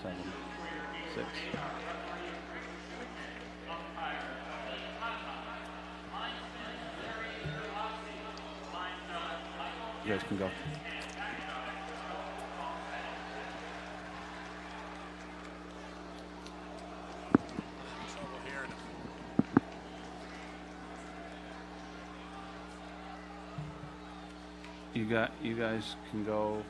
7, 6. You guys can go. You guys can go.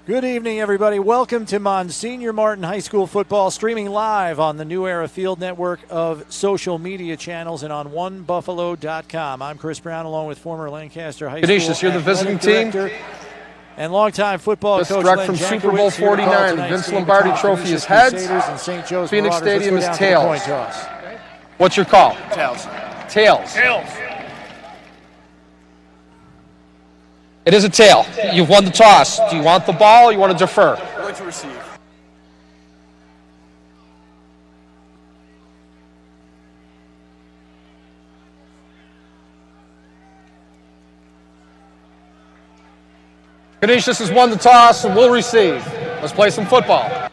Good evening, everybody. Welcome to Monsignor Martin High School football, streaming live on the New Era Field network of social media channels and on onebuffalo.com. I'm Chris Brown, along with former Lancaster High Canisius, School you're the visiting team. And longtime football This coach direct Len from Jankowicz Super Bowl 49. Vince Lombardi Trophy is heads. Phoenix Stadium is tails. What's your call? Tails. Tails. It is a tail. You've won the toss. Do you want the ball or you want to defer? We're going to receive. Canisius has won the toss and will receive. Let's play some football.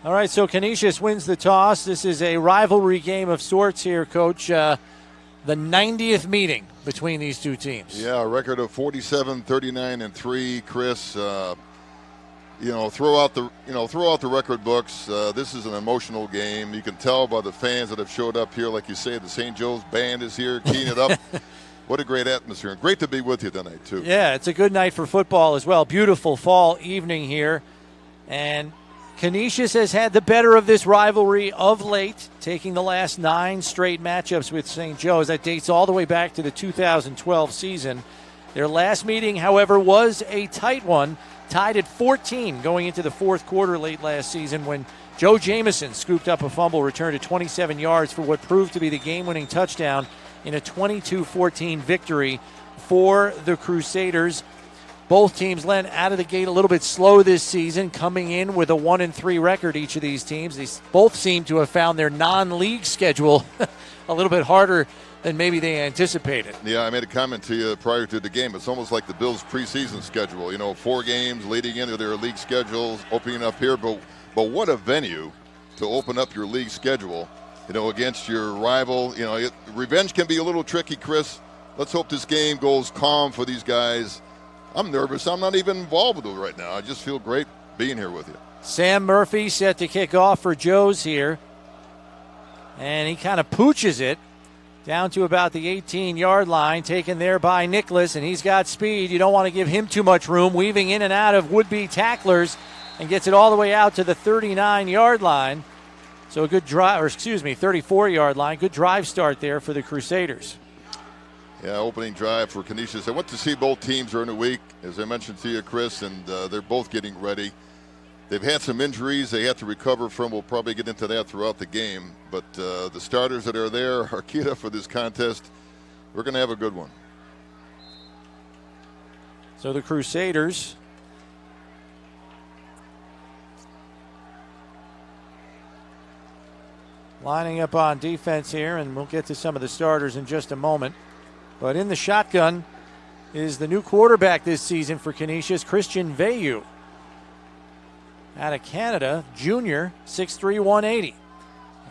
All right, so Canisius wins the toss. This is a rivalry game of sorts here, Coach. The 90th meeting between these two teams. Yeah, a record of 47, 39, and 3. Chris, throw out the record books. This is an emotional game. You can tell by the fans that have showed up here. Like you say, the St. Joe's band is here, keying it up. What a great atmosphere. And great to be with you tonight, too. Yeah, it's a good night for football as well. Beautiful fall evening here. And Canisius has had the better of this rivalry of late, taking the last 9 straight matchups with St. Joe's. That dates all the way back to the 2012 season. Their last meeting, however, was a tight one, tied at 14 going into the fourth quarter late last season when Joe Jamison scooped up a fumble, returned to 27 yards for what proved to be the game-winning touchdown in a 22-14 victory for the Crusaders. Both teams, Len, out of the gate a little bit slow this season, coming in with a 1-3 record, each of these teams. They both seem to have found their non-league schedule a little bit harder than maybe they anticipated. Yeah, I made a comment to you prior to the game. It's almost like the Bills' preseason schedule. 4 games leading into their league schedules, opening up here. But what a venue to open up your league schedule, against your rival. Revenge can be a little tricky, Chris. Let's hope this game goes calm for these guys. I'm nervous. I'm not even involved with it right now. I just feel great being here with you. Sam Murphy set to kick off for Joe's here. And he kind of pooches it down to about the 18-yard line, taken there by Nicholas, and he's got speed. You don't want to give him too much room, weaving in and out of would-be tacklers, and gets it all the way out to the 39-yard line. So a good drive, 34-yard line. Good drive start there for the Crusaders. Yeah, opening drive for Canisius. I went to see both teams during the week, as I mentioned to you, Chris, and they're both getting ready. They've had some injuries they have to recover from. We'll probably get into that throughout the game. But the starters that are there are keyed up for this contest. We're going to have a good one. So the Crusaders lining up on defense here, and we'll get to some of the starters in just a moment. But in the shotgun is the new quarterback this season for Canisius, Christian Veyu. Out of Canada, junior, 6'3", 180.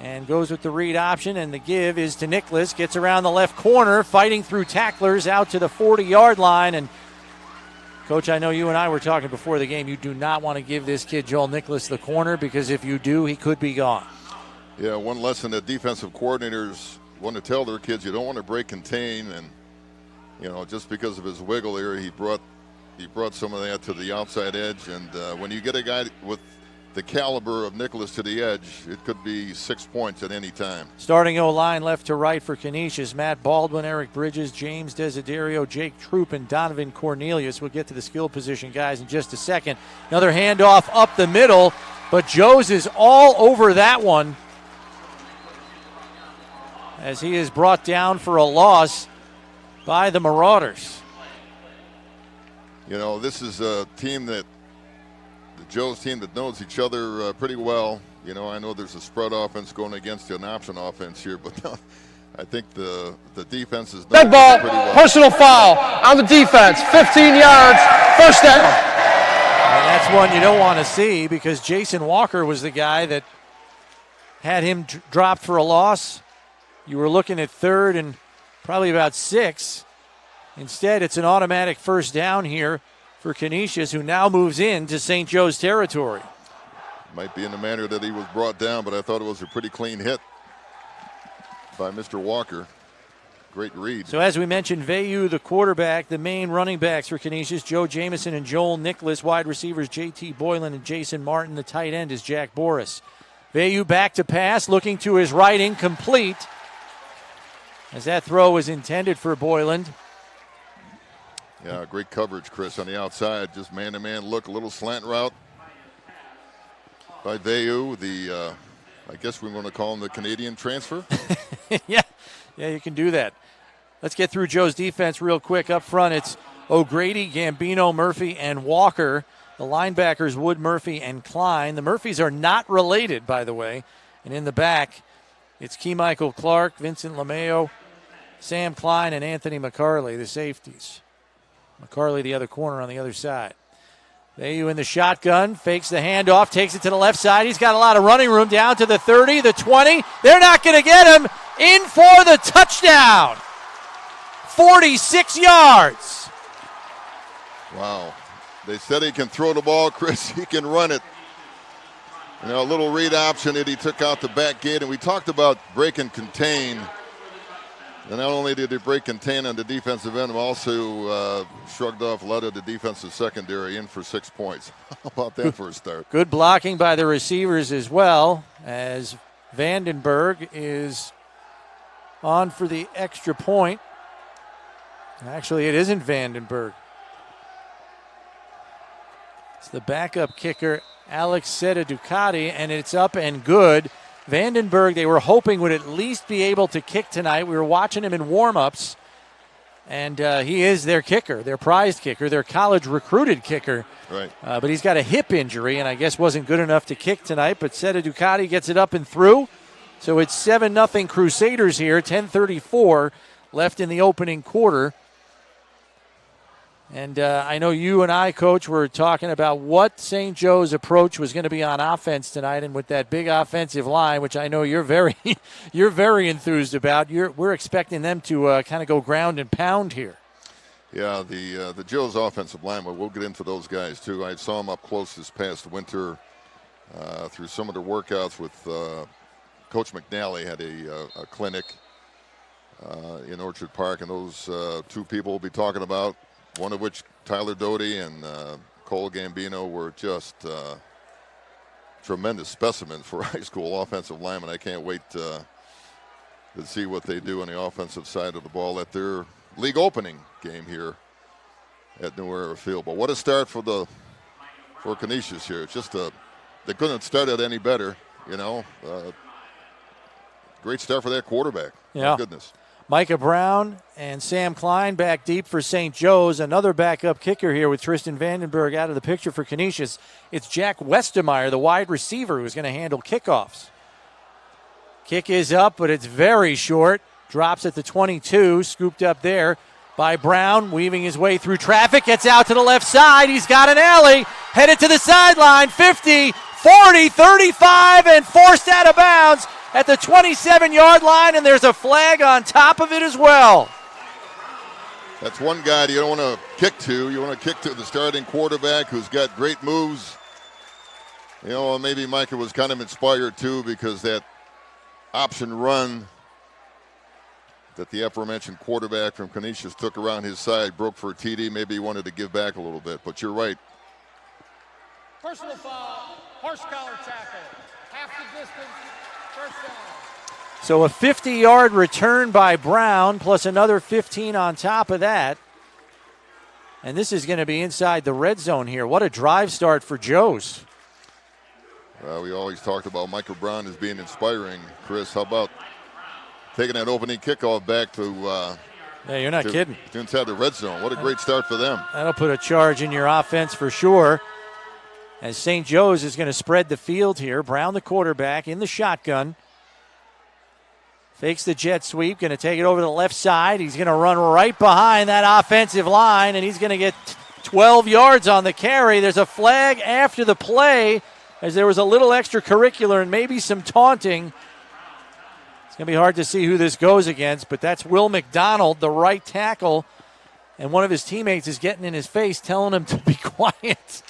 And goes with the read option, and the give is to Nicholas. Gets around the left corner, fighting through tacklers out to the 40-yard line. And, Coach, I know you and I were talking before the game. You do not want to give this kid, Joel Nicholas, the corner, because if you do, he could be gone. Yeah, one lesson that defensive coordinators want to tell their kids, you don't want to break contain. And, just because of his wiggle here, he brought some of that to the outside edge. And when you get a guy with the caliber of Nicholas to the edge, it could be 6 points at any time. Starting O-line left to right for Canisius, Matt Baldwin, Eric Bridges, James Desiderio, Jake Troop, and Donovan Cornelius. We'll get to the skill position guys in just a second. Another handoff up the middle, but Joe's is all over that one as he is brought down for a loss by the Marauders. This is a team the Joe's team that knows each other pretty well. You know, I know there's a spread offense going against an option offense here, but I think the defense is Dead ball, pretty well. personal foul on the defense, 15 yards, first down. And that's one you don't want to see because Jason Walker was the guy that had him dropped for a loss. You were looking at third and probably about 6. Instead, it's an automatic first down here for Canisius, who now moves into St. Joe's territory. Might be in the manner that he was brought down, but I thought it was a pretty clean hit by Mr. Walker. Great read. So as we mentioned, Vayu, the quarterback, the main running backs for Canisius, Joe Jamison and Joel Nicholas, wide receivers J.T. Boylan and Jason Martin. The tight end is Jack Boris. Vayu back to pass, looking to his right, incomplete, as that throw was intended for Boylan. Yeah, great coverage, Chris, on the outside. Just man-to-man look, a little slant route by Vayu, I guess we're going to call him the Canadian transfer. Yeah, you can do that. Let's get through Joe's defense real quick. Up front, it's O'Grady, Gambino, Murphy, and Walker. The linebackers, Wood, Murphy, and Klein. The Murphys are not related, by the way. And in the back, it's Key-Michael Clark, Vincent LeMayo, Sam Klein, and Anthony McCarley, the safeties. McCarley, the other corner on the other side. Vayu in the shotgun, fakes the handoff, takes it to the left side. He's got a lot of running room down to the 30, the 20. They're not going to get him. In for the touchdown. 46 yards. Wow. They said he can throw the ball, Chris. He can run it. You know, a little read option that he took out the back gate. And we talked about break and contain. And not only did he break contain on the defensive end, but also shrugged off a lot of the defensive secondary in for 6 points. How about that for a start? Good blocking by the receivers as well, as Vandenberg is on for the extra point. Actually, it isn't Vandenberg. It's the backup kicker, Alex Seta Ducati, and it's up and good. Vandenberg, they were hoping, would at least be able to kick tonight. We were watching him in warm-ups, and he is their kicker, their prized kicker, their college-recruited kicker. Right. But he's got a hip injury, and I guess wasn't good enough to kick tonight. But Seta Ducati gets it up and through. So it's 7-0 Crusaders here, 10:34 left in the opening quarter. And I know you and I, Coach, were talking about what St. Joe's approach was going to be on offense tonight, and with that big offensive line, which I know you're very enthused about. We're expecting them to kind of go ground and pound here. Yeah, the Joe's offensive line, but we'll get into those guys too. I saw them up close this past winter through some of their workouts with Coach McNally. Had a clinic in Orchard Park, and those two people we'll be talking about, one of which, Tyler Doty and Cole Gambino, were just tremendous specimens for high school offensive linemen. I can't wait to see what they do on the offensive side of the ball at their league opening game here at New Era Field. But what a start for Canisius here. It's just they couldn't have started any better, you know. Great start for that quarterback. Yeah. My goodness. Micah Brown and Sam Klein back deep for St. Joe's. Another backup kicker here with Tristan Vandenberg out of the picture for Canisius. It's Jack Westermeyer, the wide receiver, who's going to handle kickoffs. Kick is up, but it's very short. Drops at the 22, scooped up there by Brown, weaving his way through traffic. Gets out to the left side. He's got an alley. Headed to the sideline. 50, 40, 35, and forced out of bounds at the 27-yard line, and there's a flag on top of it as well. That's one guy you don't want to kick to. You want to kick to the starting quarterback who's got great moves. You know, maybe Micah was kind of inspired too, because that option run that the aforementioned quarterback from Canisius took around his side broke for a TD. Maybe he wanted to give back a little bit, but you're right. Personal foul, horse collar tackle, half the distance. So a 50-yard return by Brown, plus another 15 on top of that. And this is going to be inside the red zone here. What a drive start for Joe's. We always talked about Michael Brown as being inspiring. Chris, how about taking that opening kickoff back to yeah, you're not kidding. Inside the red zone. What a great start for them. That'll put a charge in your offense for sure. as St. Joe's is going to spread the field here. Brown, the quarterback, in the shotgun. Fakes the jet sweep, going to take it over to the left side. He's going to run right behind that offensive line, and he's going to get 12 yards on the carry. There's a flag after the play, as there was a little extracurricular and maybe some taunting. It's going to be hard to see who this goes against, but that's Will McDonald, the right tackle, and one of his teammates is getting in his face, telling him to be quiet.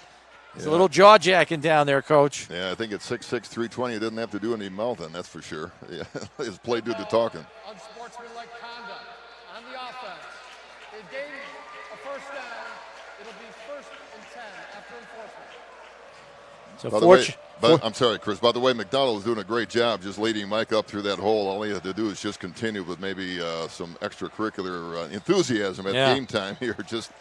It's a little jaw-jacking down there, Coach. Yeah, I think at 6'6", 320, he doesn't have to do any mouthing, that's for sure. Yeah, his play did the talking. Unsportsmanlike conduct on the offense. They gain a first down. It'll be 1st and 10 after enforcement. I'm sorry, Chris. By the way, McDonald was doing a great job just leading Mike up through that hole. All he had to do is just continue with maybe some extracurricular enthusiasm at game time here. Just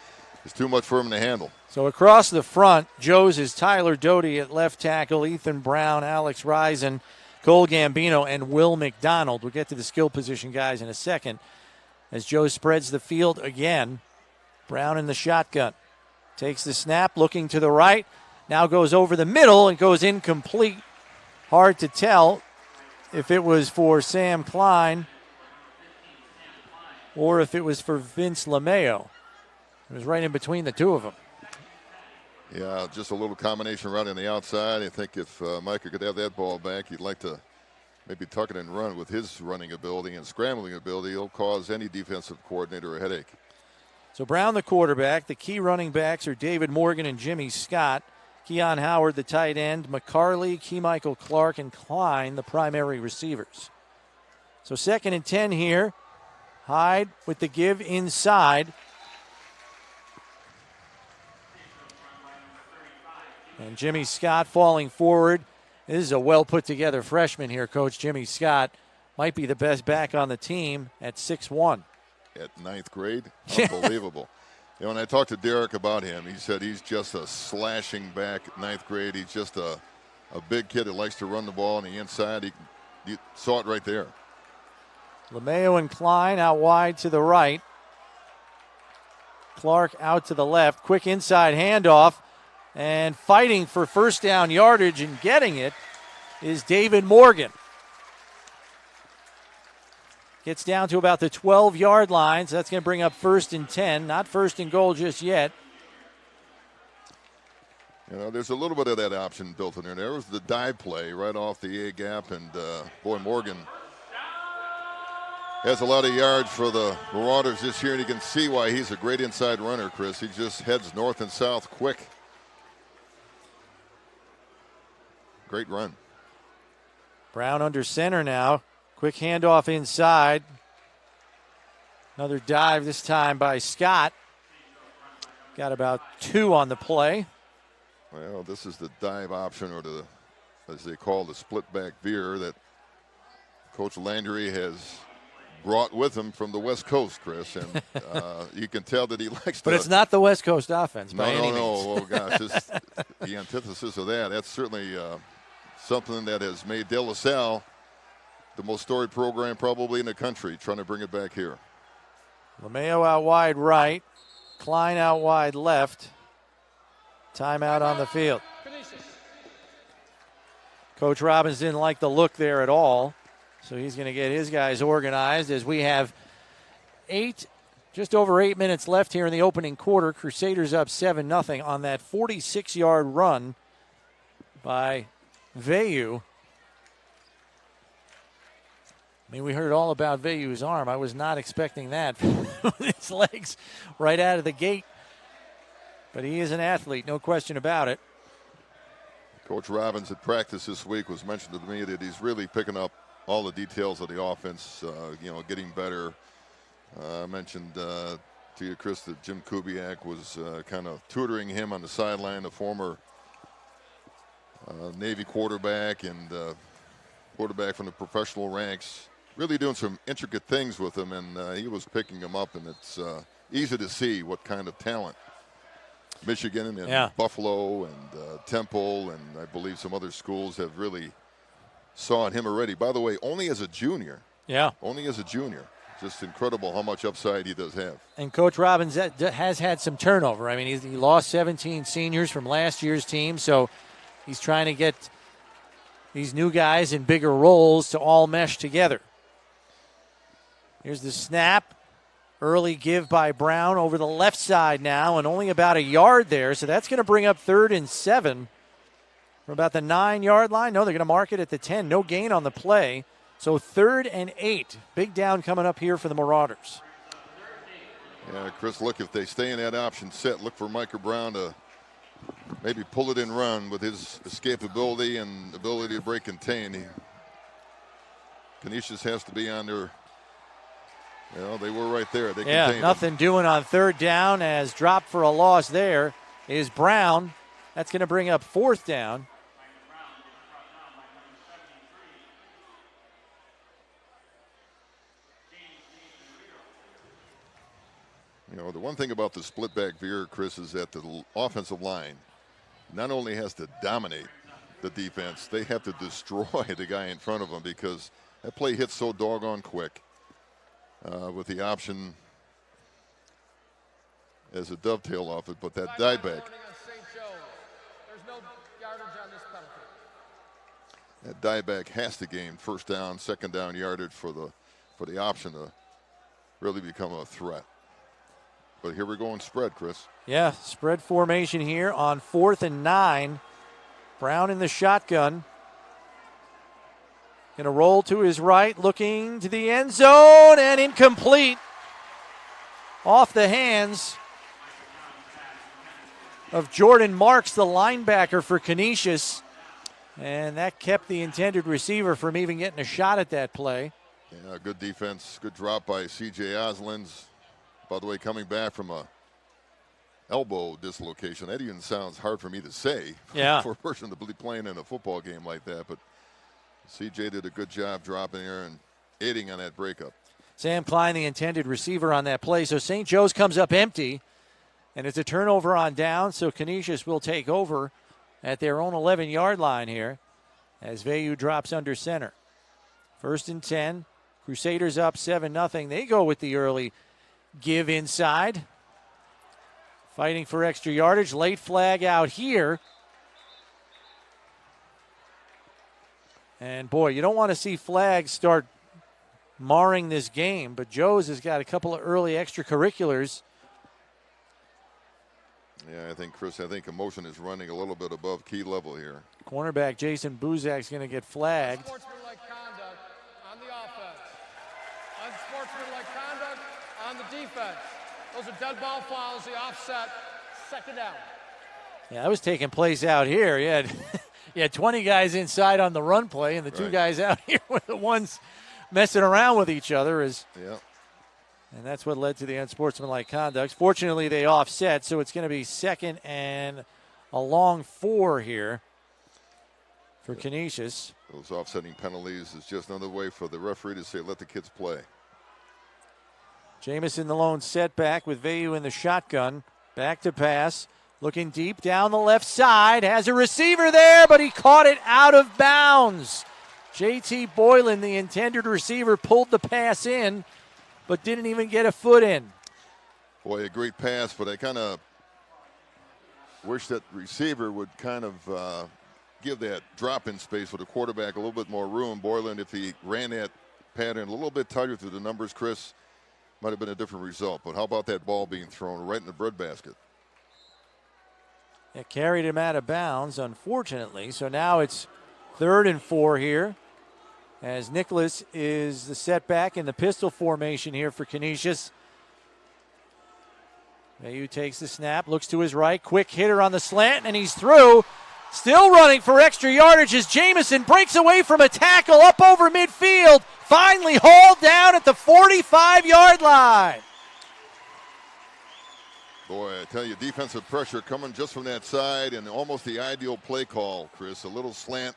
it's too much for him to handle. So across the front, Joe's is Tyler Doty at left tackle, Ethan Brown, Alex Risen, Cole Gambino, and Will McDonald. We'll get to the skill position guys in a second as Joe spreads the field again. Brown in the shotgun. Takes the snap, looking to the right. Now goes over the middle and goes incomplete. Hard to tell if it was for Sam Klein or if it was for Vince LeMayo. It was right in between the two of them. Yeah, just a little combination run on the outside. I think if Micah could have that ball back, he'd like to maybe tuck it and run with his running ability and scrambling ability. He'll cause any defensive coordinator a headache. So Brown, the quarterback. The key running backs are David Morgan and Jimmy Scott. Keon Howard, the tight end. McCarley, Michael Clark, and Klein, the primary receivers. So 2nd and 10 here. Hyde with the give inside. And Jimmy Scott falling forward. This is a well-put-together freshman here, Coach. Jimmy Scott might be the best back on the team at 6'1". At 9th grade? Unbelievable. You know, when I talked to Derek about him, he said he's just a slashing back at 9th grade. He's just a big kid that likes to run the ball on the inside. You saw it right there. LeMayo and Klein out wide to the right. Clark out to the left. Quick inside handoff. And fighting for first down yardage and getting it is David Morgan. Gets down to about the 12-yard line, so that's going to bring up 1st and 10. Not 1st and goal just yet. You know, there's a little bit of that option built in there. There was the dive play right off the A gap, and boy, Morgan has a lot of yards for the Marauders this year, and you can see why he's a great inside runner, Chris. He just heads north and south quick. Great run. Brown under center now. Quick handoff inside. Another dive this time by Scott. Got about 2 on the play. Well, this is the dive option, or the, as they call, the split back veer that Coach Landry has brought with him from the West Coast, Chris. And you can tell that he likes to. But it's not the West Coast offense by any means. No. Oh, gosh. It's the antithesis of that. That's certainly something that has made De La Salle the most storied program probably in the country, trying to bring it back here. LeMayo out wide right. Klein out wide left. Timeout on the field. Coach Robbins didn't like the look there at all, so he's going to get his guys organized as we have just over 8 minutes left here in the opening quarter. Crusaders up 7-0 on that 46-yard run by Veyu. I mean, we heard all about Veyu's arm. I was not expecting that. His legs right out of the gate. But he is an athlete, no question about it. Coach Robbins at practice this week was mentioned to me that he's really picking up all the details of the offense, getting better. I mentioned to you, Chris, that Jim Kubiak was kind of tutoring him on the sideline, the former Navy quarterback and quarterback from the professional ranks, really doing some intricate things with him, and he was picking him up, and it's easy to see what kind of talent Michigan and Buffalo and Temple and I believe some other schools have really saw in him already. By the way, only as a junior. Yeah. Only as a junior. Just incredible how much upside he does have. And Coach Robbins has had some turnover. I mean, he lost 17 seniors from last year's team, so he's trying to get these new guys in bigger roles to all mesh together. Here's the snap. Early give by Brown over the left side now, and only about a yard there, so that's going to bring up 3rd and 7 from about the 9-yard line. No, they're going to mark it at the 10. No gain on the play. So 3rd and 8. Big down coming up here for the Marauders. Yeah, Chris, look, if they stay in that option set, look for Micah Brown to maybe pull it and run with his escapability and ability to break contain. Canisius has to be on their, they were right there. They contained nothing doing on 3rd down as drop for a loss there is Brown. That's going to bring up 4th down. The one thing about the split back veer, Chris, is that the offensive line not only has to dominate the defense, they have to destroy the guy in front of them because that play hits so doggone quick with the option as a dovetail off it, but that dive back. That dive back has to gain 1st down, 2nd down yardage for the option to really become a threat. But here we're going spread, Chris. Yeah, spread formation here on 4th and 9. Brown in the shotgun. Going to roll to his right, looking to the end zone, and incomplete. Off the hands of Jordan Marks, the linebacker for Canisius. And that kept the intended receiver from even getting a shot at that play. Yeah, good defense. Good drop by C.J. Oslands. By the way, coming back from a elbow dislocation. That even sounds hard for me to say for a person to be playing in a football game like that. But C.J. did a good job dropping there and aiding on that breakup. Sam Klein, the intended receiver on that play. So St. Joe's comes up empty, and it's a turnover on down. So Canisius will take over at their own 11-yard line here as Vayu drops under center. 1st and 10. Crusaders up 7-0. They go with the early give inside. Fighting for extra yardage. Late flag out here. And boy, you don't want to see flags start marring this game, but Joe's has got a couple of early extracurriculars. Yeah, I think, Chris, emotion is running a little bit above key level here. Cornerback Jason Buzak's going to get flagged. Unsportsmanlike conduct on the offense. Unsportsmanlike conduct on the defense. Those are dead ball fouls, the offset, 2nd down. Yeah, that was taking place out here. You had 20 guys inside on the run play, and the 2 guys out here were the ones messing around with each other. And that's what led to the unsportsmanlike conduct. Fortunately, they offset, so it's going to be 2nd and a long 4 here for Canisius. Those offsetting penalties is just another way for the referee to say, let the kids play. Jamison the lone setback with Vayu in the shotgun. Back to pass. Looking deep down the left side. Has a receiver there, but he caught it out of bounds. J.T. Boylan, the intended receiver, pulled the pass in, but didn't even get a foot in. Boy, a great pass, but I kind of wish that receiver would kind of give that drop-in space for the quarterback a little bit more room. Boylan, if he ran that pattern a little bit tighter through the numbers, Chris, might have been a different result. But how about that ball being thrown right in the breadbasket? It carried him out of bounds, unfortunately. So now it's 3rd and 4 here, as Nicholas is the setback in the pistol formation here for Canisius. Vayu takes the snap, looks to his right, quick hitter on the slant, and he's through. Still running for extra yardage as Jamison breaks away from a tackle up over midfield. Finally hauled down at the 45-yard line. Boy, I tell you, defensive pressure coming just from that side, and almost the ideal play call, Chris. A little slant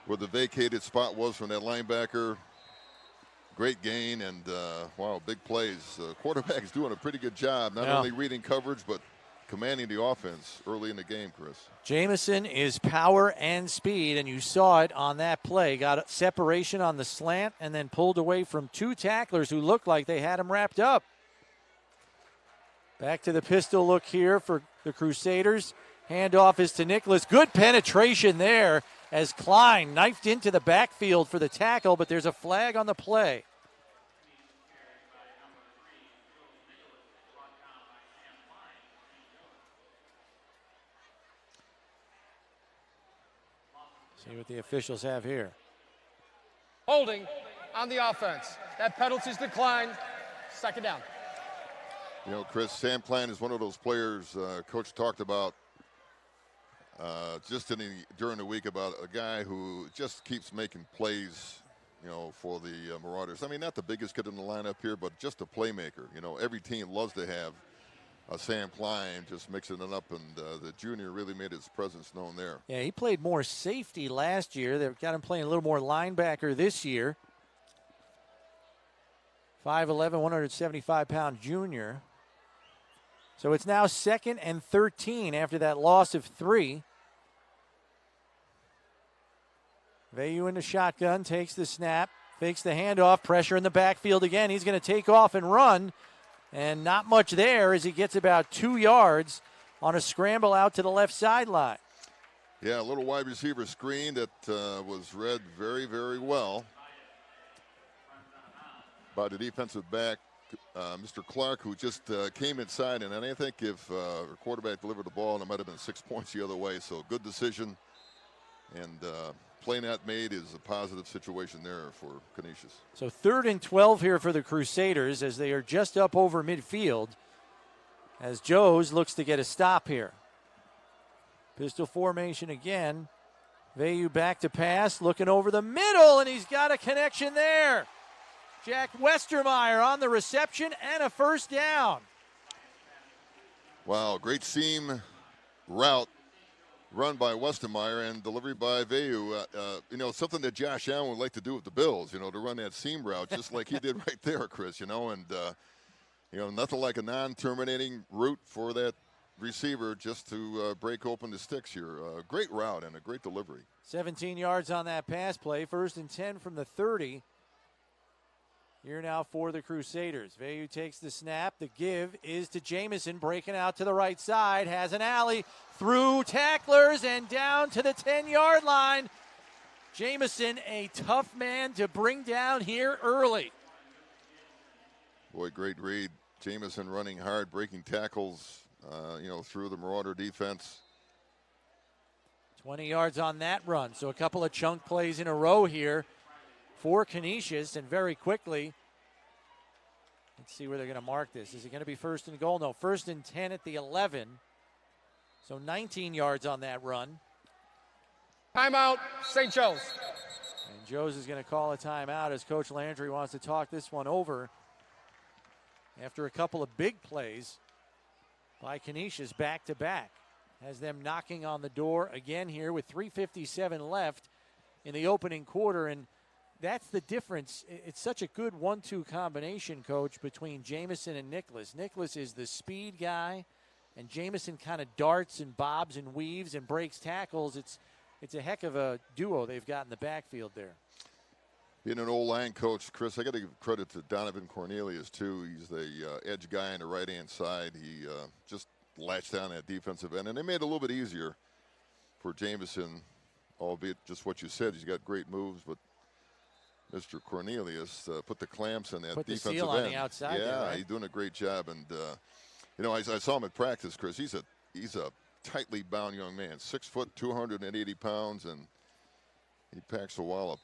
where the vacated spot was from that linebacker. Great gain, and wow, big plays. Quarterback is doing a pretty good job, not only reading coverage, but commanding the offense early in the game, Chris. Jamison is power and speed, and you saw it on that play. Got separation on the slant and then pulled away from two tacklers who looked like they had him wrapped up. Back to the pistol look here for the Crusaders. Handoff is to Nicholas. Good penetration there as Klein knifed into the backfield for the tackle, but there's a flag on the play. See what the officials have here. Holding on the offense. That penalty's declined. Second down. You know, Chris, Sam Klein is one of those players Coach talked about during the week about a guy who just keeps making plays, you know, for the Marauders. I mean, not the biggest kid in the lineup here, but just a playmaker. You know, every team loves to have Sam Klein just mixing it up, and the junior really made his presence known there. Yeah, he played more safety last year. They've got him playing a little more linebacker this year. 5'11", 175-pound junior. So it's now 2nd and 13 after that loss of 3. Vayu in the shotgun, takes the snap, fakes the handoff, pressure in the backfield again. He's going to take off and run, and not much there as he gets about 2 yards on a scramble out to the left sideline. Yeah, a little wide receiver screen that was read very, very well by the defensive back, Mr. Clark, who just came inside, and I think if a quarterback delivered the ball, it might have been 6 points the other way. So good decision, and play not made is a positive situation there for Canisius. So 3rd and 12 here for the Crusaders as they are just up over midfield as Joes looks to get a stop here. Pistol formation again. Vayu back to pass, looking over the middle, and he's got a connection there. Jack Westermeyer on the reception and a first down. Wow, great seam route run by Westermeyer and delivery by Vayu. You know, something that Josh Allen would like to do with the Bills, you know, to run that seam route just like he did right there, Chris, you know, and, you know, nothing like a non-terminating route for that receiver just to break open the sticks here. Great route and a great delivery. 17 yards on that pass play. 1st and 10 from the 30. Here now for the Crusaders. Vayu takes the snap. The give is to Jamison, breaking out to the right side. Has an alley through tacklers and down to the 10-yard line. Jamison, a tough man to bring down here early. Boy, great read. Jamison running hard, breaking tackles, you know, through the Marauder defense. 20 yards on that run. So a couple of chunk plays in a row here for Canisius, and very quickly, let's see where they're going to mark this. Is it going to be 1st and goal? No, 1st and 10 at the 11. So 19 yards on that run. Timeout, St. Joe's. And Joe's is going to call a timeout as Coach Landry wants to talk this one over after a couple of big plays by Canisius back-to-back. Has them knocking on the door again here with 3:57 left in the opening quarter, and that's the difference. It's such a good 1-2 combination, Coach, between Jamison and Nicholas. Nicholas is the speed guy, and Jamison kind of darts and bobs and weaves and breaks tackles. It's a heck of a duo they've got in the backfield there. Being an old line coach, Chris, I got to give credit to Donovan Cornelius, too. He's the edge guy on the right-hand side. He just latched down that defensive end, and they made it a little bit easier for Jamison, albeit just what you said. He's got great moves, but Mr. Cornelius put the clamps on that put defensive the seal end. On the outside yeah, there, right? He's doing a great job. And, you know, I saw him at practice, Chris. He's a tightly bound young man, 6 foot, 280 pounds, and he packs a wallop.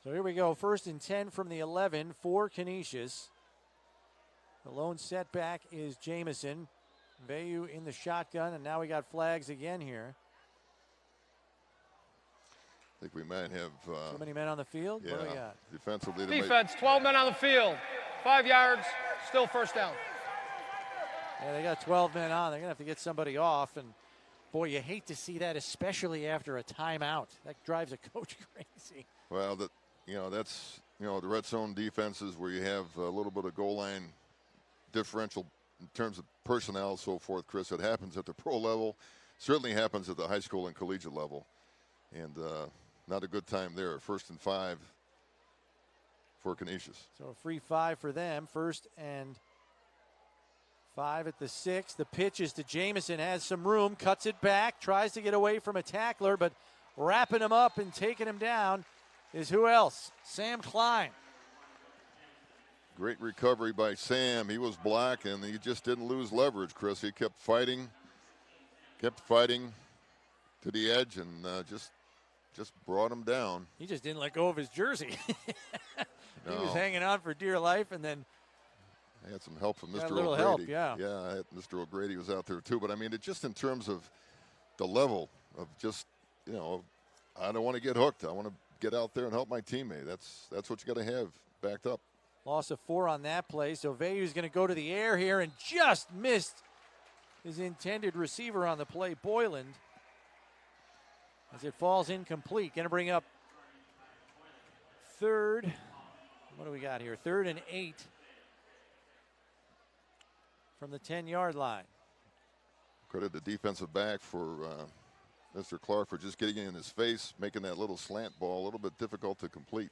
So here we go. 1st and 10 from the 11 for Canisius. The lone setback is Jamison. Vayu in the shotgun, and now we got flags again here. I think we might have. Too many men on the field? Yeah, What do we got? defensively. Defense, 12 men on the field. 5 yards, still first down. Yeah, they got 12 men on. They're going to have to get somebody off, and Boy, you hate to see that, especially after a timeout. That drives a coach crazy. Well, that's the red zone defenses where you have a little bit of goal line differential in terms of personnel, so forth. Chris, it happens at the pro level, certainly happens at the high school and collegiate level, and not a good time there. 1st and 5 for Canisius. So a free 5 for them. 1st and 5 at the 6. The pitch is to Jamison, has some room, cuts it back, tries to get away from a tackler, but wrapping him up and taking him down is who else? Sam Klein. Great recovery by Sam. He was black, and he just didn't lose leverage, Chris. He kept fighting to the edge, and just brought him down. He just didn't let go of his jersey. No. He was hanging on for dear life, and then I had some help from Mr. a little O'Grady. help, Yeah, Mr. O'Grady was out there too. But I mean, it just in terms of the level of just, I don't want to get hooked. I want to get out there and help my teammate. That's what you got to have backed up. Loss of 4 on that play. So Veyu's going to go to the air here and just missed his intended receiver on the play, Boyland, as it falls incomplete. Going to bring up 3rd. What do we got here? 3rd and 8 from the 10-yard line. Credit the defensive back for Mr. Clark for just getting in his face, making that little slant ball a little bit difficult to complete.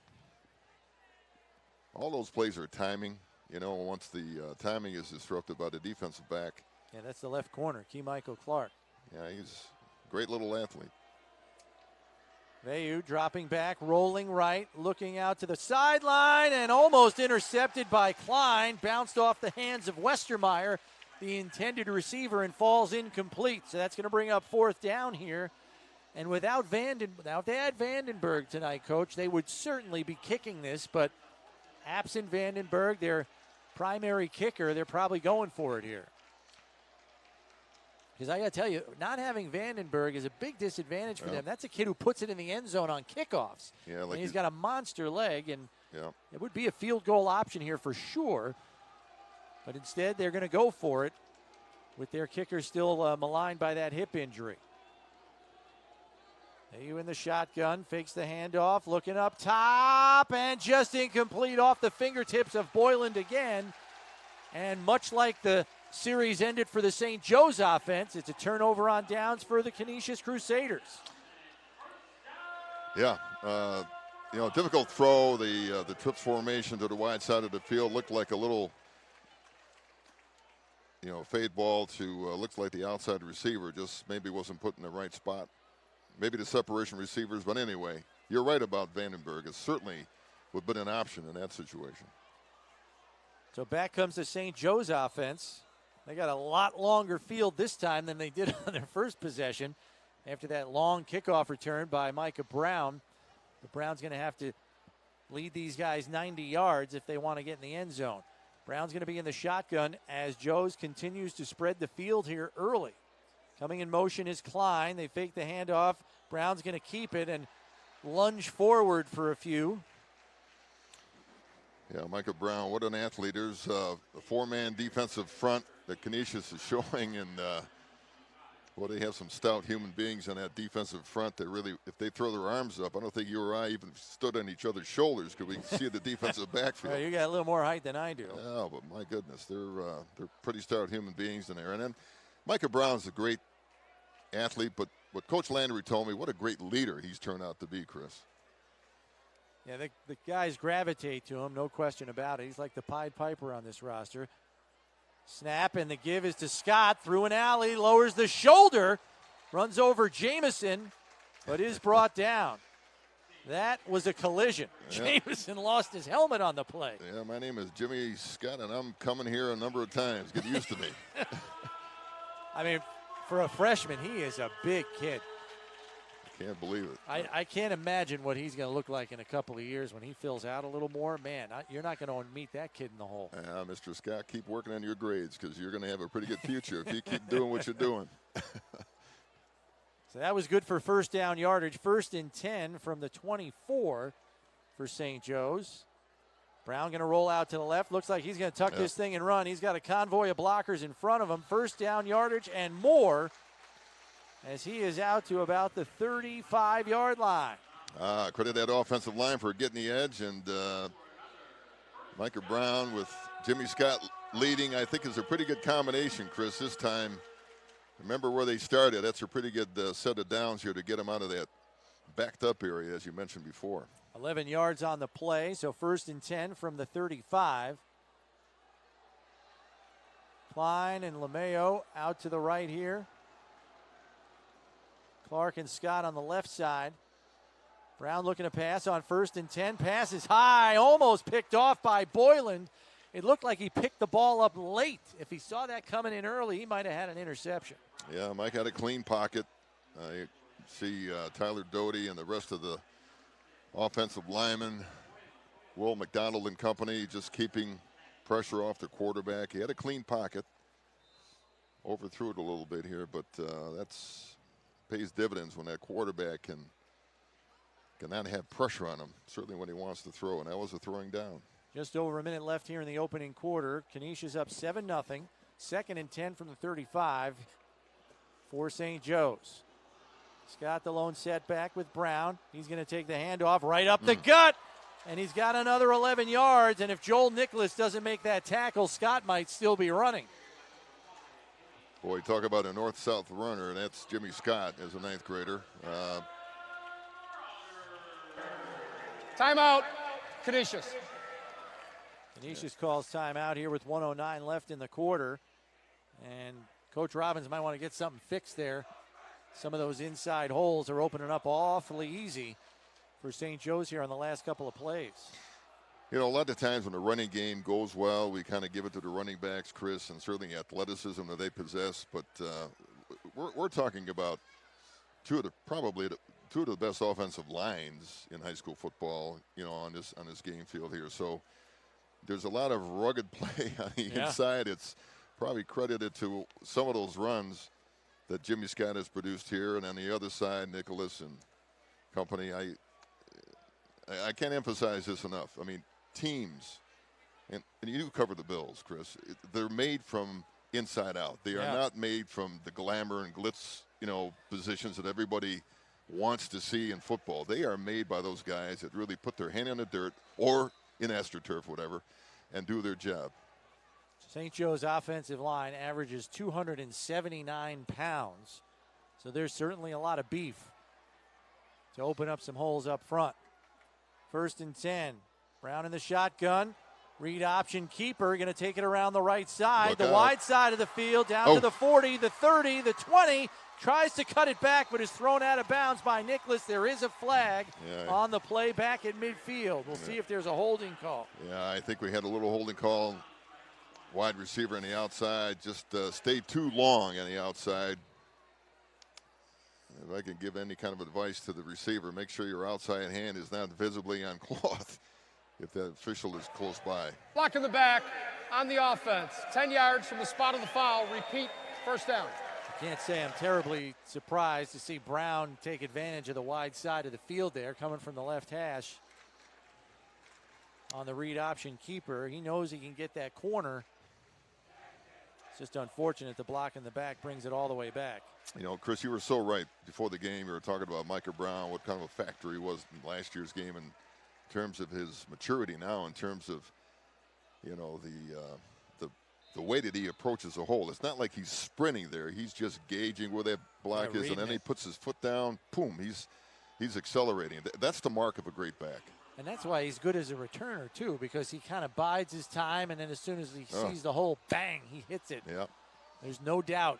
All those plays are timing. Once the timing is disrupted by the defensive back. Yeah, that's the left corner, Michael Clark. Yeah, he's a great little athlete. Veyu dropping back, rolling right, looking out to the sideline, and almost intercepted by Klein. Bounced off the hands of Westermeyer, the intended receiver, and falls incomplete. So that's going to bring up 4th down here. And without they had Vandenberg tonight, Coach, they would certainly be kicking this. But absent Vandenberg, their primary kicker, they're probably going for it here. Because I got to tell you, not having Vandenberg is a big disadvantage for them. That's a kid who puts it in the end zone on kickoffs. Yeah, and he's got a monster leg, and yeah, it would be a field goal option here for sure. But instead, they're going to go for it with their kicker still maligned by that hip injury. Ayu in the shotgun, fakes the handoff, looking up top, and just incomplete off the fingertips of Boyland again. And much like the series ended for the St. Joe's offense, it's a turnover on downs for the Canisius Crusaders. Yeah, difficult throw. The trips formation to the wide side of the field looked like a little, fade ball to looks like the outside receiver just maybe wasn't put in the right spot. Maybe the separation receivers, but anyway, you're right about Vandenberg. It certainly would have been an option in that situation. So back comes the St. Joe's offense. They got a lot longer field this time than they did on their first possession after that long kickoff return by Micah Brown. The Brown's going to have to lead these guys 90 yards if they want to get in the end zone. Brown's going to be in the shotgun as Joe's continues to spread the field here early. Coming in motion is Klein. They fake the handoff. Brown's going to keep it and lunge forward for a few. Yeah, Micah Brown, what an athlete. There's a 4-man defensive front that Canisius is showing, and they have some stout human beings on that defensive front that really, if they throw their arms up, I don't think you or I even stood on each other's shoulders because we can see the defensive backfield. You got a little more height than I do. Yeah, but my goodness, they're pretty stout human beings in there. And then Micah Brown's a great athlete, but what Coach Landry told me, what a great leader he's turned out to be, Chris. Yeah, the guys gravitate to him, no question about it. He's like the Pied Piper on this roster. Snap, and the give is to Scott. Through an alley, lowers the shoulder, runs over Jamison, but is brought down. That was a collision. Yeah. Jamison lost his helmet on the play. Yeah, my name is Jimmy Scott, and I'm coming here a number of times. Get used to me. I mean, for a freshman, he is a big kid. Can't believe it. I can't imagine what he's going to look like in a couple of years when he fills out a little more. Man, you're not going to meet that kid in the hole. Mr. Scott, keep working on your grades because you're going to have a pretty good future if you keep doing what you're doing. So that was good for first down yardage. 1st and 10 from the 24 for St. Joe's. Brown going to roll out to the left. Looks like he's going to tuck this thing and run. He's got a convoy of blockers in front of him. 1st down yardage and more as he is out to about the 35-yard line. Credit that offensive line for getting the edge, and Micah Brown with Jimmy Scott leading, I think, is a pretty good combination, Chris, this time. Remember where they started. That's a pretty good set of downs here to get them out of that backed up area, as you mentioned before. 11 yards on the play, so 1st and 10 from the 35. Klein and LeMayo out to the right here. Clark and Scott on the left side. Brown looking to pass on 1st and 10. Pass is high, almost picked off by Boyland. It looked like he picked the ball up late. If he saw that coming in early, he might have had an interception. Yeah, Mike had a clean pocket. You see Tyler Doty and the rest of the offensive linemen, Will McDonald and company, just keeping pressure off the quarterback. He had a clean pocket. Overthrew it a little bit here, but that's pays dividends when that quarterback can not have pressure on him, certainly when he wants to throw, and that was a throwing down. Just over a minute left here in the opening quarter. Canisius up 7-0. 2nd and 10 from the 35 for St. Joe's. Scott the lone setback with Brown. He's going to take the handoff right up the gut, and he's got another 11 yards, and if Joel Nicholas doesn't make that tackle, Scott might still be running. Boy, talk about a north-south runner, and that's Jimmy Scott as a 9th grader. Timeout, Canisius. Canisius calls timeout here with 1:09 left in the quarter. And Coach Robbins might want to get something fixed there. Some of those inside holes are opening up awfully easy for St. Joe's here on the last couple of plays. You know, a lot of times when the running game goes well, we kind of give it to the running backs, Chris, and certainly athleticism that they possess. But we're talking about two of the best offensive lines in high school football, you know, on this game field here. So there's a lot of rugged play on the inside. It's probably credited to some of those runs that Jimmy Scott has produced here, and on the other side, Nicholas and company. I can't emphasize this enough. I mean, teams, and you do cover the Bills, Chris. They're made from inside out. They are not made from the glamour and glitz, you know, positions that everybody wants to see in football. They are made by those guys that really put their hand in the dirt or in AstroTurf, whatever, and do their job. St. Joe's offensive line averages 279 pounds, so there's certainly a lot of beef to open up some holes up front. 1st and 10. Brown in the shotgun. Read option keeper. Going to take it around the right side. Look the out. wide side of the field. Down to the 40, the 30, the 20. Tries to cut it back, but is thrown out of bounds by Nicholas. There is a flag on the play back at midfield. We'll see if there's a holding call. Yeah, I think we had a little holding call. Wide receiver on the outside. Just stayed too long on the outside. If I can give any kind of advice to the receiver, make sure your outside hand is not visibly on cloth if that official is close by. Block in the back on the offense. 10 yards from the spot of the foul. Repeat, 1st down. Can't say I'm terribly surprised to see Brown take advantage of the wide side of the field there, coming from the left hash on the read option keeper. He knows he can get that corner. It's just unfortunate the block in the back brings it all the way back. You know, Chris, you were so right. Before the game, you were talking about Micah Brown, what kind of a factor he was in last year's game in terms of his maturity now, in terms of, you know, the way that he approaches a hole. It's not like he's sprinting there. He's just gauging where that block is, and then he puts his foot down. Boom, he's accelerating. That's the mark of a great back. And that's why he's good as a returner, too, because he kind of bides his time, and then as soon as he sees the hole, bang, he hits it. Yeah. There's no doubt.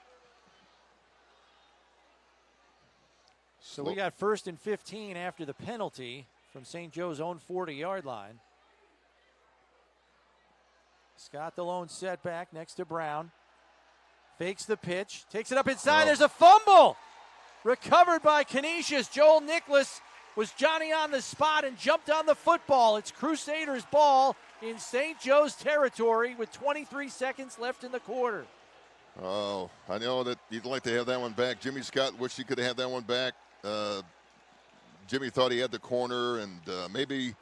So we got 1st and 15 after the penalty from St. Joe's own 40-yard line. Scott the lone setback next to Brown. Fakes the pitch. Takes it up inside. There's a fumble. Recovered by Canisius. Joel Nicholas was Johnny on the spot and jumped on the football. It's Crusaders ball in St. Joe's territory with 23 seconds left in the quarter. Oh, I know that you'd like to have that one back. Jimmy Scott wished he could have had that one back. Jimmy thought he had the corner, and maybe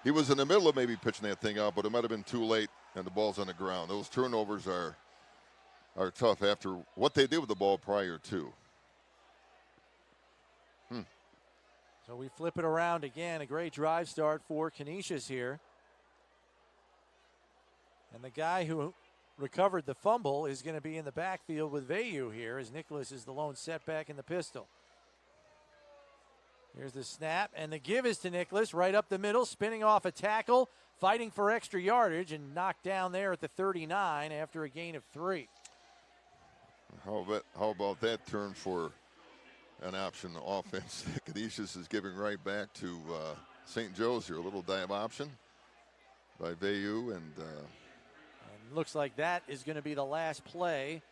he was in the middle of maybe pitching that thing out, but it might have been too late, and the ball's on the ground. Those turnovers are tough after what they did with the ball prior to. So we flip it around again. A great drive start for Canisius here. And the guy who recovered the fumble is going to be in the backfield with Vayu here, as Nicholas is the lone setback in the pistol. Here's the snap, and the give is to Nicholas, right up the middle, spinning off a tackle, fighting for extra yardage, and knocked down there at the 39 after a gain of 3. How about that turn for an option offense? Canisius is giving right back to St. Joe's here. A little dive option by Vayu, and looks like that is going to be the last play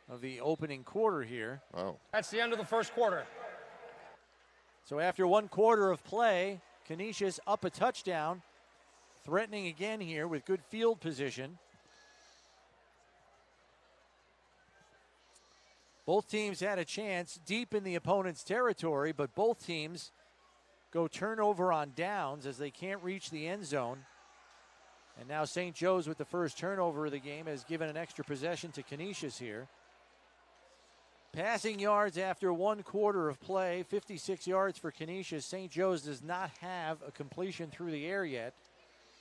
of the opening quarter here. wow. That's the end of the first quarter. So after 1 quarter of play, Canisius up a touchdown, threatening again here with good field position. Both teams had a chance deep in the opponent's territory, but both teams go turnover on downs as they can't reach the end zone. And now St. Joe's, with the first turnover of the game, has given an extra possession to Canisius here. Passing yards after 1 quarter of play, 56 yards for Canisius. St. Joe's does not have a completion through the air yet.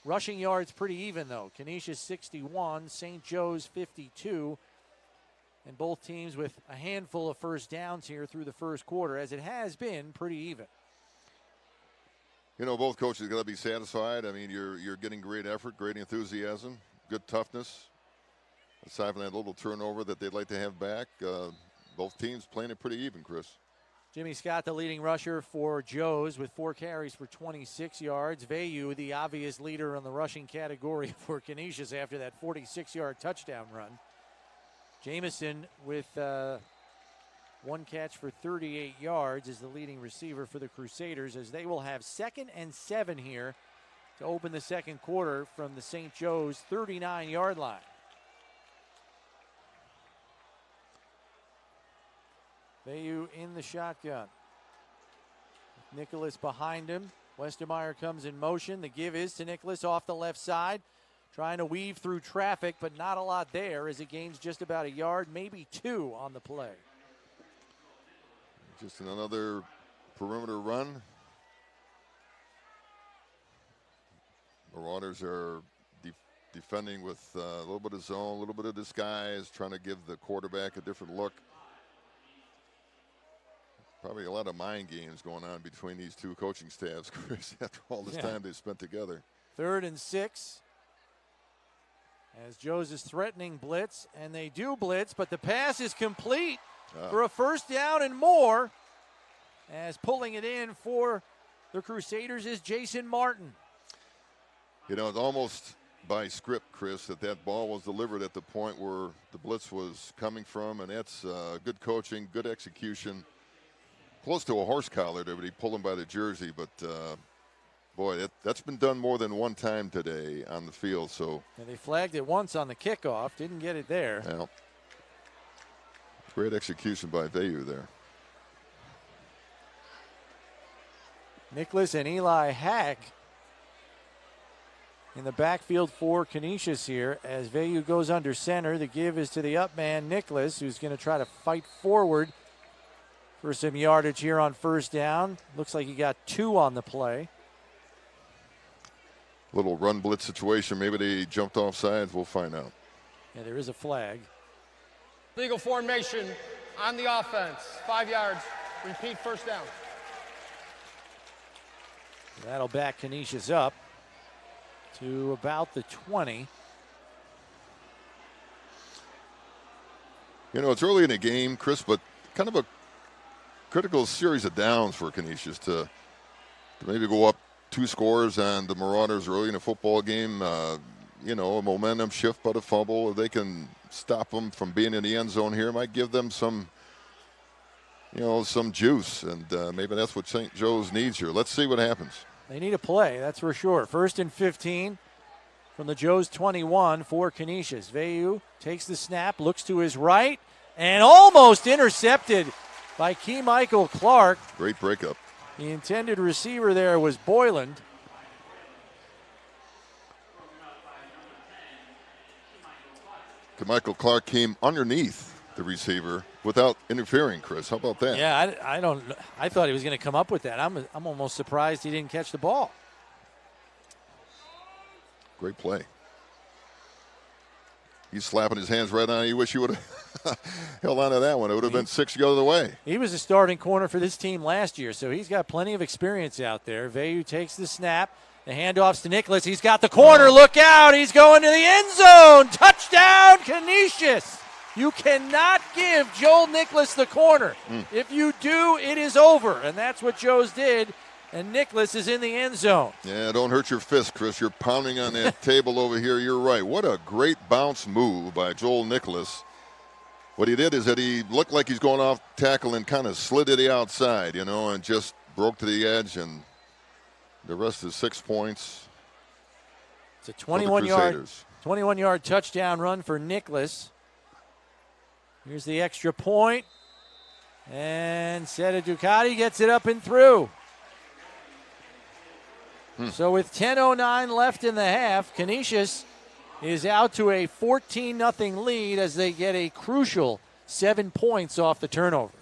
Rushing yards pretty even, though. Canisius 61, St. Joe's 52. And both teams with a handful of first downs here through the first quarter, as it has been pretty even. You know, both coaches got to be satisfied. I mean, you're getting great effort, great enthusiasm, good toughness. Aside from that little turnover that they'd like to have back, both teams playing it pretty even, Chris. Jimmy Scott, the leading rusher for Joe's, with 4 carries for 26 yards. Vayu, the obvious leader in the rushing category for Canisius after that 46-yard touchdown run. Jamison with 1 catch for 38 yards is the leading receiver for the Crusaders, as they will have 2nd and 7 here to open the second quarter from the St. Joe's 39-yard line. Vayu in the shotgun. Nicholas behind him. Westermeyer comes in motion. The give is to Nicholas off the left side. Trying to weave through traffic, but not a lot there, as he gains just about a yard, maybe 2 on the play. Just another perimeter run. Marauders are defending with a little bit of zone, a little bit of disguise, trying to give the quarterback a different look. Probably a lot of mind games going on between these two coaching staffs, Chris, after all this time they spent together. 3rd and 6. As Joe's is threatening blitz, and they do blitz, but the pass is complete for a first down and more. As pulling it in for the Crusaders is Jason Martin. You know, it's almost by script, Chris, that ball was delivered at the point where the blitz was coming from, and that's good coaching, good execution. Close to a horse collar there, but he pulled him by the jersey. But, boy, that's been done more than one time today on the field. So and they flagged it once on the kickoff, didn't get it there. Well, great execution by Vayu there. Nicholas and Eli Hack in the backfield for Canisius here as Vayu goes under center. The give is to the up man, Nicholas, who's going to try to fight forward for some yardage here on first down. Looks like he got 2 on the play. Little run blitz situation. Maybe they jumped off sides. We'll find out. Yeah, there is a flag. Legal formation on the offense. 5 yards. Repeat first down. That'll back Canisius up to about the 20. You know, it's early in the game, Chris, but kind of a critical series of downs for Canisius to maybe go up 2 scores on the Marauders early in a football game. You know, a momentum shift by the fumble. If they can stop them from being in the end zone here, might give them some, you know, some juice. And maybe that's what St. Joe's needs here. Let's see what happens. They need a play, that's for sure. 1st and 15 from the Joe's 21 for Canisius. Vayu takes the snap, looks to his right, and almost intercepted by Michael Clark. Great breakup. The intended receiver there was Boyland. Michael Clark came underneath the receiver without interfering, Chris. How about that? Yeah, I thought he was going to come up with that. I'm almost surprised he didn't catch the ball. Great play. He's slapping his hands right on it. You wish you would have held on to that one. It would have been 6 to go the way. He was a starting corner for this team last year, so he's got plenty of experience out there. Veyu takes the snap. The handoffs to Nicholas. He's got the corner. Look out. He's going to the end zone. Touchdown, Canisius. You cannot give Joel Nicholas the corner. If you do, it is over. And that's what Joe's did. And Nicholas is in the end zone. Yeah, don't hurt your fist, Chris. You're pounding on that table over here. You're right. What a great bounce move by Joel Nicholas. What he did is that he looked like he's going off tackle and kind of slid to the outside, and just broke to the edge. And the rest is 6 points. It's a 21-yard touchdown run for Nicholas. Here's the extra point. And Seta Ducati gets it up and through. So with 10:09 left in the half, Canisius is out to a 14-0 lead as they get a crucial 7 points off the turnover.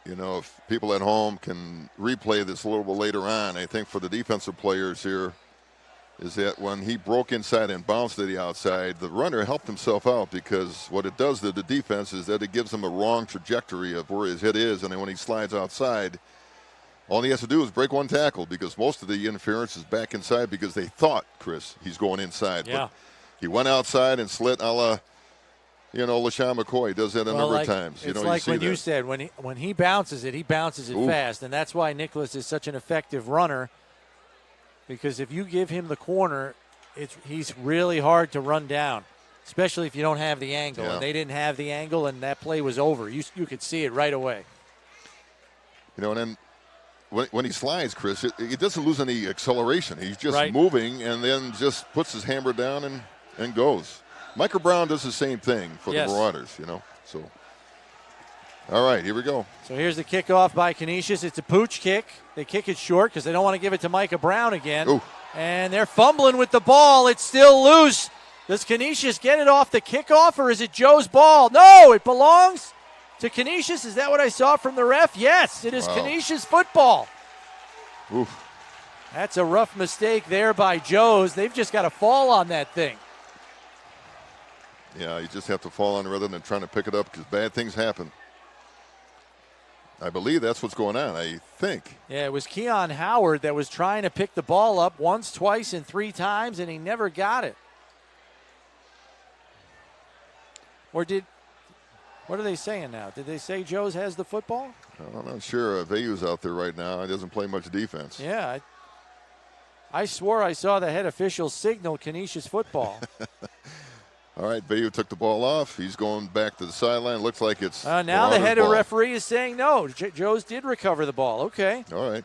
If people at home can replay this a little bit later on, I think for the defensive players here is that when he broke inside and bounced to the outside, the runner helped himself out, because what it does to the defense is that it gives him a wrong trajectory of where his hit is, and then when he slides outside, all he has to do is break one tackle, because most of the interference is back inside because they thought, Chris, he's going inside. Yeah. But he went outside and slit a la, LaShawn McCoy does that a number of times. It's like when you said, when he bounces it fast. And that's why Nicholas is such an effective runner, because if you give him the corner, he's really hard to run down, especially if you don't have the angle. Yeah. And they didn't have the angle, and that play was over. You could see it right away. And then when he slides, Chris, he doesn't lose any acceleration. He's just Right. moving and then just puts his hammer down and goes. Micah Brown does the same thing for Yes. the Marauders, So, all right, here we go. So here's the kickoff by Canisius. It's a pooch kick. They kick it short because they don't want to give it to Micah Brown again. Ooh. And they're fumbling with the ball. It's still loose. Does Canisius get it off the kickoff, or is it Joe's ball? No, it belongs to Canisius. Is that what I saw from the ref? Yes, it is Wow. Canisius football. Oof. That's a rough mistake there by Joe's. They've just got to fall on that thing. Yeah, you just have to fall on rather than trying to pick it up, because bad things happen. I believe that's what's going on, I think. Yeah, it was Keon Howard that was trying to pick the ball up once, twice, and 3 times, and he never got it. What are they saying now? Did they say Joe's has the football? I'm not sure. Veyu's out there right now. He doesn't play much defense. Yeah. I swore I saw the head official signal Canisius football. All right, Veyu took the ball off. He's going back to the sideline. Looks like it's Now the head of referee is saying no. Joe's did recover the ball. Okay. All right.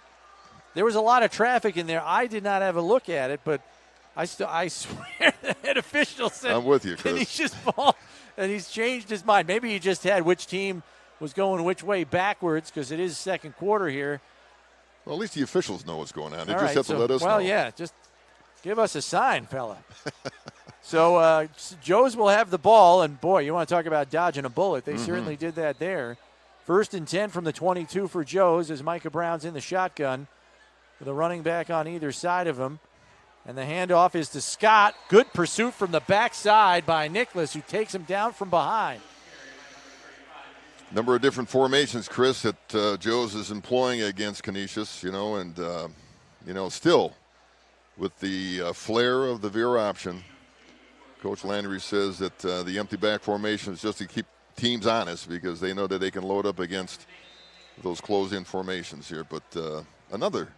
There was a lot of traffic in there. I did not have a look at it, but I swear the head official said I'm with you, Chris. Canisius ball, and he's changed his mind. Maybe he just had which team was going which way backwards, because it is second quarter here. Well, at least the officials know what's going on. They All just right, have to let us know. Well, yeah, just give us a sign, fella. So Joe's will have the ball, and boy, you want to talk about dodging a bullet. They certainly did that there. 1st and 10 from the 22 for Joe's as Micah Brown's in the shotgun with a running back on either side of him. And the handoff is to Scott. Good pursuit from the backside by Nicholas, who takes him down from behind. Number of different formations, Chris, that Joe's is employing against Canisius, and still with the flair of the veer option. Coach Landry says that the empty back formation is just to keep teams honest, because they know that they can load up against those close-in formations here. But another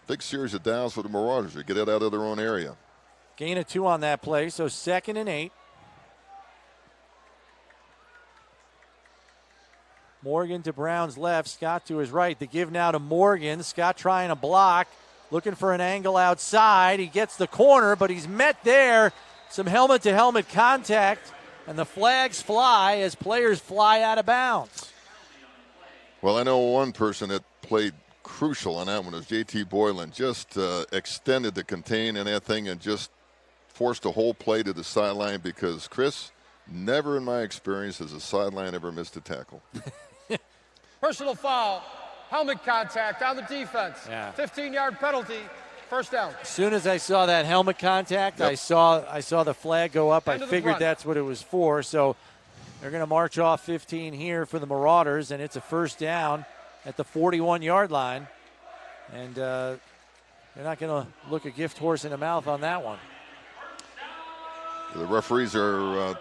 big series of downs for the Marauders to get it out of their own area. Gain of 2 on that play, so 2nd and 8. Morgan to Brown's left, Scott to his right. The give now to Morgan. Scott trying to block, looking for an angle outside. He gets the corner, but he's met there. Some helmet-to-helmet contact, and the flags fly as players fly out of bounds. Well, I know one person that played crucial on that one was J.T. Boylan. Just extended the contain in that thing and just forced the whole play to the sideline, because, Chris, Never in my experience has a sideline ever missed a tackle. Personal foul, helmet contact on the defense. Yeah. 15-yard penalty, first down. As soon as I saw that helmet contact, Yep. I saw the flag go up. End I of the figured run. that's what it was for. So they're going to march off 15 here for the Marauders, and it's a first down at the 41-yard line. And they're not going to look a gift horse in the mouth on that one. The referees are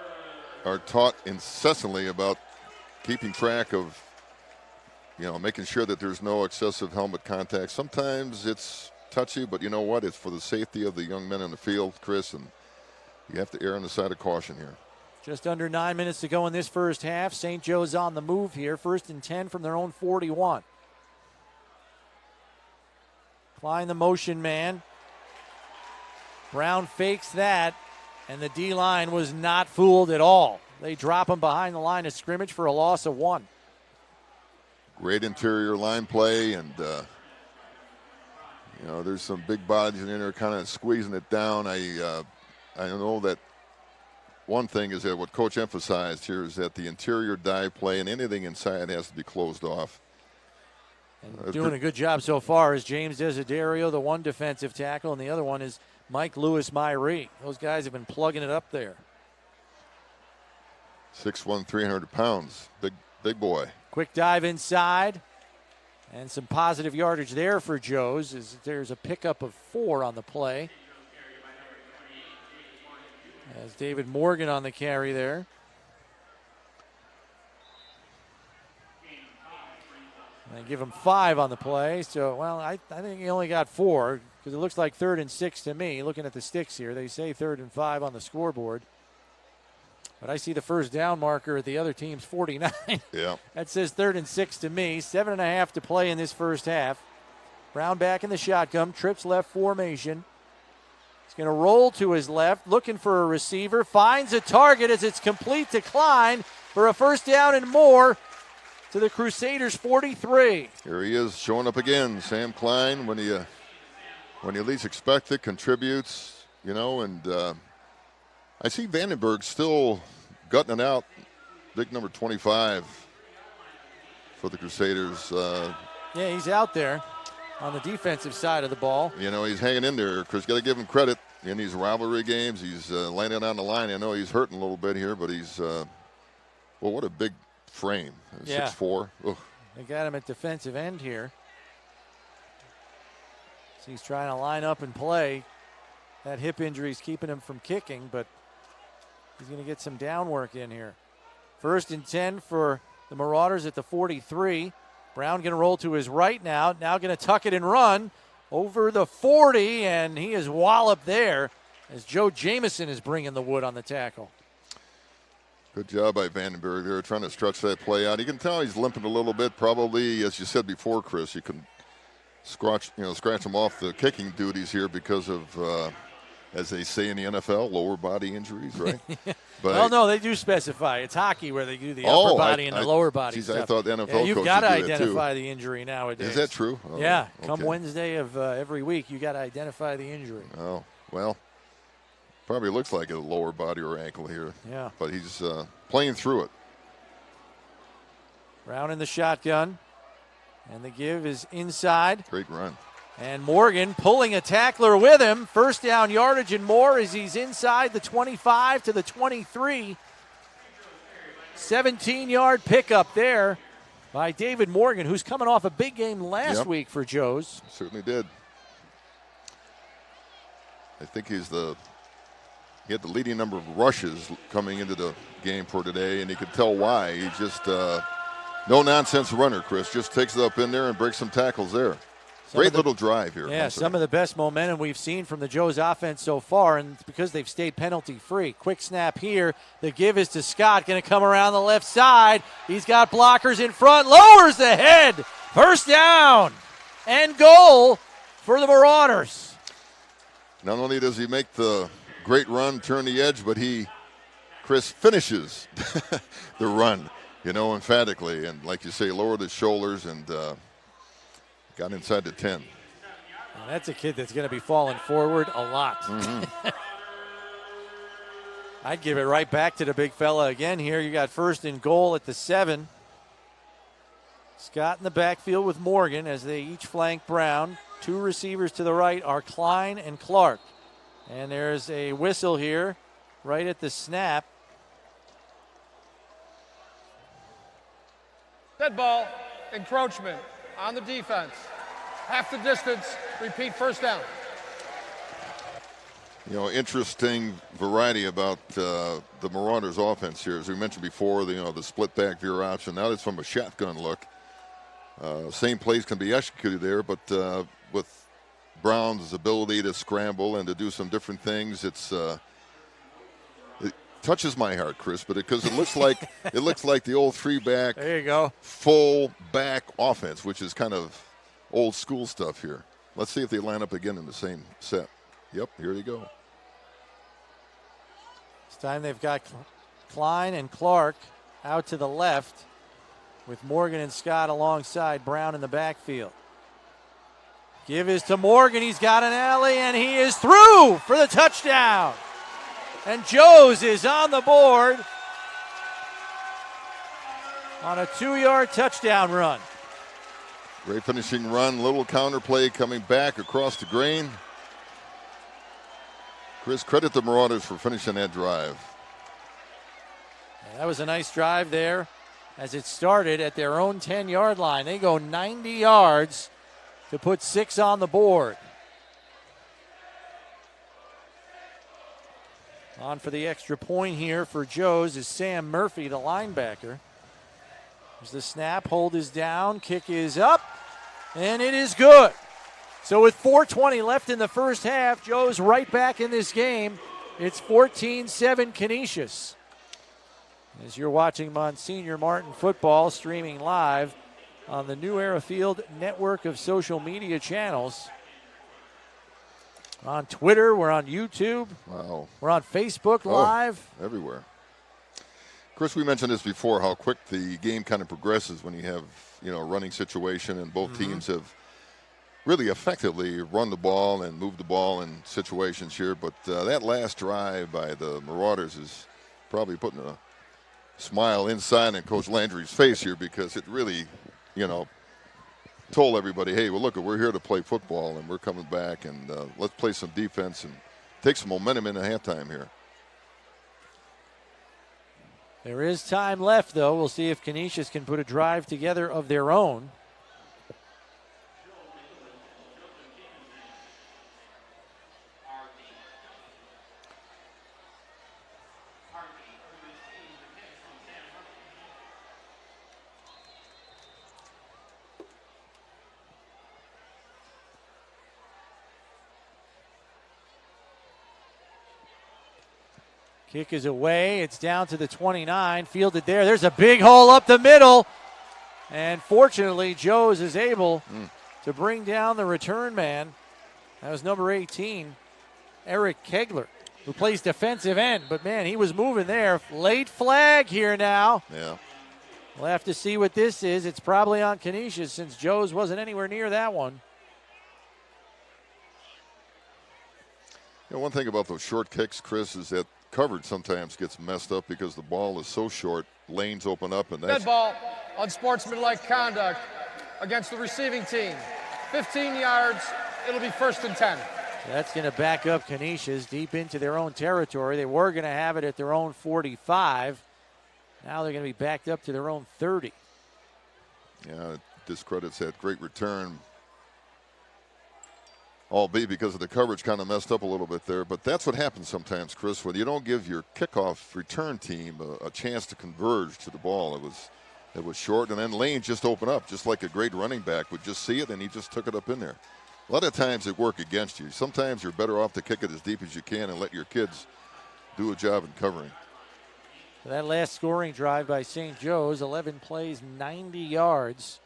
taught incessantly about keeping track of, making sure that there's no excessive helmet contact. Sometimes it's touchy, but you know what? It's for the safety of the young men in the field, Chris, and you have to err on the side of caution here. Just under 9 minutes to go in this first half. St. Joe's on the move here. 1st and 10 from their own 41. Klein, the motion man. Brown fakes that, and the D-line was not fooled at all. They drop him behind the line of scrimmage for a loss of 1. Great interior line play, and there's some big bodies in there kind of squeezing it down. I know that one thing is that what Coach emphasized here is that the interior dive play and anything inside has to be closed off. And doing a good job so far is James Desiderio, the one defensive tackle, and the other one is Mike Lewis-Myrie. Those guys have been plugging it up there. 6'1", 300 pounds, big boy. Quick dive inside, and some positive yardage there for Joe's as there's a pickup of 4 on the play. As David Morgan on the carry there. And they give him 5 on the play. So, I think he only got 4 because it looks like 3rd and 6 to me. Looking at the sticks here, they say 3rd and 5 on the scoreboard. But I see the first down marker at the other team's 49. Yeah. That says 3rd and 6 to me. 7.5 to play in this first half. Brown back in the shotgun, trips left formation. He's going to roll to his left, looking for a receiver, finds a target as it's complete to Klein for a first down and more to the Crusaders' 43. Here he is showing up again, Sam Klein, when you least expect it, contributes, and I see Vandenberg still gutting it out, big number 25 for the Crusaders. Yeah, he's out there on the defensive side of the ball. He's hanging in there. Chris, got to give him credit in these rivalry games. He's laying it on the line. I know he's hurting a little bit here, but he's, what a big frame. Yeah. 6'4". Ugh. They got him at defensive end here. So he's trying to line up and play. That hip injury is keeping him from kicking, but he's going to get some down work in here. 1st and 10 for the Marauders at the 43. Brown going to roll to his right now. Now going to tuck it and run over the 40, and he is walloped there as Joe Jamison is bringing the wood on the tackle. Good job by Vandenberg there, trying to stretch that play out. You can tell he's limping a little bit. Probably, as you said before, Chris, you can scratch him off the kicking duties here because of, as they say in the NFL, lower body injuries, right? But well, no, they do specify. It's hockey where they do the upper body and the lower body geez, stuff. I thought the NFL yeah, you've coaches got to do that identify too. the injury nowadays. Is that true? Oh, yeah, come okay. Wednesday of every week, you got to identify the injury. Oh, well, probably looks like a lower body or ankle here. Yeah. But he's playing through it. Brown in the shotgun, and the give is inside. Great run. And Morgan pulling a tackler with him. First down yardage and more as he's inside the 25 to the 23. 17-yard pickup there by David Morgan, who's coming off a big game last week for Joe's. Certainly did. I think he had the leading number of rushes coming into the game for today, and you could tell why. He just no-nonsense runner, Chris. Just takes it up in there and breaks some tackles there. Great little drive here. Yeah, some of the best momentum we've seen from the Joe's offense so far, and it's because they've stayed penalty-free. Quick snap here. The give is to Scott. Going to come around the left side. He's got blockers in front. Lowers the head. First down and goal for the Marauders. Not only does he make the great run, turn the edge, but Chris finishes the run, emphatically. And like you say, lowered his shoulders and got inside the 10. That's a kid that's going to be falling forward a lot. Mm-hmm. I'd give it right back to the big fella again here. You got first and goal at the 7. Scott in the backfield with Morgan as they each flank Brown. 2 receivers to the right are Klein and Clark. And there's a whistle here right at the snap. Dead ball, encroachment on the defense. Half the distance, repeat first down. You know, interesting variety about the Marauders offense here. As we mentioned before, the split back veer option. Now it's from a shotgun look. Same plays can be executed there, but with Brown's ability to scramble and to do some different things, it touches my heart, Chris, but because it looks like the old 3-back, there you go, full back offense, which is kind of old school stuff here. Let's see if they line up again in the same set. Yep, here they go. This time they've got Klein and Clark out to the left with Morgan and Scott alongside Brown in the backfield. Give is to Morgan. He's got an alley, and he is through for the touchdown. And Joes is on the board on a 2-yard touchdown run. Great finishing run, little counter play coming back across the grain. Chris, credit the Marauders for finishing that drive. Yeah, that was a nice drive there as it started at their own 10-yard line. They go 90 yards to put 6 on the board. On for the extra point here for Joes is Sam Murphy, the linebacker. There's the snap, hold is down, kick is up, and it is good. So with 4:20 left in the first half, Joe's right back in this game. It's 14-7 Canisius. As you're watching Monsignor Martin football streaming live on the New Era Field network of social media channels. We're on Twitter, we're on YouTube. Wow. We're on Facebook Live. Everywhere. Chris, we mentioned this before, how quick the game kind of progresses when you have, a running situation, and both teams have really effectively run the ball and moved the ball in situations here. But that last drive by the Marauders is probably putting a smile inside in Coach Landry's face here, because it really, told everybody, hey, well, look, we're here to play football, and we're coming back, and let's play some defense and take some momentum into halftime here. There is time left, though. We'll see if Canisius can put a drive together of their own. Kick is away. It's down to the 29. Fielded there. There's a big hole up the middle. And fortunately, Joes is able to bring down the return man. That was number 18, Eric Kegler, who plays defensive end. But, man, he was moving there. Late flag here now. Yeah. We'll have to see what this is. It's probably on Canisius, since Joes wasn't anywhere near that one. One thing about those short kicks, Chris, is that coverage sometimes gets messed up because the ball is so short, lanes open up, and that's... Dead ball, unsportsmanlike conduct against the receiving team. 15 yards, it'll be 1st and 10. That's going to back up Canisius deep into their own territory. They were going to have it at their own 45. Now they're going to be backed up to their own 30. Yeah, it discredits that great return, albeit because of the coverage kind of messed up a little bit there. But that's what happens sometimes, Chris, when you don't give your kickoff return team a chance to converge to the ball. It was short, and then lanes just open up, just like a great running back would just see it, and he just took it up in there. A lot of times it work against you. Sometimes you're better off to kick it as deep as you can and let your kids do a job in covering. So that last scoring drive by St. Joe's, 11 plays, 90 yards.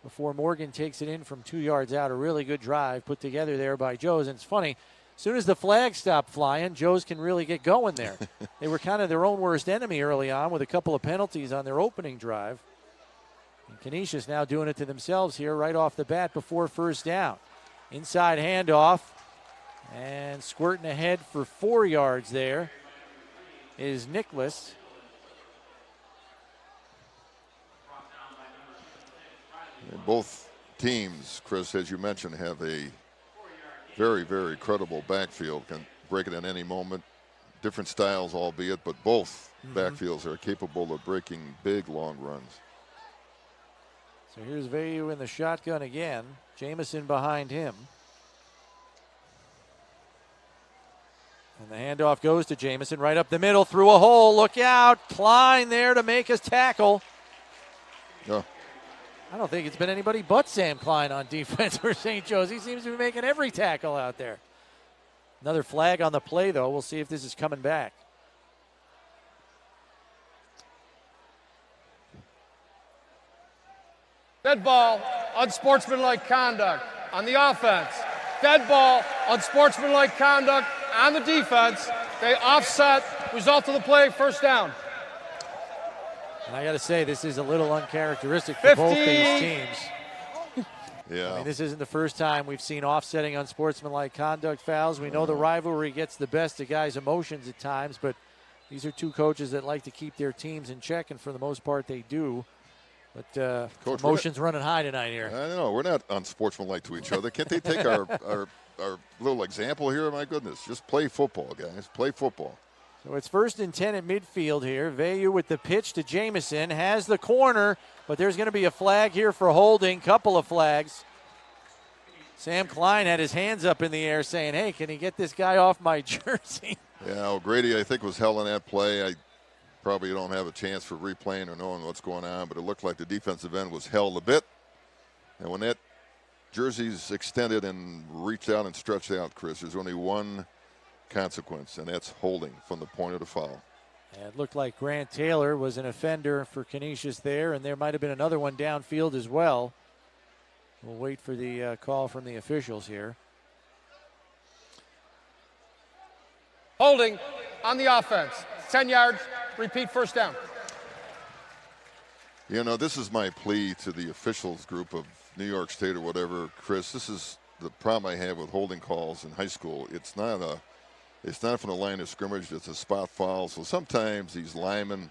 Before Morgan takes it in from 2 yards out. A really good drive put together there by Joes. And it's funny, as soon as the flags stop flying, Joes can really get going there. They were kind of their own worst enemy early on with a couple of penalties on their opening drive. And Canisius now doing it to themselves here right off the bat before first down. Inside handoff, and squirting ahead for 4 yards there is Nicholas. And both teams, Chris, as you mentioned, have a very, very credible backfield. Can break it in any moment. Different styles, albeit, but both backfields are capable of breaking big, long runs. So here's Vayu in the shotgun again. Jamison behind him. And the handoff goes to Jamison right up the middle, through a hole. Look out. Klein there to make his tackle. Yeah. I don't think it's been anybody but Sam Klein on defense for St. Joe's. He seems to be making every tackle out there. Another flag on the play, though. We'll see if this is coming back. Dead ball, unsportsmanlike conduct on the offense. Dead ball, unsportsmanlike conduct on the defense. They offset, result of the play, first down. And I got to say, this is a little uncharacteristic for both these teams. Yeah. I mean, this isn't the first time we've seen offsetting unsportsmanlike conduct fouls. We know the rivalry gets the best of guys' emotions at times, but these are two coaches that like to keep their teams in check, and for the most part they do. But Coach, emotions running high tonight here. I know. We're not unsportsmanlike to each other. Can't they take our little example here? My goodness. Just play football, guys. Play football. So it's 1st and 10 at midfield here. Vayu with the pitch to Jamison. Has the corner, but there's going to be a flag here for holding. Couple of flags. Sam Klein had his hands up in the air saying, hey, can he get this guy off my jersey? Yeah, O'Grady, I think, was held in that play. I probably don't have a chance for replaying or knowing what's going on, but it looked like the defensive end was held a bit. And when that jersey's extended and reached out and stretched out, Chris, there's only one consequence, and that's holding from the point of the foul. And it looked like Grant Taylor was an offender for Canisius there, and there might have been another one downfield as well. We'll wait for the call from the officials here. Holding on the offense. 10 yards, repeat, first down. You know, this is my plea to the officials group of New York State or whatever, Chris. This is the problem I have with holding calls in high school. It's not from the line of scrimmage. It's a spot foul. So sometimes these linemen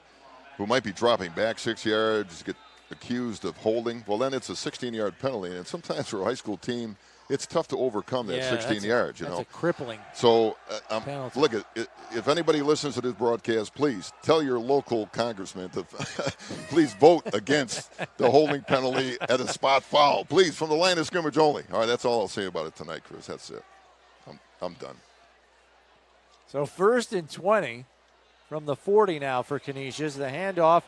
who might be dropping back 6 yards get accused of holding. Well, then it's a 16-yard penalty. And sometimes for a high school team, it's tough to overcome that 16 yards. That's a crippling So, penalty. look, if anybody listens to this broadcast, please tell your local congressman to please vote against the holding penalty at a spot foul. Please, from the line of scrimmage only. All right, that's all I'll say about it tonight, Chris. That's it. I'm done. So 1st and 20 from the 40 now for Canisius. The handoff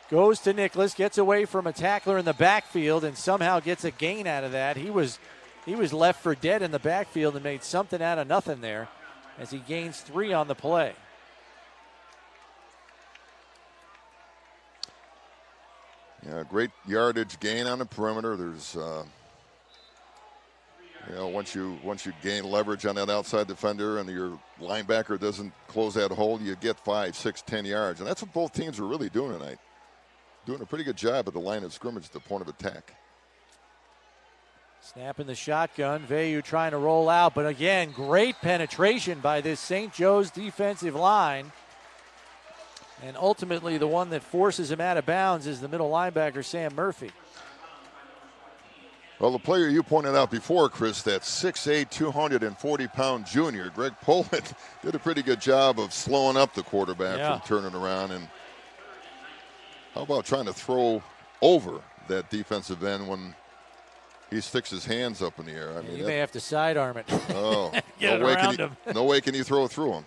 goes to Nicholas, gets away from a tackler in the backfield, and somehow gets a gain out of that. He was left for dead in the backfield and made something out of nothing there as he gains 3 on the play. Yeah, great yardage gain on the perimeter. There's, once you gain leverage on that outside defender and your linebacker doesn't close that hole, you get 5, 6, 10 yards. And that's what both teams are really doing tonight. Doing a pretty good job at the line of scrimmage at the point of attack. Snapping the shotgun. Vayu trying to roll out, but again, great penetration by this St. Joe's defensive line. And ultimately, the one that forces him out of bounds is the middle linebacker, Sam Murphy. Well, the player you pointed out before, Chris, that 6'8", 240-pound junior, Greg Poland, did a pretty good job of slowing up the quarterback from turning around. And how about trying to throw over that defensive end when he sticks his hands up in the air? I mean, you may have to sidearm it. Oh, Get it around him. No way can you throw through him.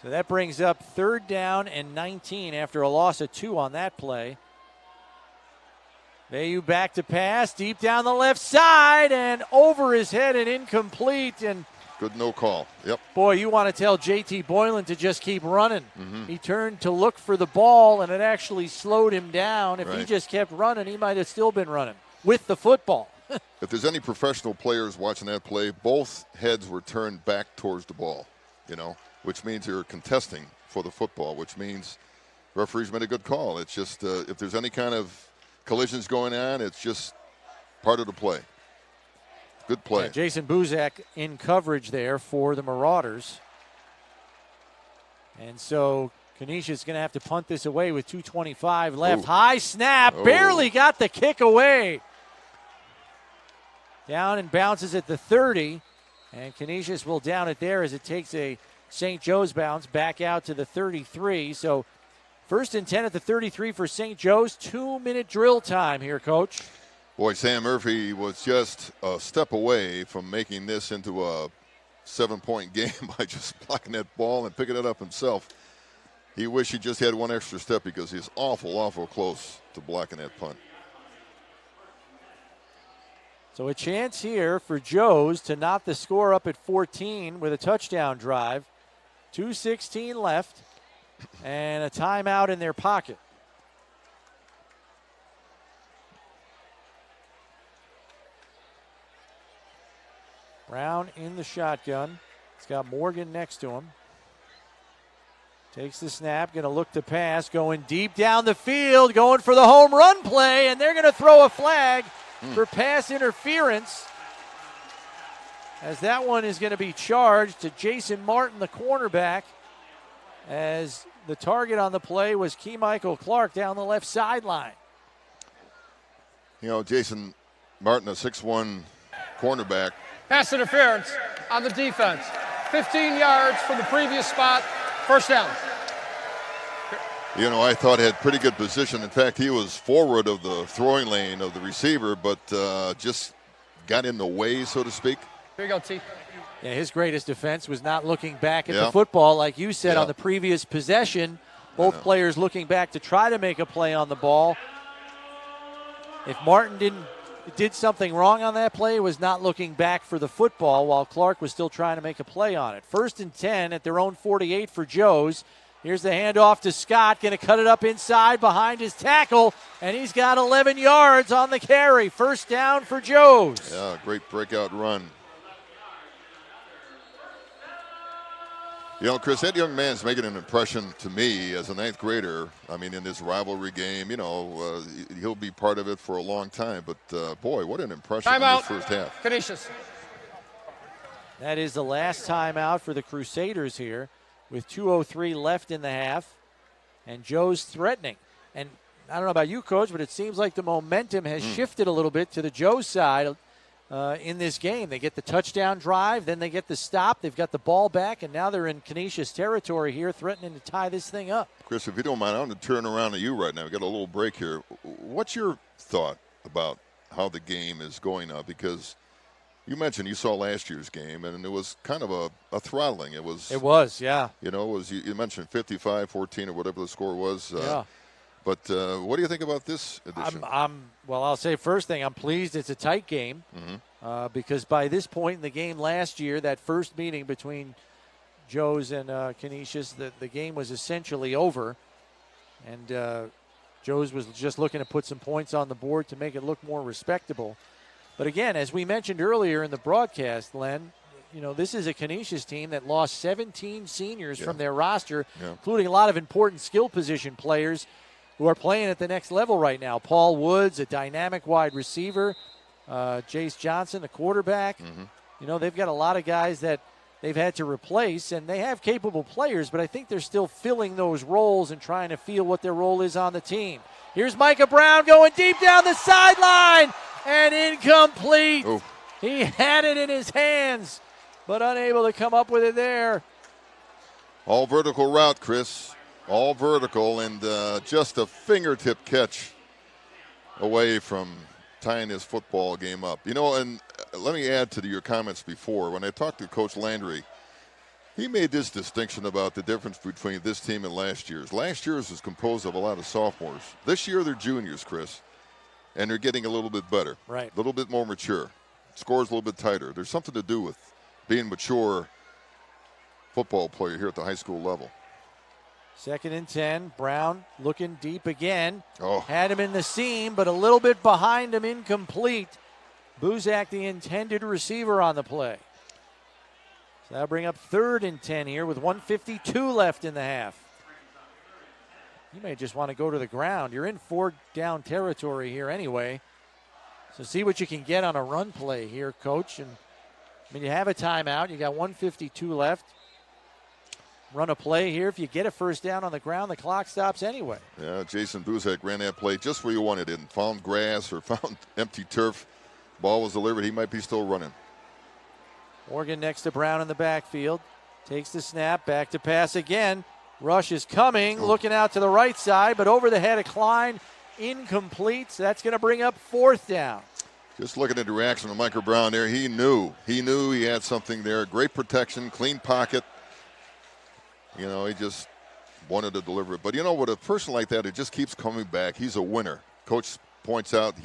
So that brings up 3rd down and 19 after a loss of 2 on that play. Vayu back to pass, deep down the left side, and over his head and incomplete. And good no call. Yep. Boy, you want to tell J.T. Boylan to just keep running. Mm-hmm. He turned to look for the ball, and it actually slowed him down. If he Right. just kept running, he might have still been running with the football. If there's any professional players watching that play, both heads were turned back towards the ball, which means you're contesting for the football, which means referees made a good call. It's just if there's any kind of collisions going on, it's just part of the play. Good play. Yeah, Jason Buzak in coverage there for the Marauders. And so Canisius is going to have to punt this away with 2:25 left. Ooh. High snap, barely got the kick away. Down and bounces at the 30. And Canisius will down it there as it takes a St. Joe's bounce back out to the 33. So 1st and 10 at the 33 for St. Joe's. 2-minute drill time here, Coach. Boy, Sam Murphy was just a step away from making this into a 7-point game by just blocking that ball and picking it up himself. He wished he just had one extra step because he's awful close to blocking that punt. So a chance here for Joe's to knot the score up at 14 with a touchdown drive. 2:16 left and a timeout in their pocket. Brown in the shotgun. He's got Morgan next to him. Takes the snap, going to look to pass, going deep down the field, going for the home run play, and they're going to throw a flag for pass interference. As that one is going to be charged to Jason Martin, the cornerback, as the target on the play was Michael Clark down the left sideline. You know, Jason Martin, a 6'1" cornerback. Pass interference on the defense. 15 yards from the previous spot. First down. You know, I thought had pretty good position. In fact, he was forward of the throwing lane of the receiver, but just got in the way, so to speak. Here you go, T. Yeah, his greatest defense was not looking back at the football. Like you said, on the previous possession, both players looking back to try to make a play on the ball. If Martin did something wrong on that play, was not looking back for the football while Clark was still trying to make a play on it. 1st and 10 at their own 48 for Joe's. Here's the handoff to Scott, going to cut it up inside behind his tackle, and he's got 11 yards on the carry. First down for Joe's. Yeah, great breakout run. You know, Chris, that young man's making an impression to me as a 9th grader. I mean, in this rivalry game, you know, he'll be part of it for a long time. But, boy, what an impression in this first half. Canisius. That is the last timeout for the Crusaders here with 2:03 left in the half. And Joe's threatening. And I don't know about you, Coach, but it seems like the momentum has shifted a little bit to the Joe side in this game. They get the touchdown drive, then they get the stop. They've got the ball back, and now they're in Canisius territory here, threatening to tie this thing up. Chris, if you don't mind, I'm going to turn around to you right now. We've got a little break here. What's your thought about how the game is going now? Because you mentioned you saw last year's game, and it was kind of a throttling. It was, yeah. You know, it was, you mentioned 55-14 or whatever the score was. Yeah. But what do you think about this edition? Well, I'll say first thing, I'm pleased it's a tight game because by this point in the game last year, that first meeting between Joe's and Canisius, the game was essentially over. And Joe's was just looking to put some points on the board to make it look more respectable. But again, as we mentioned earlier in the broadcast, Len, you know, this is a Canisius team that lost 17 seniors from their roster, including a lot of important skill position players who are playing at the next level right now. Paul Woods, a dynamic wide receiver. Jace Johnson, the quarterback. You know, they've got a lot of guys that they've had to replace, and they have capable players, but I think they're still filling those roles and trying to feel what their role is on the team. Here's Micah Brown going deep down the sideline, and incomplete. Oh. He had it in his hands, but unable to come up with it there. All vertical route, Chris. All vertical, and just a fingertip catch away from tying this football game up. You know, and let me add to your comments before. When I talked to Coach Landry, he made this distinction about the difference between this team and last year's. Last year's was composed of a lot of sophomores. This year they're juniors, Chris, and they're getting a little bit better. Right. A little bit more mature. Scores a little bit tighter. There's something to do with being mature football player here at the high school level. 2nd and 10. Brown looking deep again. Oh. Had him in the seam, but a little bit behind him, incomplete. Buzak, the intended receiver on the play. So that'll bring up 3rd and 10 here with 1:52 left in the half. You may just want to go to the ground. You're in 4-down territory here anyway. So see what you can get on a run play here, Coach. And I mean, you have a timeout. You got 1:52 left. run a play here. If you get a first down on the ground, the clock stops anyway. Yeah, Jason Buzak ran that play just where you wanted it, and found grass or found empty turf. Ball was delivered. He might be still running. Morgan next to Brown in the backfield. Takes the snap, back to pass again. Rush is coming, looking out to the right side, but over the head of Klein, incomplete. So that's going to bring up 4th down. Just looking at the reaction of Michael Brown there, he knew he had something there. Great protection, clean pocket. You know, he just wanted to deliver it. But you know, with a person like that, it just keeps coming back. He's a winner. Coach points out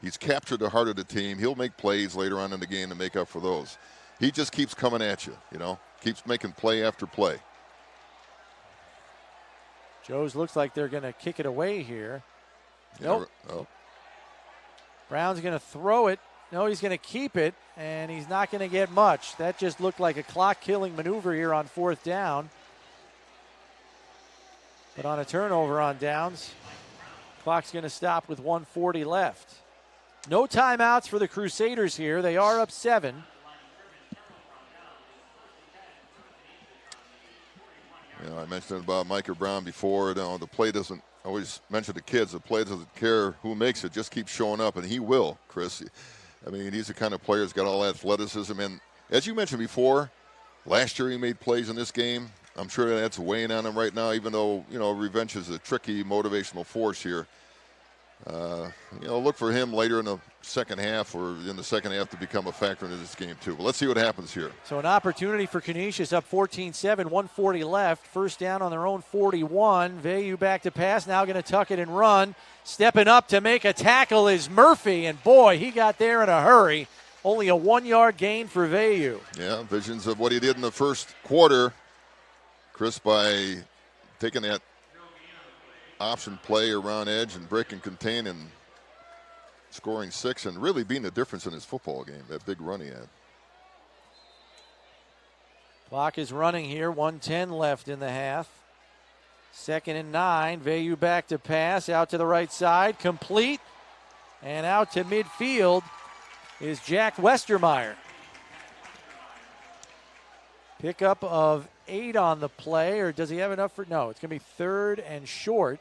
he's captured the heart of the team. He'll make plays later on in the game to make up for those. He just keeps coming at you, you know, keeps making play after play. Joe's looks like they're going to kick it away here. Yeah, Nope. oh. Brown's going to throw it. No, he's going to keep it, and he's not going to get much. That just looked like a clock-killing maneuver here on 4th down. But on a turnover on downs, clock's going to stop with 1:40 left. No timeouts for the Crusaders here. They are up 7. You know, I mentioned about Micah Brown before. You know, the play doesn't, I always mention to kids, the play doesn't care who makes it, just keep showing up, and he will, Chris. I mean, he's the kind of player who's got all athleticism. And as you mentioned before, last year he made plays in this game. I'm sure that's weighing on him right now, even though, you know, revenge is a tricky motivational force here. You know, look for him later in the second half or in the second half to become a factor into this game too. But let's see what happens here. So an opportunity for Canisius, up 14-7, 1:40 left. First down on their own 41. Vayu back to pass, now going to tuck it and run. Stepping up to make a tackle is Murphy, and boy, he got there in a hurry. Only a 1-yard gain for Vayu. Yeah, visions of what he did in the first quarter. Chris, by taking that option play around edge and break and contain and scoring 6 and really being the difference in his football game, that big run he had. Clock is running here, 1:10 left in the half. 2nd and 9, Vayu back to pass, out to the right side, complete, and out to midfield is Jack Westermeyer. Pickup of 8 on the play, or does he have enough for? No, it's going to be 3rd and short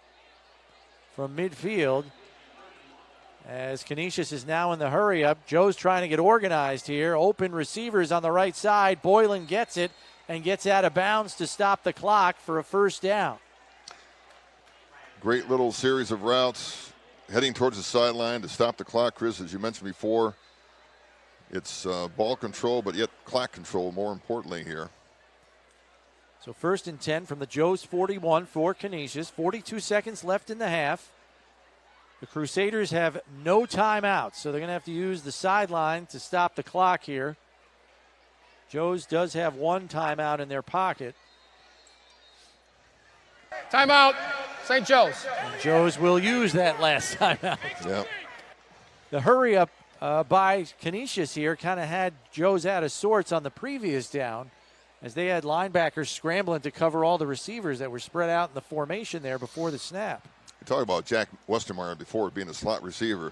from midfield. As Canisius is now in the hurry up. Joe's trying to get organized here. Open receivers on the right side. Boylan gets it and gets out of bounds to stop the clock for a first down. Great little series of routes heading towards the sideline to stop the clock, Chris, as you mentioned before. It's ball control, but yet clock control more importantly here. So 1st and 10 from the Joe's 41 for Canisius. 42 seconds left in the half. The Crusaders have no timeouts, so they're going to have to use the sideline to stop the clock here. Joe's does have 1 timeout in their pocket. Timeout, St. Joe's. And Joe's will use that last timeout. Yeah. The hurry up by Canisius here kind of had Joe's out of sorts on the previous down, as they had linebackers scrambling to cover all the receivers that were spread out in the formation there before the snap. We talked about Jack Westermeyer before being a slot receiver.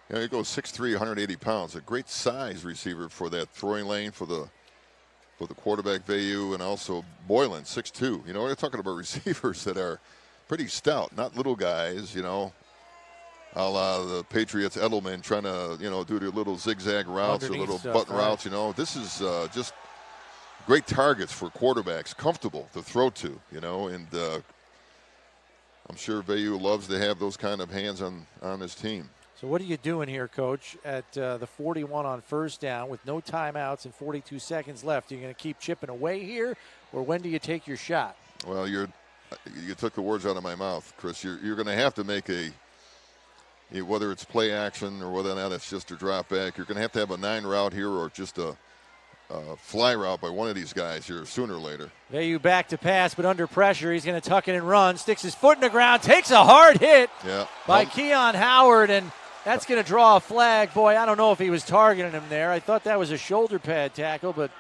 You know, he goes 6'3", 180 pounds. A great size receiver for that throwing lane for the quarterback Vayu, and also Boylan, 6'2". You know, we're talking about receivers that are pretty stout, not little guys, you know, a la the Patriots Edelman trying to, you know, do their little zigzag routes or little button routes, you know. This is just great targets for quarterbacks, comfortable to throw to, you know, and I'm sure Vayu loves to have those kind of hands on his team. So what are you doing here, Coach, at the 41 on first down with no timeouts and 42 seconds left? Are you going to keep chipping away here, or when do you take your shot? Well, you took the words out of my mouth, Chris. You're going to have to make whether it's play action or whether or not it's just a drop back, you're going to have a 9 route here or just a fly route by one of these guys here sooner or later. Vayu back to pass, but under pressure. He's going to tuck it and run. Sticks his foot in the ground. Takes a hard hit by Keon Howard, and that's going to draw a flag. Boy, I don't know if he was targeting him there. I thought that was a shoulder pad tackle, but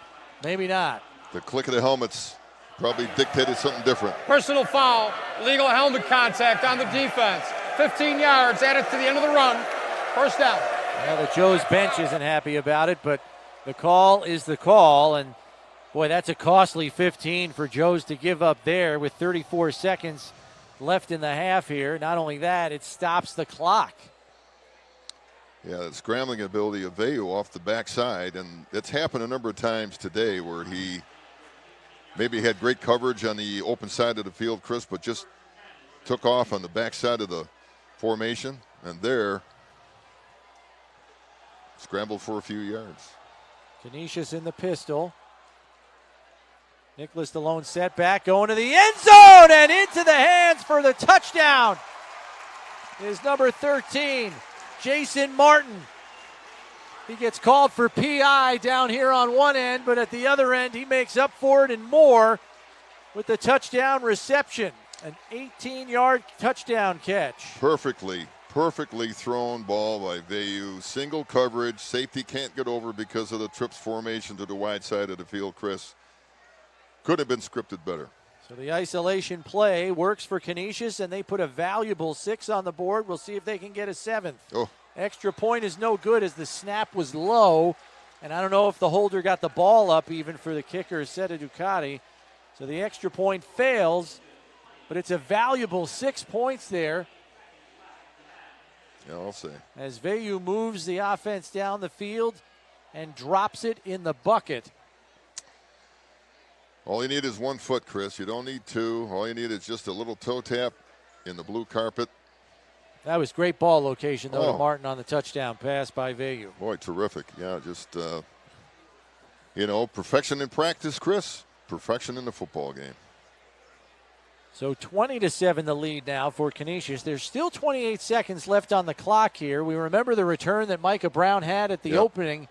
maybe not. The click of the helmets probably dictated something different. Personal foul, illegal helmet contact on the defense. 15 yards, added to the end of the run. First down. Well, the Joe's bench isn't happy about it, but the call is the call, and Boy, that's a costly 15 for Joes to give up there with 34 seconds left in the half here. Not only that, it stops the clock. Yeah, the scrambling ability of Veyu off the backside, and it's happened a number of times today where he maybe had great coverage on the open side of the field, Chris, but just took off on the backside of the formation, and there scrambled for a few yards. Canisius in the pistol. Nicholas the lone setback going to the end zone and into the hands for the touchdown is number 13, Jason Martin. He gets called for PI down here on one end, but at the other end he makes up for it and more with the touchdown reception. An 18-yard touchdown catch. Perfectly thrown ball by Veyu. Single coverage. Safety can't get over because of the trips formation to the wide side of the field, Chris. Could have been scripted better. So the isolation play works for Canisius, and they put a valuable 6 on the board. We'll see if they can get a 7th. Oh. Extra point is no good as the snap was low, and I don't know if the holder got the ball up even for the kicker, Seta Ducati. So the extra point fails, but it's a valuable 6 points there. Yeah, I'll say. As Veyu moves the offense down the field and drops it in the bucket. All you need is 1 foot, Chris. You don't need 2. All you need is just a little toe tap in the blue carpet. That was great ball location, though, to Martin on the touchdown pass by Veyu. Boy, terrific. Yeah, just, perfection in practice, Chris. Perfection in the football game. So 20-7 the lead now for Canisius. There's still 28 seconds left on the clock here. We remember the return that Micah Brown had at the opening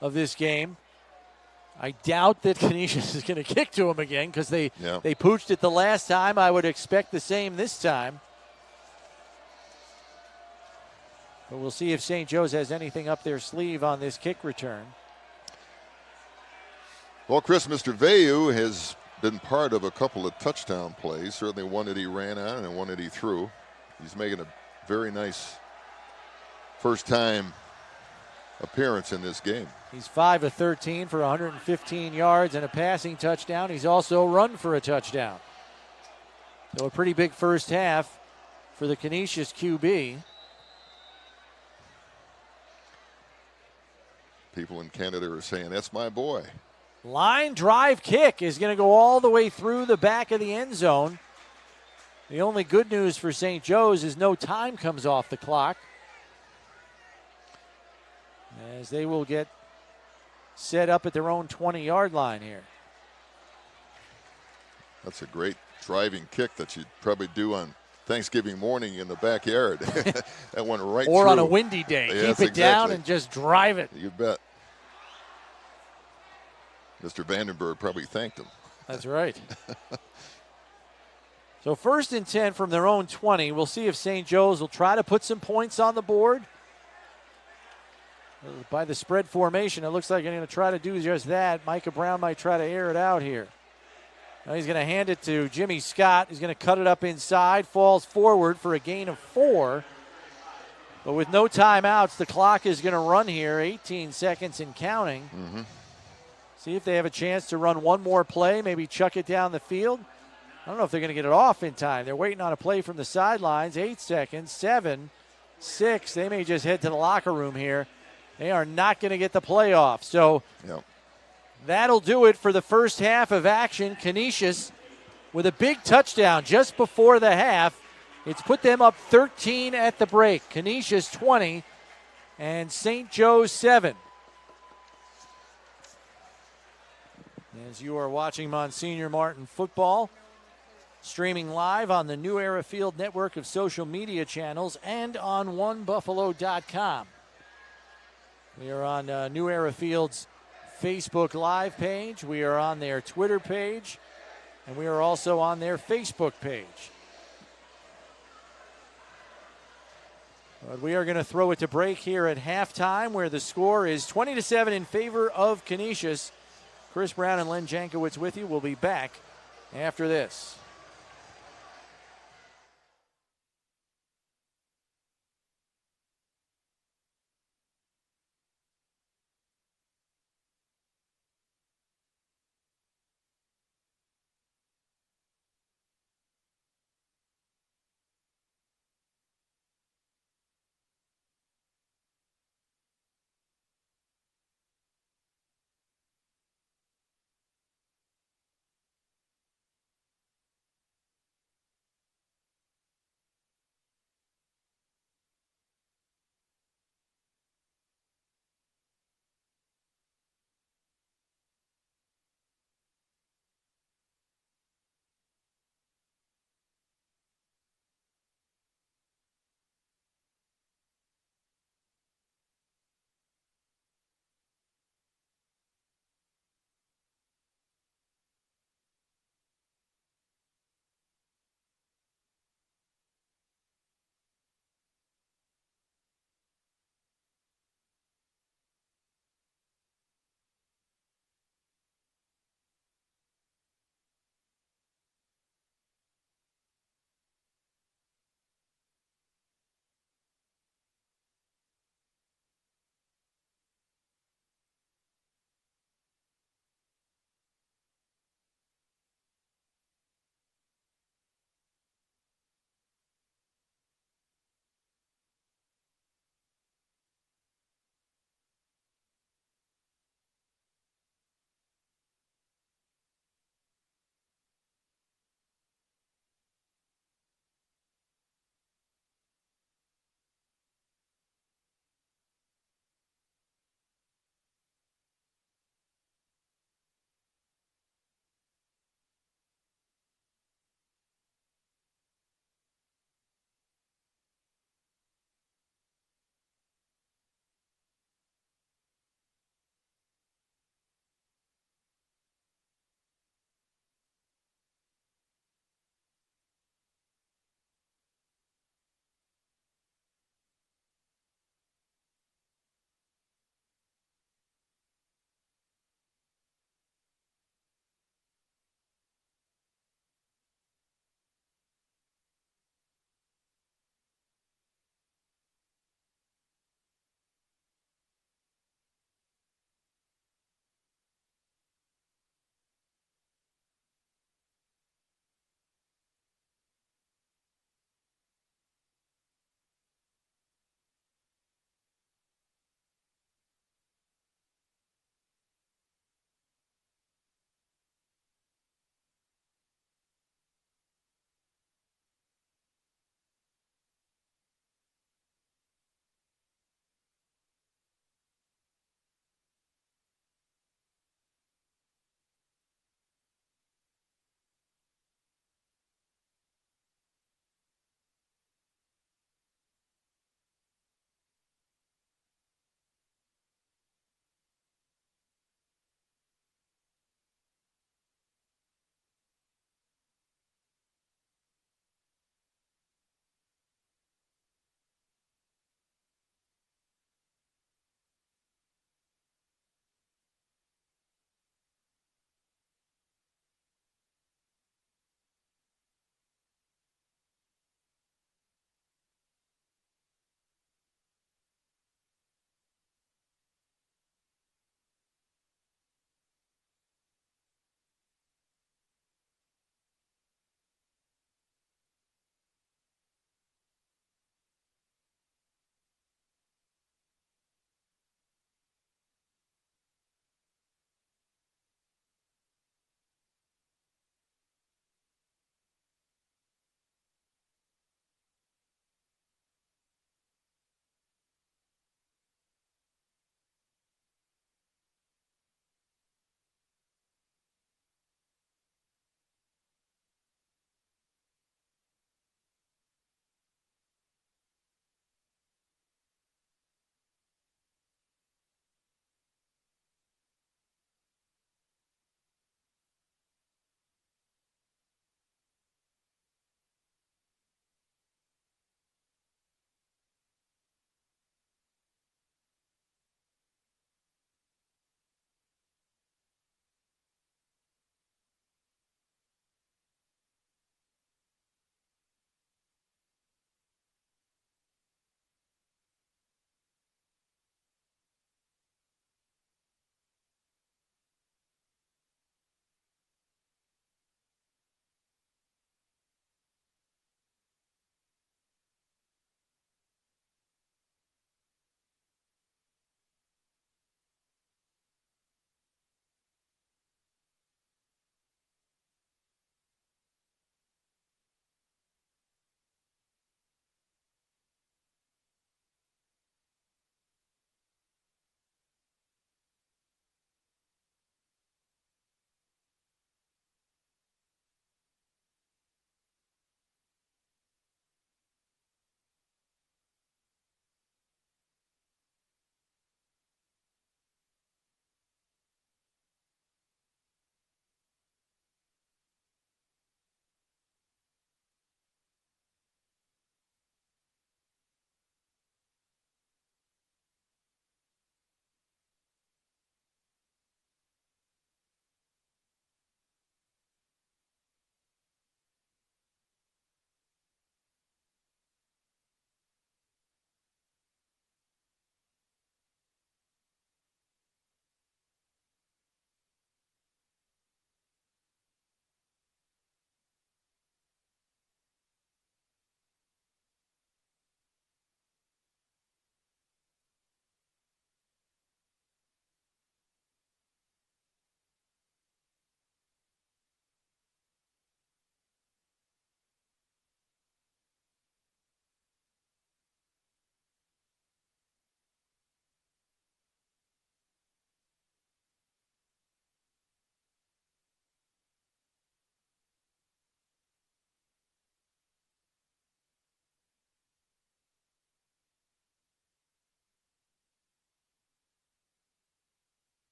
of this game. I doubt that Canisius is going to kick to him again because they pooched it the last time. I would expect the same this time. But we'll see if St. Joe's has anything up their sleeve on this kick return. Well, Chris, Mr. Veyu has been part of a couple of touchdown plays, certainly one that he ran on and one that he threw. He's making a very nice first-time appearance in this game. He's 5 of 13 for 115 yards and a passing touchdown. He's also run for a touchdown. So a pretty big first half for the Canisius QB. People in Canada are saying, that's my boy. Line drive kick is going to go all the way through the back of the end zone. The only good news for St. Joe's is no time comes off the clock, as they will get set up at their own 20-yard line here. That's a great driving kick that you'd probably do on Thanksgiving morning in the backyard. That went right or through. On a windy day. Yes, Keep it down and just drive it. You bet. Mr. Vandenberg probably thanked him. That's right. So 1st and 10 from their own 20. We'll see if St. Joe's will try to put some points on the board. By the spread formation, it looks like they're going to try to do just that. Micah Brown might try to air it out here. Now he's going to hand it to Jimmy Scott. He's going to cut it up inside, falls forward for a gain of 4. But with no timeouts, the clock is going to run here, 18 seconds and counting. Mm-hmm. See if they have a chance to run one more play, maybe chuck it down the field. I don't know if they're going to get it off in time. They're waiting on a play from the sidelines. 8 seconds, 7, 6. They may just head to the locker room here. They are not going to get the play off. So that'll do it for the first half of action. Canisius with a big touchdown just before the half. It's put them up 13 at the break. Canisius 20 and St. Joe's 7. As you are watching Monsignor Martin football, streaming live on the New Era Field network of social media channels and on onebuffalo.com. We are on New Era Field's Facebook Live page. We are on their Twitter page. And we are also on their Facebook page. But we are going to throw it to break here at halftime, where the score is 20-7 in favor of Canisius. Chris Brown and Len Jankowicz with you. We'll be back after this.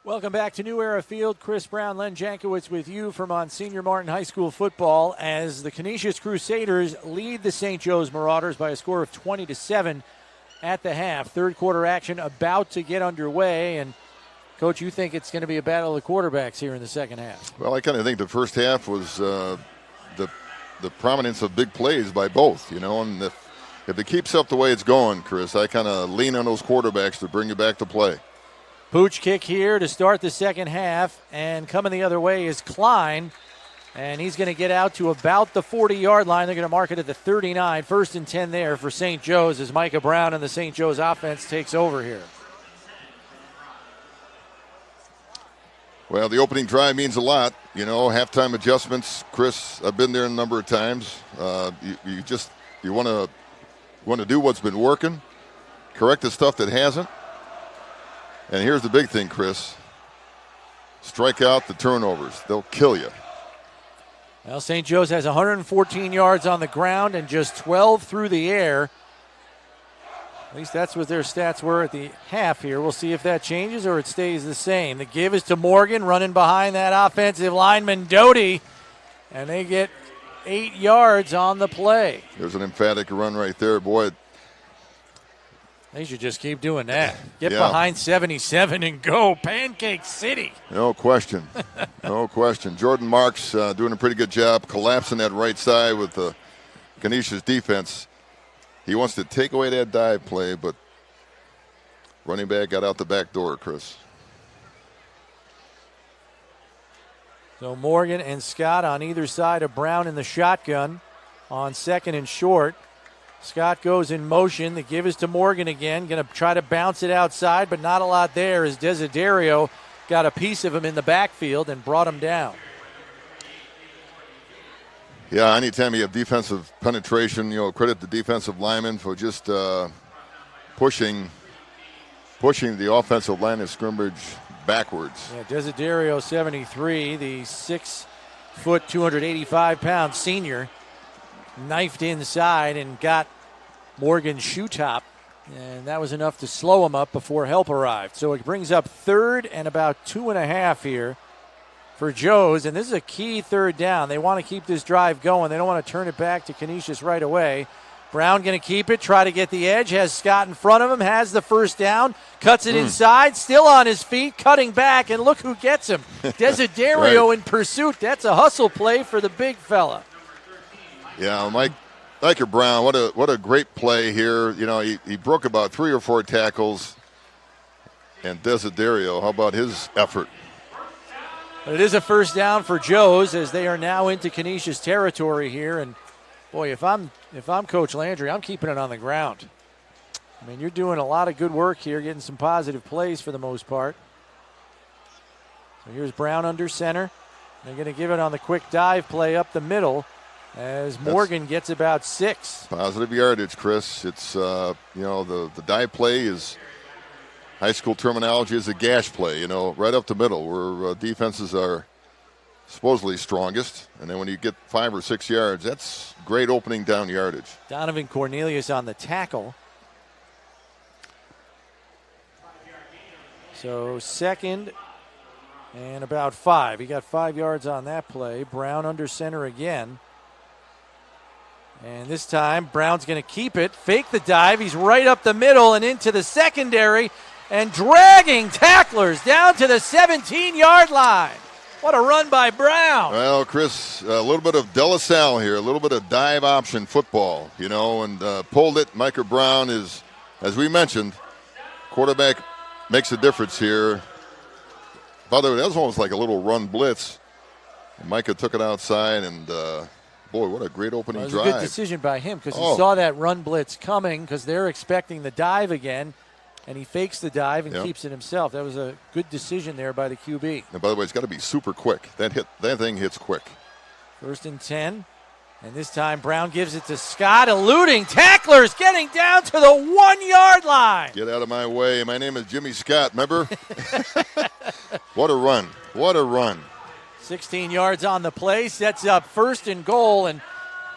Welcome back to New Era Field. Chris Brown, Len Jankowitz with you from Monsignor Martin High School football as the Canisius Crusaders lead the St. Joe's Marauders by a score of 20-7 at the half. Third quarter action about to get underway. And, Coach, you think it's going to be a battle of the quarterbacks here in the second half? Well, I kind of think the first half was the prominence of big plays by both, and if it keeps up the way it's going, Chris, I kind of lean on those quarterbacks to bring you back to play. Pooch kick here to start the second half, and coming the other way is Klein, and he's going to get out to about the 40-yard line. They're going to mark it at the 39. First and 10 there for St. Joe's as Micah Brown and the St. Joe's offense takes over here. Well, the opening drive means a lot. Halftime adjustments, Chris, I've been there a number of times. You want to do what's been working, correct the stuff that hasn't. And here's the big thing, Chris. Strike out the turnovers. They'll kill you. Well, St. Joe's has 114 yards on the ground and just 12 through the air. At least that's what their stats were at the half here. We'll see if that changes or it stays the same. The give is to Morgan, running behind that offensive lineman, Doty. And they get 8 yards on the play. There's an emphatic run right there. Boy, they should just keep doing that. Get behind 77 and go. Pancake City. No question. No question. Jordan Marks doing a pretty good job collapsing that right side with the Canisius defense. He wants to take away that dive play, but running back got out the back door, Chris. So Morgan and Scott on either side of Brown in the shotgun on second and short. Scott goes in motion. The give is to Morgan again. Going to try to bounce it outside, but not a lot there as Desiderio got a piece of him in the backfield and brought him down. Yeah, anytime you have defensive penetration, credit the defensive lineman for just pushing the offensive line of scrimmage backwards. Yeah, Desiderio 73, the 6 foot, 285-pound senior, knifed inside and got Morgan's shoe top, and that was enough to slow him up before help arrived. So it brings up third and about 2.5 here for Joe's, and this is a key third down. They want to keep this drive going. They don't want to turn it back to Canisius right away. Brown going to keep it, try to get the edge, has Scott in front of him, has the first down, cuts it inside, still on his feet, cutting back, and look who gets him. Desiderio right in pursuit. That's a hustle play for the big fella. Yeah, Micah Brown, what a great play here. He broke about 3 or 4 tackles. And Desiderio, how about his effort? But it is a first down for Joe's as they are now into Canisius territory here. And boy, if I'm Coach Landry, I'm keeping it on the ground. I mean, you're doing a lot of good work here, getting some positive plays for the most part. So here's Brown under center. They're going to give it on the quick dive play up the middle as Morgan gets about 6. Positive yardage, Chris. It's, the dive play is, high school terminology, is a gash play, right up the middle where defenses are supposedly strongest. And then when you get 5 or 6 yards, that's great opening down yardage. Donovan Cornelius on the tackle. So second and about 5. He got 5 yards on that play. Brown under center again. And this time, Brown's going to keep it, fake the dive. He's right up the middle and into the secondary and dragging tacklers down to the 17-yard line. What a run by Brown. Well, Chris, a little bit of De La Salle here, a little bit of dive option football, and pulled it. Micah Brown is, as we mentioned, quarterback makes a difference here. By the way, that was almost like a little run blitz. And Micah took it outside and boy, what a great opening drive. It was a good decision by him because he saw that run blitz coming because they're expecting the dive again, and he fakes the dive and keeps it himself. That was a good decision there by the QB. And by the way, it's got to be super quick. That thing hits quick. First and 10, and this time Brown gives it to Scott, eluding tacklers, getting down to the 1-yard line. Get out of my way. My name is Jimmy Scott, remember? What a run. What a run. 16 yards on the play, sets up first and goal. And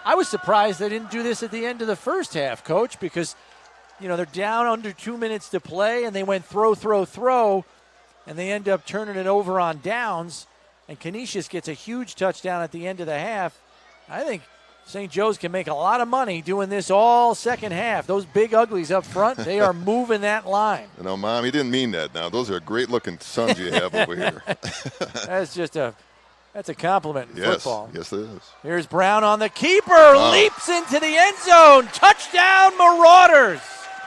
I was surprised they didn't do this at the end of the first half, Coach, because, they're down under 2 minutes to play, and they went throw. and they end up turning it over on downs, and Canisius gets a huge touchdown at the end of the half. I think St. Joe's can make a lot of money doing this all second half. Those big uglies up front, they are moving that line. You know, Mom, he didn't mean that now. Those are great-looking sons you have over here. That's a compliment in football. Yes, it is. Here's Brown on the keeper, leaps into the end zone. Touchdown, Marauders.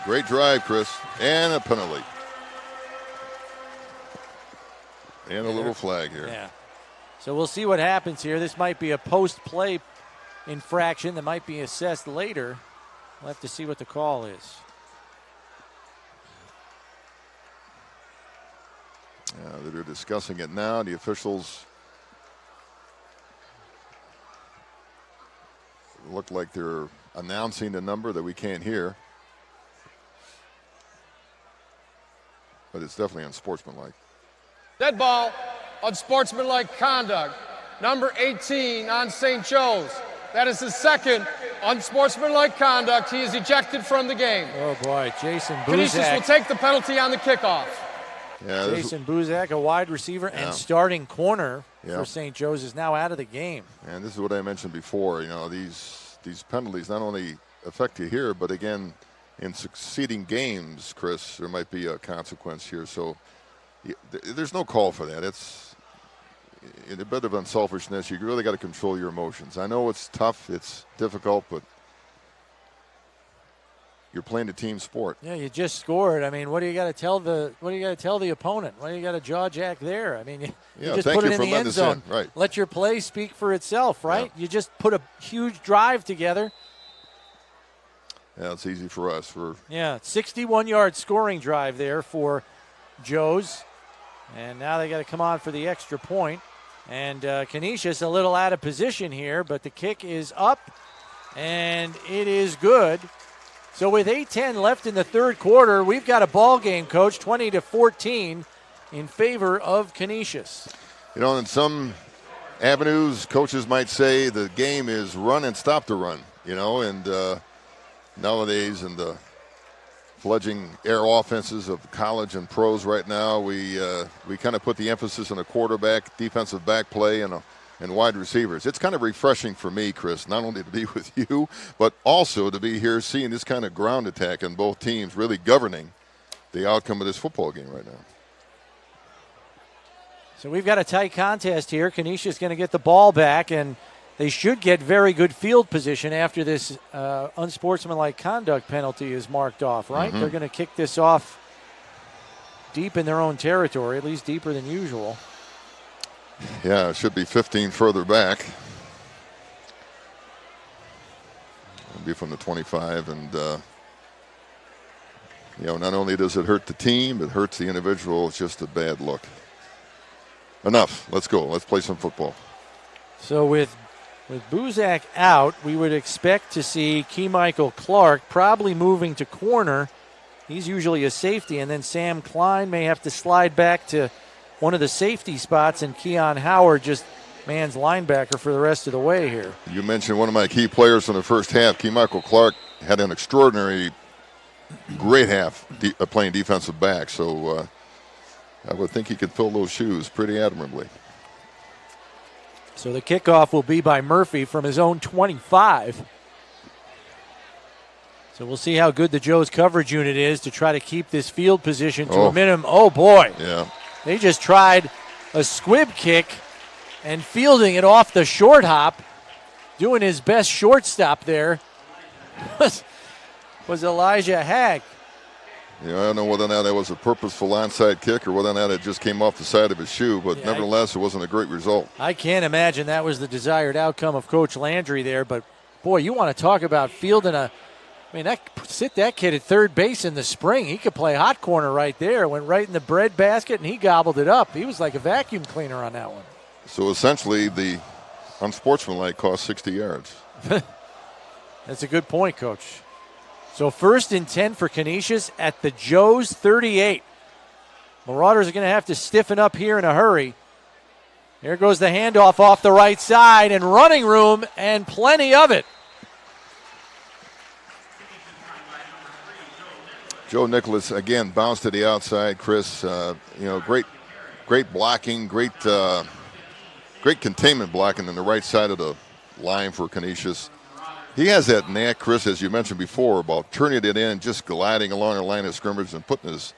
Great drive, Chris, and a penalty. And a little flag here. Yeah. So we'll see what happens here. This might be a post-play infraction that might be assessed later. We'll have to see what the call is. They're discussing it now. The officials look like they're announcing the number that we can't hear. But it's definitely unsportsmanlike. Dead ball, unsportsmanlike conduct. Number 18 on St. Joe's. That is his second unsportsmanlike conduct. He is ejected from the game. Oh, boy, Jason Canisius will Buzak. take the penalty on the kickoff. Yeah, Jason Buzak, a wide receiver and starting corner for St. Joe's, is now out of the game. And this is what I mentioned before. You know, these penalties not only affect you here, but again, in succeeding games, Chris, there might be a consequence here. So there's no call for that. It's a bit of unselfishness. You really got to control your emotions. I know it's tough, it's difficult, but you're playing a team sport. Yeah, you just scored. I mean, what do you got to tell the opponent? What do you got to jaw jack there? I mean, you just put it in the end zone. Right. Let your play speak for itself, right? Yeah. You just put a huge drive together. Yeah, it's easy for us. 61-yard scoring drive there for Joe's. And now they got to come on for the extra point. And Canisius a little out of position here, but the kick is up, and it is good. So with 8:10 left in the third quarter, we've got a ball game, Coach, 20-14 in favor of Canisius. You know, in some avenues, coaches might say the game is run and stop the run, you know, and nowadays in the fledgling air offenses of college and pros right now, we kind of put the emphasis on a quarterback, defensive back play, and wide receivers. It's kind of refreshing for me, Chris, not only to be with you, but also to be here seeing this kind of ground attack and both teams really governing the outcome of this football game right now. So we've got a tight contest here. Canisius is going to get the ball back, and they should get very good field position after this unsportsmanlike conduct penalty is marked off, right? Mm-hmm. They're going to kick this off deep in their own territory, at least deeper than usual. Yeah, it should be 15 further back. It'll be from the 25, and you know, not only does it hurt the team, it hurts the individual. It's just a bad look. Enough. Let's go. Let's play some football. So with Buzak out, we would expect to see Michael Clark probably moving to corner. He's usually a safety, and then Sam Klein may have to slide back to one of the safety spots, and Keon Howard just man's linebacker for the rest of the way here. You mentioned one of my key players in the first half. Michael Clark had an extraordinary, great half playing defensive back. So I would think he could fill those shoes pretty admirably. So the kickoff will be by Murphy from his own 25. So we'll see how good the Joe's coverage unit is to try to keep this field position to a minimum. Oh, boy. Yeah. They just tried a squib kick and fielding it off the short hop. Doing his best shortstop there was Elijah Hag. Yeah, I don't know whether or not that was a purposeful onside kick or whether or not it just came off the side of his shoe, but nevertheless, it wasn't a great result. I can't imagine that was the desired outcome of Coach Landry there, but, boy, you want to talk about fielding sit that kid at third base in the spring. He could play hot corner right there. Went right in the bread basket, and he gobbled it up. He was like a vacuum cleaner on that one. So, essentially, the unsportsmanlike cost 60 yards. That's a good point, Coach. So 1st and 10 for Canisius at the Joe's 38. Marauders are going to have to stiffen up here in a hurry. Here goes the handoff off the right side, and running room and plenty of it. Joe Nicholas, again, bounced to the outside. Chris, great great blocking, great containment blocking on the right side of the line for Canisius. He has that knack, Chris, as you mentioned before, about turning it in, just gliding along the line of scrimmage and putting his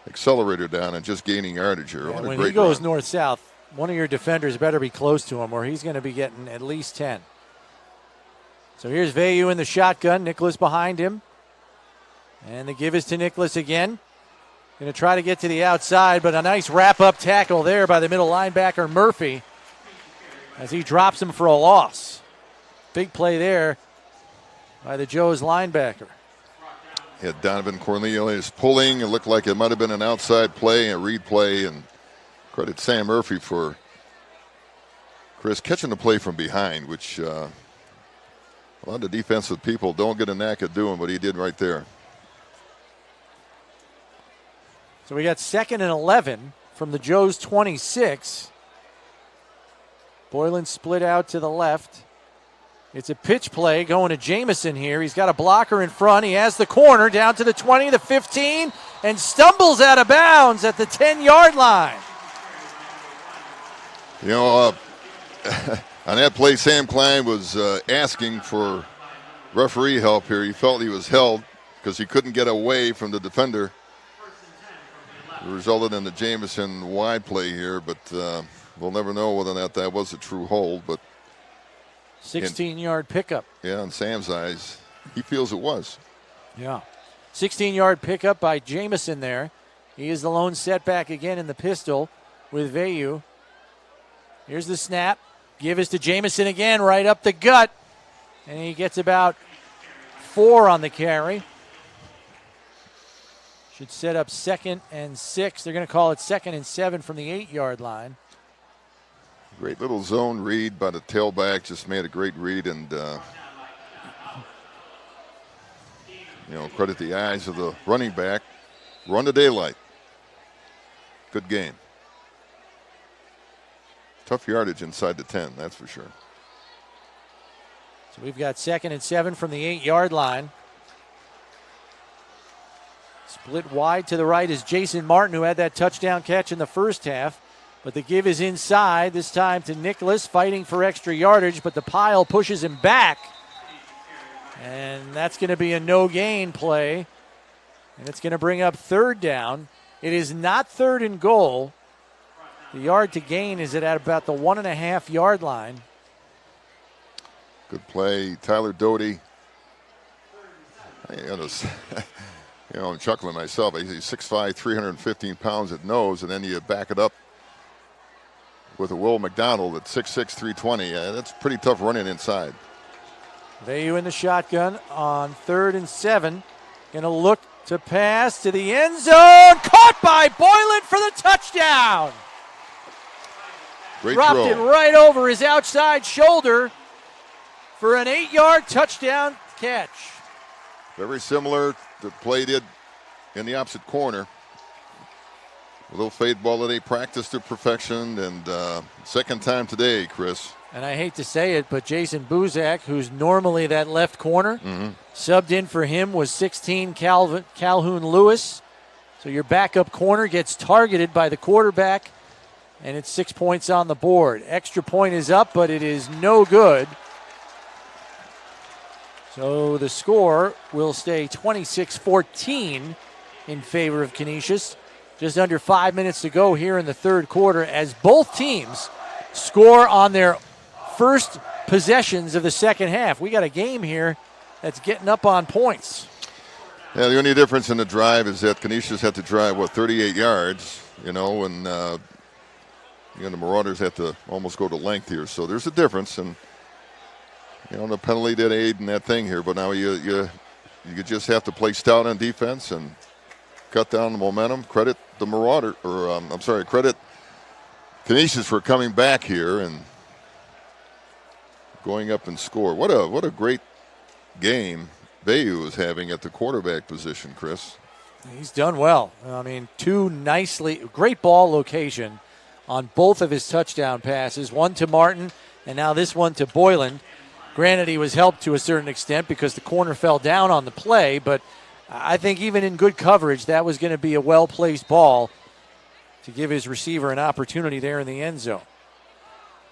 accelerator down and just gaining yardage here. Yeah, when he goes north-south, one of your defenders better be close to him or he's going to be getting at least 10. So here's Vayu in the shotgun. Nicholas behind him. And the give is to Nicholas again. Going to try to get to the outside, but a nice wrap-up tackle there by the middle linebacker, Murphy, as he drops him for a loss. Big play there by the Joe's linebacker. Had Donovan Cornelius pulling. It looked like it might have been an outside play, a read play, and credit Sam Murphy for Chris catching the play from behind, which a lot of defensive people don't get a knack at doing, but he did right there. So we got 2nd and 11 from the Joe's 26. Boylan split out to the left. It's a pitch play going to Jamison here. He's got a blocker in front. He has the corner down to the 20, the 15, and stumbles out of bounds at the 10-yard line. You know, on that play, Sam Klein was asking for referee help here. He felt he was held because he couldn't get away from the defender. It resulted in the Jamison wide play here, but we'll never know whether or not that was a true hold. But 16-yard pickup. Yeah, in Sam's eyes, he feels it was. Yeah. 16-yard pickup by Jamison there. He is the lone setback again in the pistol with Vayu. Here's the snap. Give is to Jamison again, right up the gut. And he gets about 4 on the carry. Should set up 2nd and 6. They're going to call it 2nd and 7 from the 8-yard line. Great little zone read by the tailback. Just made a great read, and credit the eyes of the running back. Run to daylight. Good game. Tough yardage inside the 10, that's for sure. So we've got 2nd and 7 from the 8-yard line. Split wide to the right is Jason Martin, who had that touchdown catch in the first half. But the give is inside, this time to Nicholas, fighting for extra yardage, but the pile pushes him back. And that's going to be a no-gain play. And it's going to bring up 3rd down. It is not 3rd and goal. The yard to gain is at about the 1.5-yard line. Good play, Tyler Doty. I'm chuckling myself. He's 6'5", 315 pounds at nose, and then you back it up with a Will McDonald at 6'6", 320. That's pretty tough running inside. Vayu in the shotgun on 3rd and 7. Going to look to pass to the end zone. Caught by Boylan for the touchdown. Great Dropped throw. it right over his outside shoulder for an 8-yard touchdown catch. Very similar to the play did in the opposite corner. A little fade ball that they practiced to perfection, and second time today, Chris. And I hate to say it, but Jason Buzak, who's normally that left corner, subbed in for him was 16 Calhoun Lewis. So your backup corner gets targeted by the quarterback, and it's 6 points on the board. Extra point is up, but it is no good. So the score will stay 26-14 in favor of Canisius. Just under 5 minutes to go here in the third quarter as both teams score on their first possessions of the second half. We got a game here that's getting up on points. Yeah, the only difference in the drive is that Canisius had to drive, 38 yards, and the Marauders had to almost go to length here. So there's a difference, and, the penalty did aid in that thing here. But now you just have to play stout on defense and cut down the momentum. Credit Canisius for coming back here and going up and score. What a great game Vayu is having at the quarterback position, Chris. He's done well. Great ball location on both of his touchdown passes. One to Martin and now this one to Boylan. Granted, he was helped to a certain extent because the corner fell down on the play, but I think even in good coverage, that was going to be a well-placed ball to give his receiver an opportunity there in the end zone.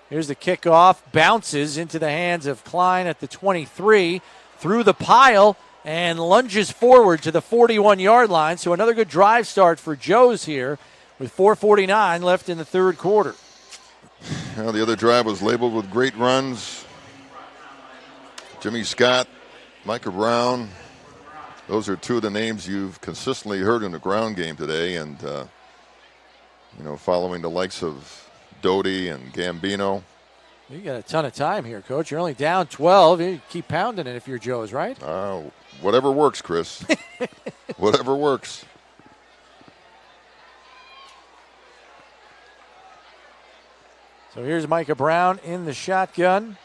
Here's the kickoff, bounces into the hands of Klein at the 23, through the pile, and lunges forward to the 41-yard line. So another good drive start for Joe's here with 4:49 left in the third quarter. Well, the other drive was labeled with great runs. Jimmy Scott, Micah Brown, those are two of the names you've consistently heard in the ground game today. And, following the likes of Doty and Gambino. You got a ton of time here, Coach. You're only down 12. You keep pounding it if you're Joe's, right? Whatever works, Chris. Whatever works. So here's Micah Brown in the shotgun.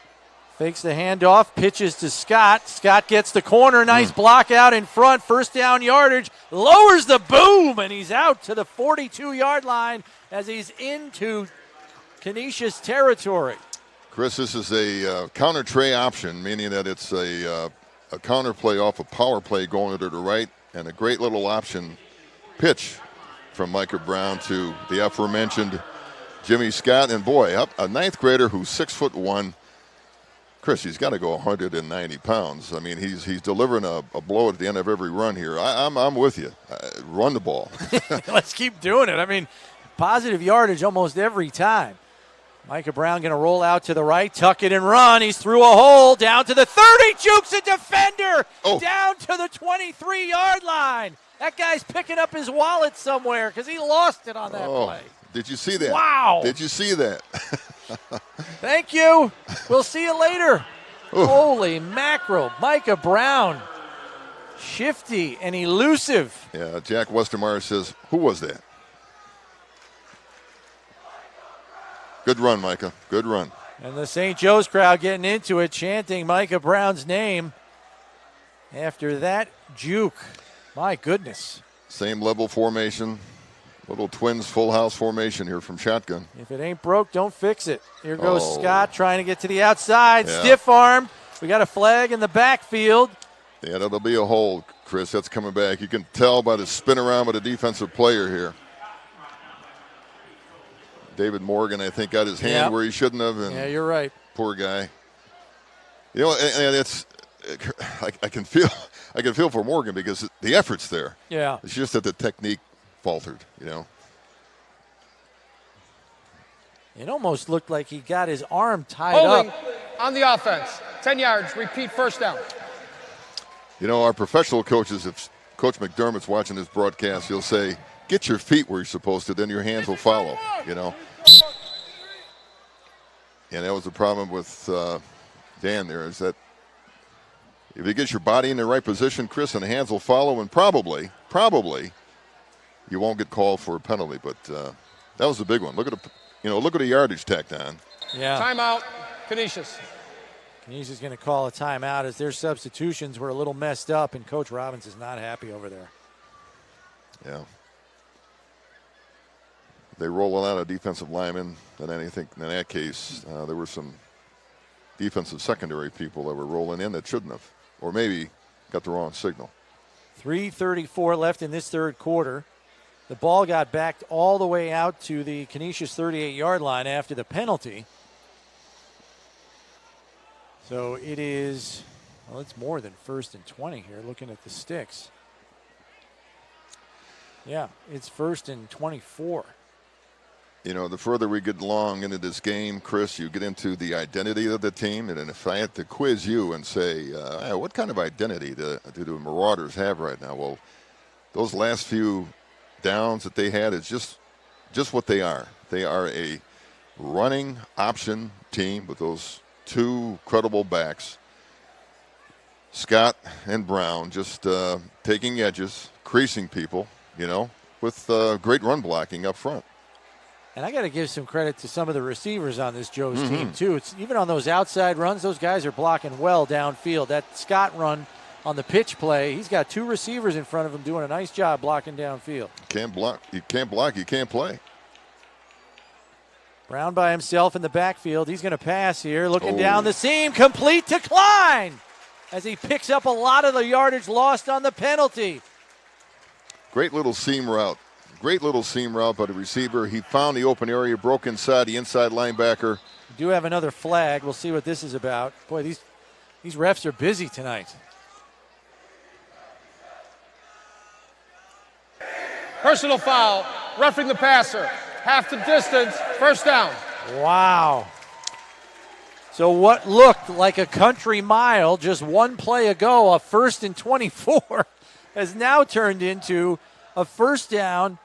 Fakes the handoff, pitches to Scott. Scott gets the corner. Nice block out in front. First down yardage. Lowers the boom, and he's out to the 42-yard line as he's into Canisius territory. Chris, this is a counter tray option, meaning that it's a counter play off a power play going to the right, and a great little option pitch from Micah Brown to the aforementioned Jimmy Scott. And boy, a ninth grader who's 6'1". Chris, he's got to go 190 pounds. I mean, he's delivering a blow at the end of every run here. I'm with you. Run the ball. Let's keep doing it. I mean, positive yardage almost every time. Micah Brown going to roll out to the right, tuck it and run. He's through a hole, down to the 30, jukes a defender, down to the 23-yard line. That guy's picking up his wallet somewhere because he lost it on that play. Did you see that? Wow. Did you see that? Thank you. We'll see you later. Holy mackerel. Micah Brown, shifty and elusive. Yeah, Jack Westermeyer says, who was that? Good run, Micah. Good run. And the St. Joe's crowd getting into it, chanting Micah Brown's name after that juke. My goodness. Same level formation. Little Twins full house formation here from shotgun. If it ain't broke, don't fix it. Here goes Scott trying to get to the outside. Yeah. Stiff arm. We got a flag in the backfield. Yeah, that'll be a hold, Chris. That's coming back. You can tell by the spin around with a defensive player here. David Morgan, I think, got his hand where he shouldn't have. And yeah, you're right. Poor guy. You know, and it's I can feel for Morgan because the effort's there. Yeah. It's just that the technique faltered, you know. It almost looked like he got his arm tied Holding up. On the offense. 10 yards. Repeat first down. You know, our professional coaches, if Coach McDermott's watching this broadcast, he'll say, get your feet where you're supposed to, then your hands will follow, you know. And that was the problem with Dan there, is that if you get your body in the right position, Chris, and the hands will follow, and probably you won't get called for a penalty. But that was a big one. Look at the yardage tacked on. Yeah. Timeout, Canisius. Canisius is going to call a timeout as their substitutions were a little messed up, and Coach Robbins is not happy over there. Yeah. They roll a lot of defensive linemen, and then I think in that case there were some defensive secondary people that were rolling in that shouldn't have, or maybe got the wrong signal. 3:34 left in this third quarter. The ball got backed all the way out to the Canisius 38-yard line after the penalty. So it is, well, it's more than 1st and 20 here, looking at the sticks. Yeah, it's 1st and 24. You know, the further we get along into this game, Chris, you get into the identity of the team. And if I had to quiz you and say, what kind of identity do the Marauders have right now? Well, those last few downs that they had is just what they are. They are a running option team with those two credible backs, Scott and Brown, just taking edges, creasing people, you know, with great run blocking up front. And I got to give some credit to some of the receivers on this Joe's team, too. It's even on those outside runs, those guys are blocking well downfield. That Scott run on the pitch play, he's got two receivers in front of him doing a nice job blocking downfield. Can't block, you can't play. Brown by himself in the backfield. He's going to pass here, looking down the seam, complete to Klein as he picks up a lot of the yardage lost on the penalty. Great little seam route. Great little seam route by the receiver. He found the open area, broke inside the inside linebacker. We do have another flag. We'll see what this is about. Boy, these refs are busy tonight. Personal foul, roughing the passer. Half the distance, first down. Wow. So what looked like a country mile just one play ago, a 1st and 24, has now turned into a first down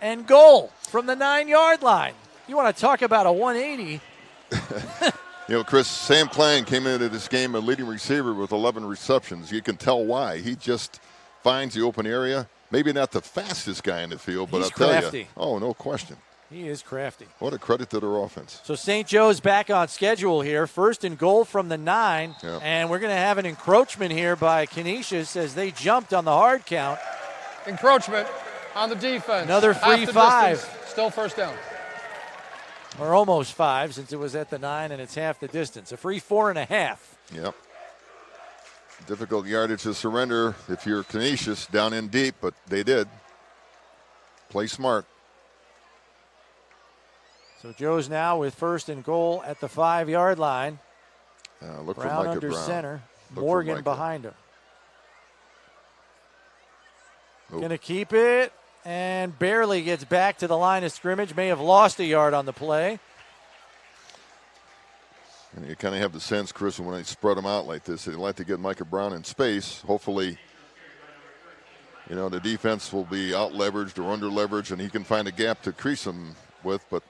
and goal from the 9-yard line. You want to talk about a 180. You know, Chris, Sam Klein came into this game a leading receiver with 11 receptions. You can tell why. He just finds the open area. Maybe not the fastest guy in the field, but He's I'll tell crafty. you. Oh, no question. He is crafty. What a credit to their offense. So St. Joe's back on schedule here. 1st and goal from the 9. Yep. And we're going to have an encroachment here by Canisius as they jumped on the hard count. Encroachment on the defense. Another free Half the 5. distance, still first down. Or almost 5 since it was at the 9 and it's half the distance. A free 4.5. Yep. Difficult yardage to surrender if you're Canisius down in deep, but they did. Play smart. So Joe's now with 1st and goal at the 5-yard line. Look for Brown Micah under Brown. center. Look for Morgan Micah. behind him. Nope. Going to keep it and barely gets back to the line of scrimmage. May have lost a yard on the play. And you kind of have the sense, Chris, when they spread them out like this, they like to get Micah Brown in space. Hopefully, you know, the defense will be out-leveraged or under-leveraged, and he can find a gap to crease them with. But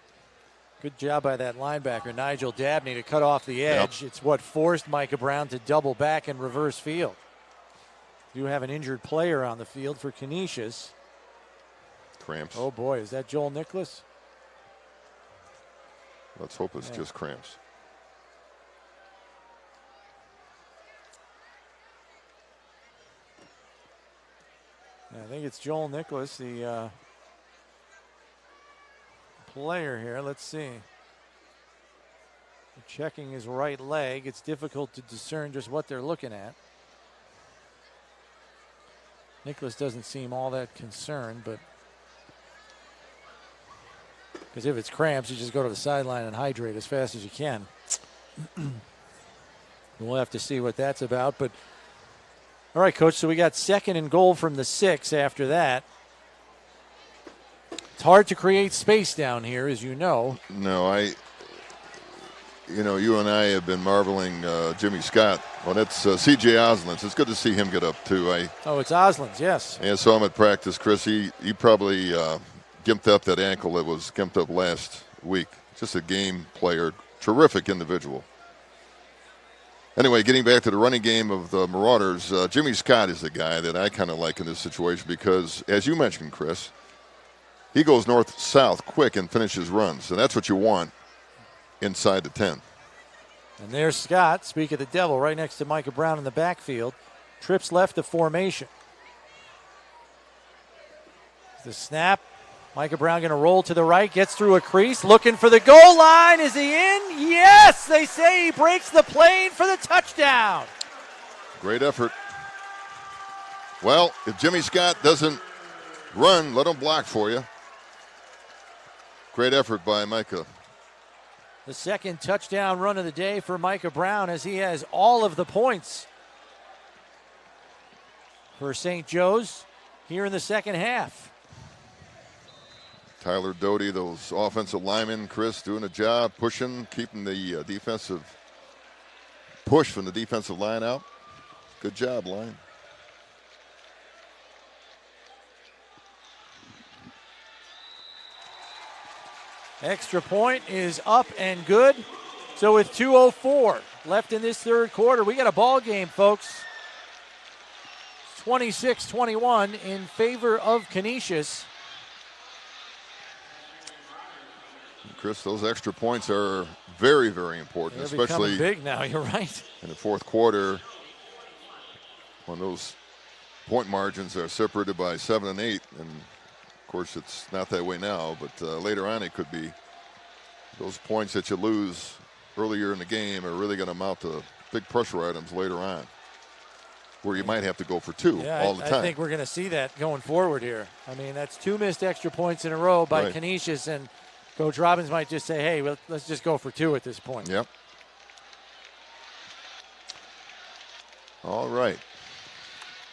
Good job by that linebacker, Nigel Dabney, to cut off the edge. Yep. It's what forced Micah Brown to double back and reverse field. You have an injured player on the field for Canisius. cramps. Oh, boy, is that Joel Nicholas? Let's hope it's just cramps. I think it's Joel Nicholas, the player here. Let's see. They're checking his right leg. It's difficult to discern just what they're looking at. Nicholas doesn't seem all that concerned, but because if it's cramps, you just go to the sideline and hydrate as fast as you can. We'll have to see what that's about, but all right, Coach, so we got 2nd and goal from the 6 after that. It's hard to create space down here, as you know. No, you and I have been marveling Jimmy Scott. Well, that's C.J. Oslands. It's good to see him get up, too. It's Oslands, yes. I saw him at practice, Chris. He probably gimped up that ankle that was gimped up last week. Just a game player, terrific individual. Anyway, getting back to the running game of the Marauders, Jimmy Scott is the guy that I kind of like in this situation because, as you mentioned, Chris, he goes north-south quick and finishes runs, and that's what you want inside the 10. And there's Scott, speak of the devil, right next to Micah Brown in the backfield. Trips left of formation. The snap. Micah Brown going to roll to the right, gets through a crease, looking for the goal line. Is he in? Yes, they say he breaks the plane for the touchdown. Great effort. Well, if Jimmy Scott doesn't run, let him block for you. Great effort by Micah. The 2nd touchdown run of the day for Micah Brown as he has all of the points for St. Joe's here in the 2nd half. Tyler Doty, those offensive linemen, Chris, doing a job, pushing, keeping the defensive push from the defensive line out. Good job, line. Extra point is up and good. So with 2:04 left in this 3rd quarter, we got a ball game, folks. 26-21 in favor of Canisius. Chris, those extra points are very, very important, They're especially becoming big now. You're right. in the 4th quarter when those point margins are separated by 7 and 8. And, of course, it's not that way now, but later on it could be. Those points that you lose earlier in the game are really going to amount to big pressure items later on. where you might have to go for 2 Yeah, all the time. I think we're going to see that going forward here. I mean, that's 2 missed extra points in a row by Right. Canisius, and Coach Robbins might just say, hey, let's just go for 2 at this point. Yep. All right.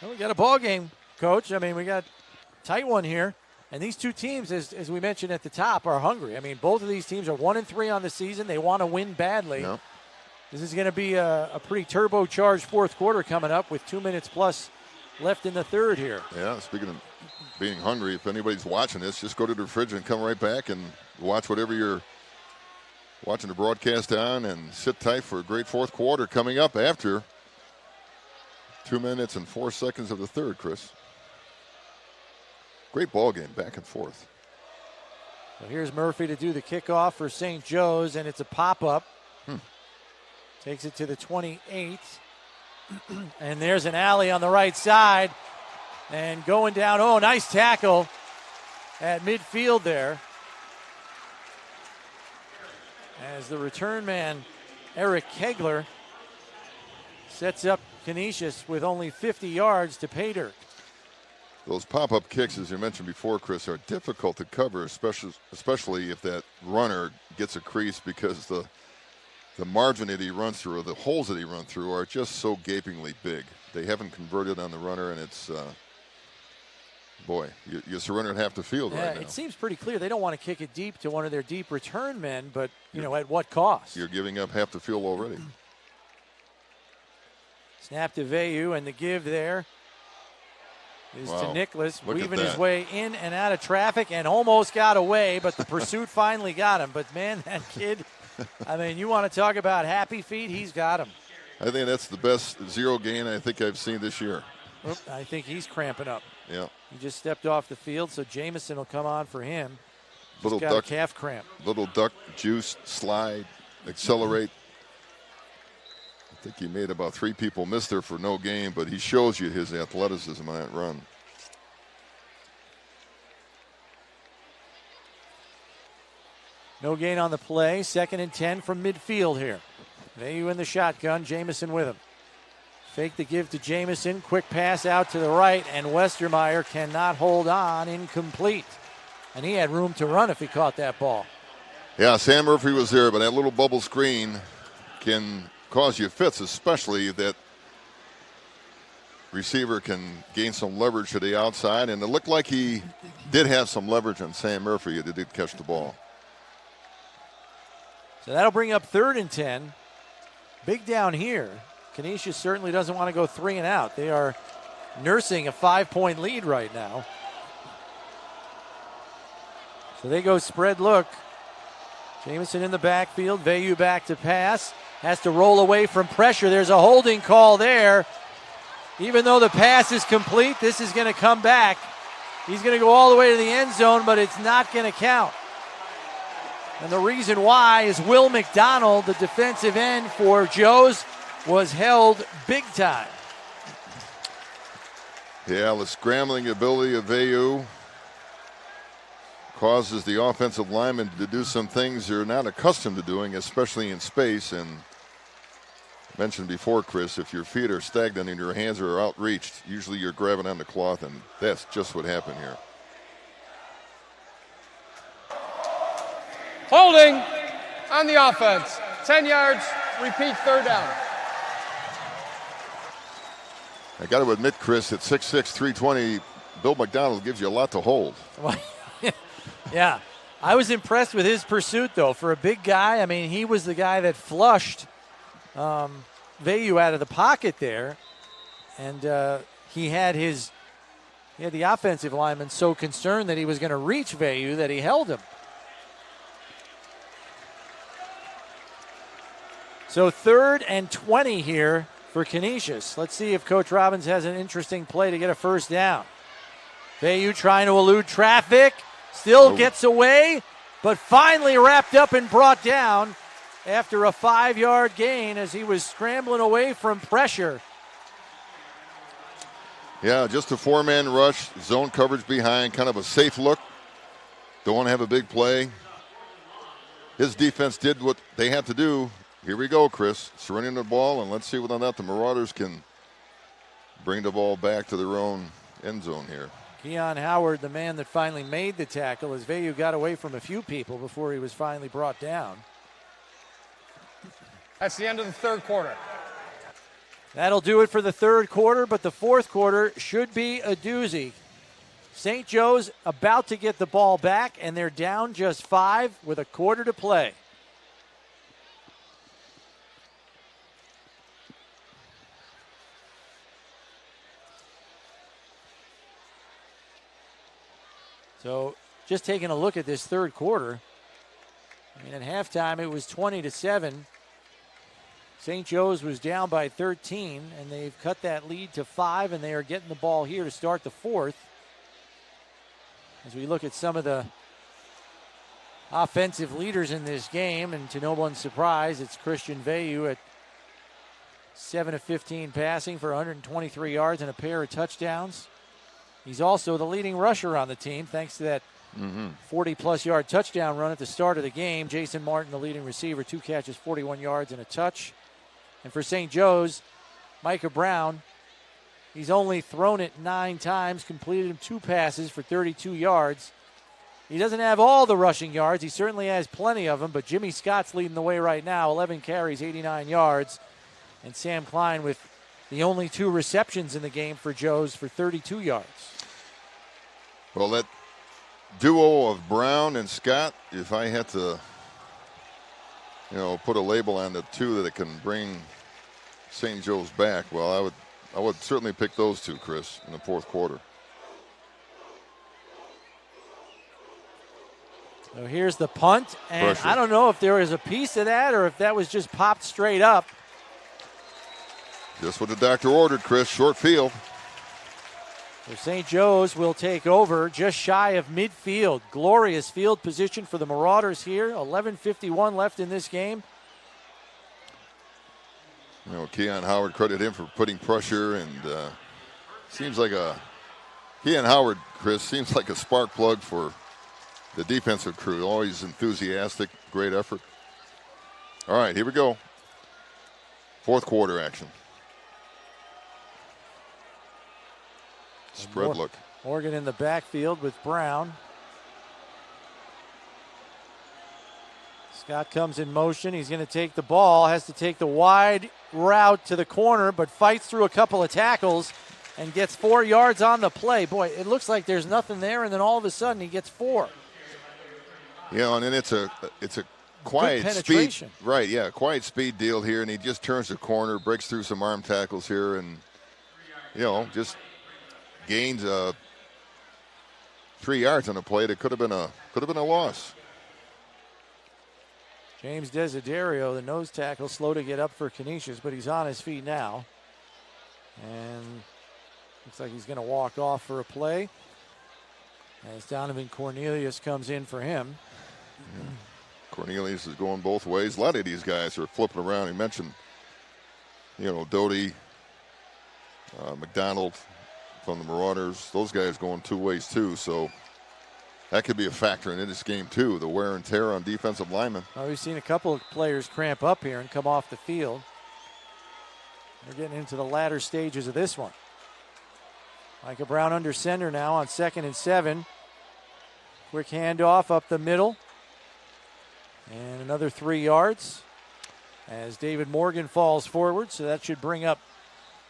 Well, we got a ball game, Coach. I mean, we got a tight one here. And these 2 teams, as we mentioned at the top, are hungry. I mean, both of these teams are 1-3 on the season. They want to win badly. Yep. This is going to be a pretty turbocharged fourth quarter coming up with 2 minutes plus left in the third here. Yeah, speaking of being hungry, if anybody's watching this, just go to the fridge and come right back and watch whatever you're watching the broadcast on, and sit tight for a great fourth quarter coming up after 2 minutes and 4 seconds of the third, Chris. Great ball game, back and forth. So here's Murphy to do the kickoff for St. Joe's, and it's a pop-up. Takes it to the 28. And there's an alley on the right side. And going down, oh, nice tackle at midfield there. As the return man, Eric Kegler, sets up Canisius with only 50 yards to pay dirt. Those pop-up kicks, as you mentioned before, Chris, are difficult to cover, especially if that runner gets a crease, because the margin that he runs through, or the holes that he runs through, are just so gapingly big. They haven't converted on the runner, and it's, boy, you surrender at half the field right now. It seems pretty clear they don't want to kick it deep to one of their deep return men, but, at what cost? You're giving up half the field already. Snap to Veyu, and the give there is to Nicholas, Look at weaving his that. way in and out of traffic and almost got away, but the pursuit finally got him. But, man, that kid, I mean, you want to talk about happy feet, he's got him. I think that's the best zero gain I think I've seen this year. Oop, I think he's cramping up. Yeah. He just stepped off the field, so Jamison will come on for him. Little Got duck, a calf cramp. little duck, juice, slide, accelerate. I think he made about 3 people miss there for no gain, but he shows you his athleticism on that run. No gain on the play. 2nd and 10 from midfield here. Veyu in the shotgun. Jamison with him. Fake the give to Jamison. Quick pass out to the right, and Westermeyer cannot hold on. Incomplete. And he had room to run if he caught that ball. Yeah, Sam Murphy was there, but that little bubble screen can cause you fits, especially that receiver can gain some leverage to the outside, and it looked like he did have some leverage on Sam Murphy. He did catch the ball. So that'll bring up 3rd and 10. Big down here. Canisius certainly doesn't want to go 3 and out. They are nursing a 5-point lead right now. So they go spread look. Jamison in the backfield. Veyu back to pass. Has to roll away from pressure. There's a holding call there. Even though the pass is complete, this is going to come back. He's going to go all the way to the end zone, but it's not going to count. And the reason why is Will McDonald, the defensive end for Joe's, was held big time. Yeah, the scrambling ability of Veyu causes the offensive linemen to do some things they're not accustomed to doing, especially in space. And mentioned before, Chris, if your feet are stagnant and your hands are outreached, usually you're grabbing on the cloth, and that's just what happened here. Holding on the offense. 10 yards, repeat 3rd down. I got to admit, Chris, at 6'6", 320, Bill McDonald gives you a lot to hold. Yeah, I was impressed with his pursuit, though. For a big guy, I mean, he was the guy that flushed Veyu out of the pocket there. And he had the offensive lineman so concerned that he was going to reach Veyu that he held him. So 3rd and 20 here for Canisius. Let's see if Coach Robbins has an interesting play to get a 1st down. Veyu trying to elude traffic. Still gets away, but finally wrapped up and brought down after a 5-yard gain as he was scrambling away from pressure. Yeah, just a 4-man rush, zone coverage behind, kind of a safe look. Don't want to have a big play. His defense did what they had to do. Here we go, Chris. Surrendering the ball, and let's see whether or not the Marauders can bring the ball back to their own end zone here. Keon Howard, the man that finally made the tackle, as Veyu got away from a few people before he was finally brought down. That's the end of the third quarter. That'll do it for the third quarter, but the fourth quarter should be a doozy. St. Joe's about to get the ball back, and they're down just 5 with a quarter to play. So just taking a look at this third quarter, I mean, at halftime it was 20-7. St. Joe's was down by 13, and they've cut that lead to 5, and they are getting the ball here to start the fourth. As we look at some of the offensive leaders in this game, and to no one's surprise, it's Christian Veyu at 7 of 15 passing for 123 yards and a pair of touchdowns. He's also the leading rusher on the team, thanks to that 40-plus yard touchdown run at the start of the game. Jason Martin, the leading receiver, 2 catches, 41 yards, and a touch. And for St. Joe's, Micah Brown, he's only thrown it 9 times, completed 2 passes for 32 yards. He doesn't have all the rushing yards. He certainly has plenty of them, but Jimmy Scott's leading the way right now, 11 carries, 89 yards. And Sam Klein with the only 2 receptions in the game for Joe's for 32 yards. Well, that duo of Brown and Scott, if I had to, put a label on the 2 that can bring St. Joe's back, well, I would certainly pick those 2, Chris, in the fourth quarter. So here's the punt, and Pressure. I don't know if there was a piece of that or if that was just popped straight up. Just what the doctor ordered, Chris, short field. So St. Joe's will take over just shy of midfield. Glorious field position for the Marauders here. 11:51 left in this game. Keon Howard, credit him for putting pressure, and seems like Keon Howard, Chris, seems like a spark plug for the defensive crew. Always enthusiastic, great effort. All right, here we go. Fourth quarter action. Spread look. Morgan in the backfield with Brown. Scott comes in motion. He's going to take the ball. Has to take the wide route to the corner, but fights through a couple of tackles and gets 4 yards on the play. Boy, it looks like there's nothing there, and then all of a sudden he gets 4. And then it's a quiet speed. Right, yeah, quiet speed deal here, and he just turns the corner, breaks through some arm tackles here, and, just gains 3 yards on a play that could have been a loss. James Desiderio, the nose tackle, slow to get up for Canisius, but he's on his feet now. And looks like he's going to walk off for a play as Donovan Cornelius comes in for him. Yeah. Cornelius is going both ways. A lot of these guys are flipping around. He mentioned, Doty, McDonald from the Marauders. Those guys going 2 ways too, so that could be a factor in this game too, the wear and tear on defensive linemen. Well, we've seen a couple of players cramp up here and come off the field. We're getting into the latter stages of this one. Micah Brown under center now on 2nd and 7. Quick handoff up the middle. And another 3 yards as David Morgan falls forward, so that should bring up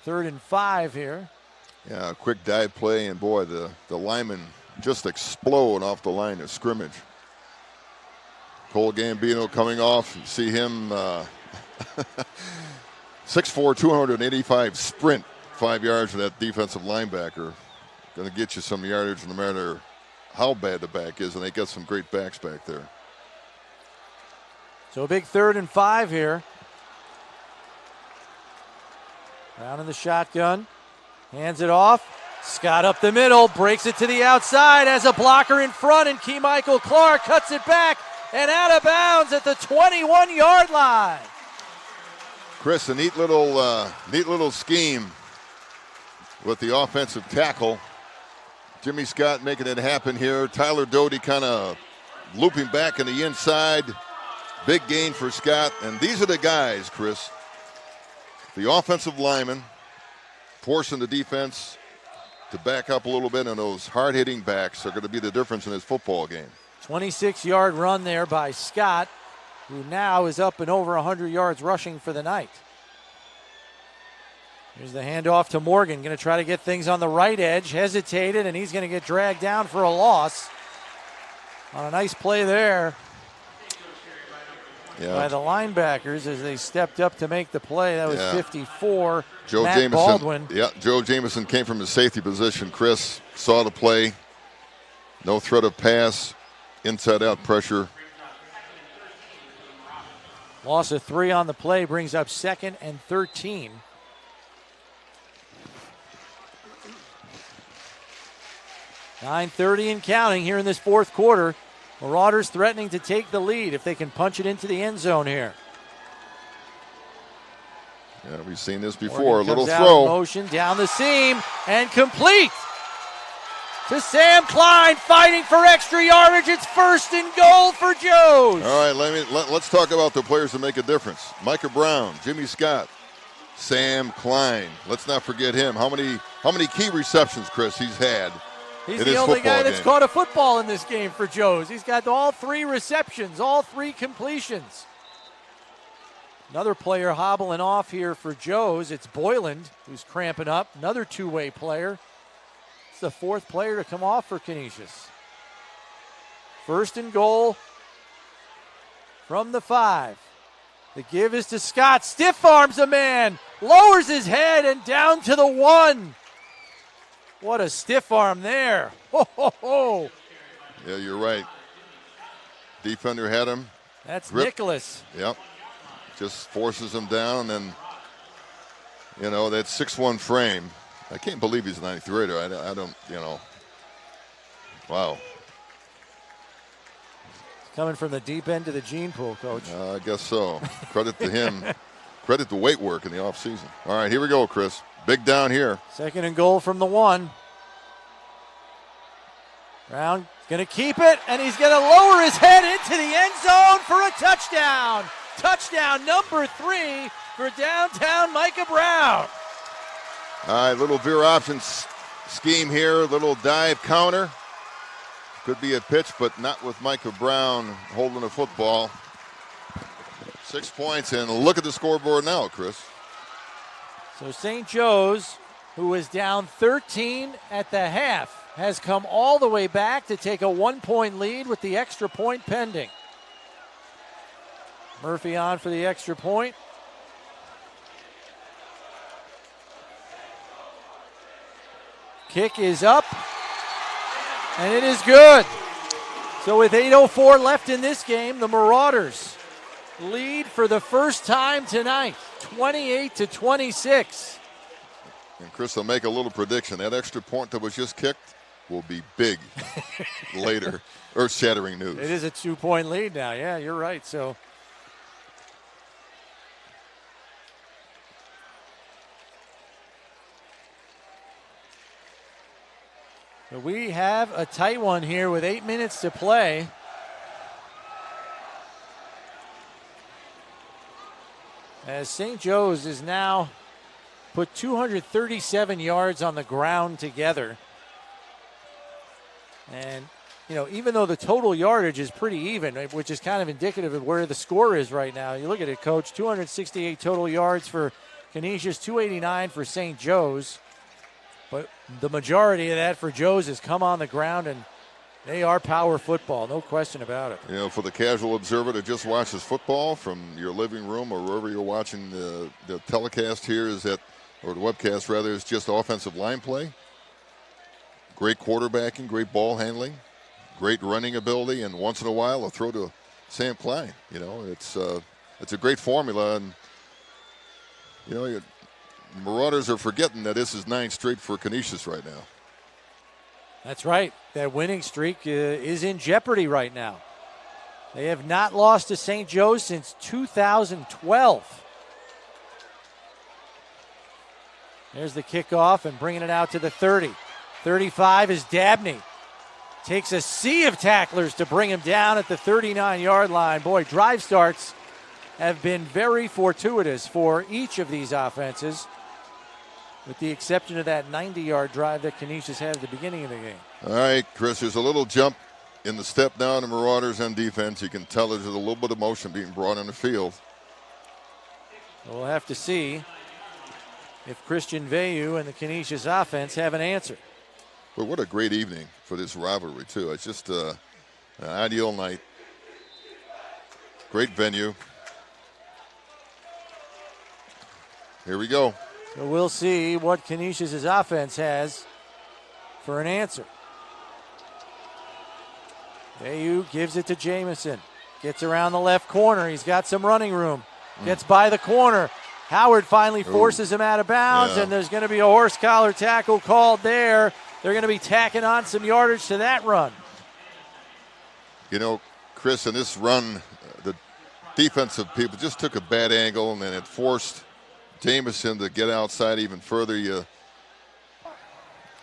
3rd and 5 here. Yeah, a quick dive play, and boy, the linemen just explode off the line of scrimmage. Cole Gambino coming off. You see him 6'4", 285 sprint, 5 yards for that defensive linebacker. Going to get you some yardage no matter how bad the back is, and they got some great backs back there. So a big 3rd and 5 here. Brown in the shotgun. Hands it off. Scott up the middle, breaks it to the outside, has a blocker in front, and Key Michael Clark cuts it back and out of bounds at the 21-yard line. Chris, a neat little scheme with the offensive tackle. Jimmy Scott making it happen here. Tyler Doty kind of looping back in the inside. Big gain for Scott. And these are the guys, Chris, the offensive linemen forcing the defense to back up a little bit, and those hard-hitting backs are going to be the difference in this football game. 26-yard run there by Scott, who now is up and over 100 yards rushing for the night. Here's the handoff to Morgan. Going to try to get things on the right edge. Hesitated, and he's going to get dragged down for a loss. On a nice play there by the linebackers as they stepped up to make the play. That was 54. Joe Matt Jamison. Baldwin. Yeah, Joe Jamison came from his safety position. Chris saw the play. No threat of pass. Inside-out pressure. Loss of 3 on the play brings up 2nd and 13. .9:30 and counting here in this fourth quarter. Marauders threatening to take the lead if they can punch it into the end zone here. Yeah, we've seen this before. A little Comes out throw. in motion down the seam and complete to Sam Klein, fighting for extra yardage. It's 1st and goal for Joes. All right, let's talk about the players that make a difference. Micah Brown, Jimmy Scott, Sam Klein. Let's not forget him. How many key receptions, Chris, he's had? He's the only guy that's caught a football in this game for Joes. He's got all 3 receptions, all 3 completions. Another player hobbling off here for Joes. It's Boyland, who's cramping up. Another two-way player. It's the 4th player to come off for Canisius. 1st and goal from the 5. The give is to Scott. Stiff arms a man. Lowers his head and down to the 1. What a stiff arm there. Ho, ho, ho. Yeah, you're right. Defender had him. That's Grip. Nicholas. Yep. Just forces him down, and that 6'1" frame. I can't believe he's a 9th grader. I don't, Wow. Coming from the deep end of the gene pool, Coach. I guess so. Credit to him. Credit to weight work in the offseason. All right, here we go, Chris. Big down here. 2nd and goal from the 1. Brown going to keep it, and he's going to lower his head into the end zone for a touchdown. Touchdown number 3 for downtown Micah Brown. All right, little veer option scheme here. Little dive counter. Could be a pitch, but not with Micah Brown holding the football. 6 points, and look at the scoreboard now, Chris. So St. Joe's, who was down 13 at the half, has come all the way back to take a 1-point lead with the extra point pending. Murphy on for the extra point. Kick is up, and it is good. So with 8:04 left in this game, the Marauders lead for the first time tonight, 28-26. And Chris, I'll make a little prediction. That extra point that was just kicked will be big later. Earth-shattering news. It is a 2-point lead now. Yeah, you're right. So we have a tight one here with 8 minutes to play. As St. Joe's is now put 237 yards on the ground together. And, even though the total yardage is pretty even, which is kind of indicative of where the score is right now. You look at it, Coach, 268 total yards for Canisius, 289 for St. Joe's. But the majority of that for Joe's has come on the ground, and they are power football, no question about it. For the casual observer that just watches football from your living room or wherever you're watching the telecast here or the webcast rather, is just offensive line play. Great quarterbacking, great ball handling, great running ability, and once in a while a throw to Sam Klein. It's a great formula, and Marauders are forgetting that this is 9 straight for Canisius right now. That's right. That winning streak is in jeopardy right now. They have not lost to St. Joe's since 2012. There's the kickoff and bringing it out to the 30. 35 is Dabney. Takes a sea of tacklers to bring him down at the 39-yard line. Boy, drive starts have been very fortuitous for each of these offenses. with the exception of that 90-yard drive that Canisius had at the beginning of the game. All right, Chris, there's a little jump in the step down of Marauders on defense. You can tell there's a little bit of motion being brought on the field. We'll have to see if Christian Veyu and the Canisius offense have an answer. But what a great evening for this rivalry, too. It's just an ideal night. Great venue. Here we go. So we'll see what Canisius' offense has for an answer. Veyu gives it to Jamison. Gets around the left corner. He's got some running room. Gets by the corner. Howard finally forces him out of bounds, and there's going to be a horse collar tackle called there. They're going to be tacking on some yardage to that run. You know, Chris, in this run, the defensive people just took a bad angle, and then it forced Jamison to get outside even further.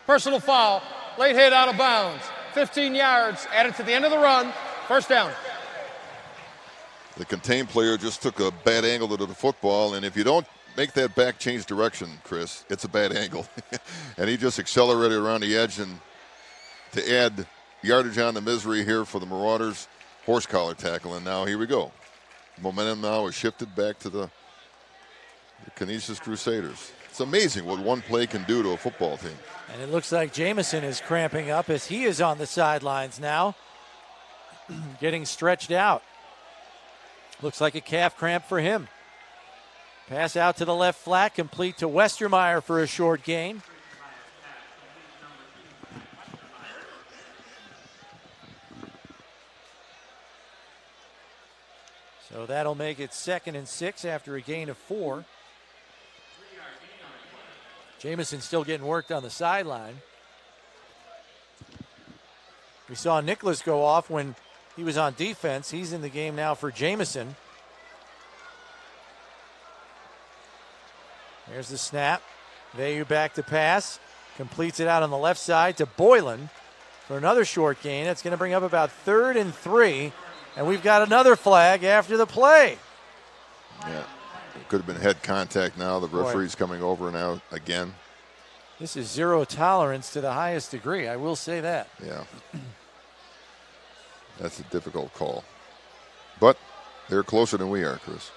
Personal foul, late hit out of bounds. 15 yards, added to the end of the run. First down. The contained player just took a bad angle to the football, and if you don't make that back change direction, Chris, it's a bad angle. And he just accelerated around the edge, and to add yardage on the misery here for the Marauders, horse collar tackle, and now here we go. Momentum now is shifted back to the Canisius Crusaders. It's amazing what one play can do to a football team. And it looks like Jamison is cramping up as he is on the sidelines now, getting stretched out. Looks like a calf cramp for him. Pass out to the left flat, complete to Westermeyer for a short gain. So that'll make it 2nd and 6 after a gain of 4. Jamison still getting worked on the sideline. We saw Nicholas go off when he was on defense. He's in the game now for Jamison. There's the snap. Veyu back to pass. Completes it out on the left side to Boylan for another short gain. That's going to bring up about 3rd and 3. And we've got another flag after the play. Yeah, it could have been head contact now. The referee's coming over now again. This is zero tolerance to the highest degree. I will say that. Yeah. That's a difficult call. But they're closer than we are, Chris.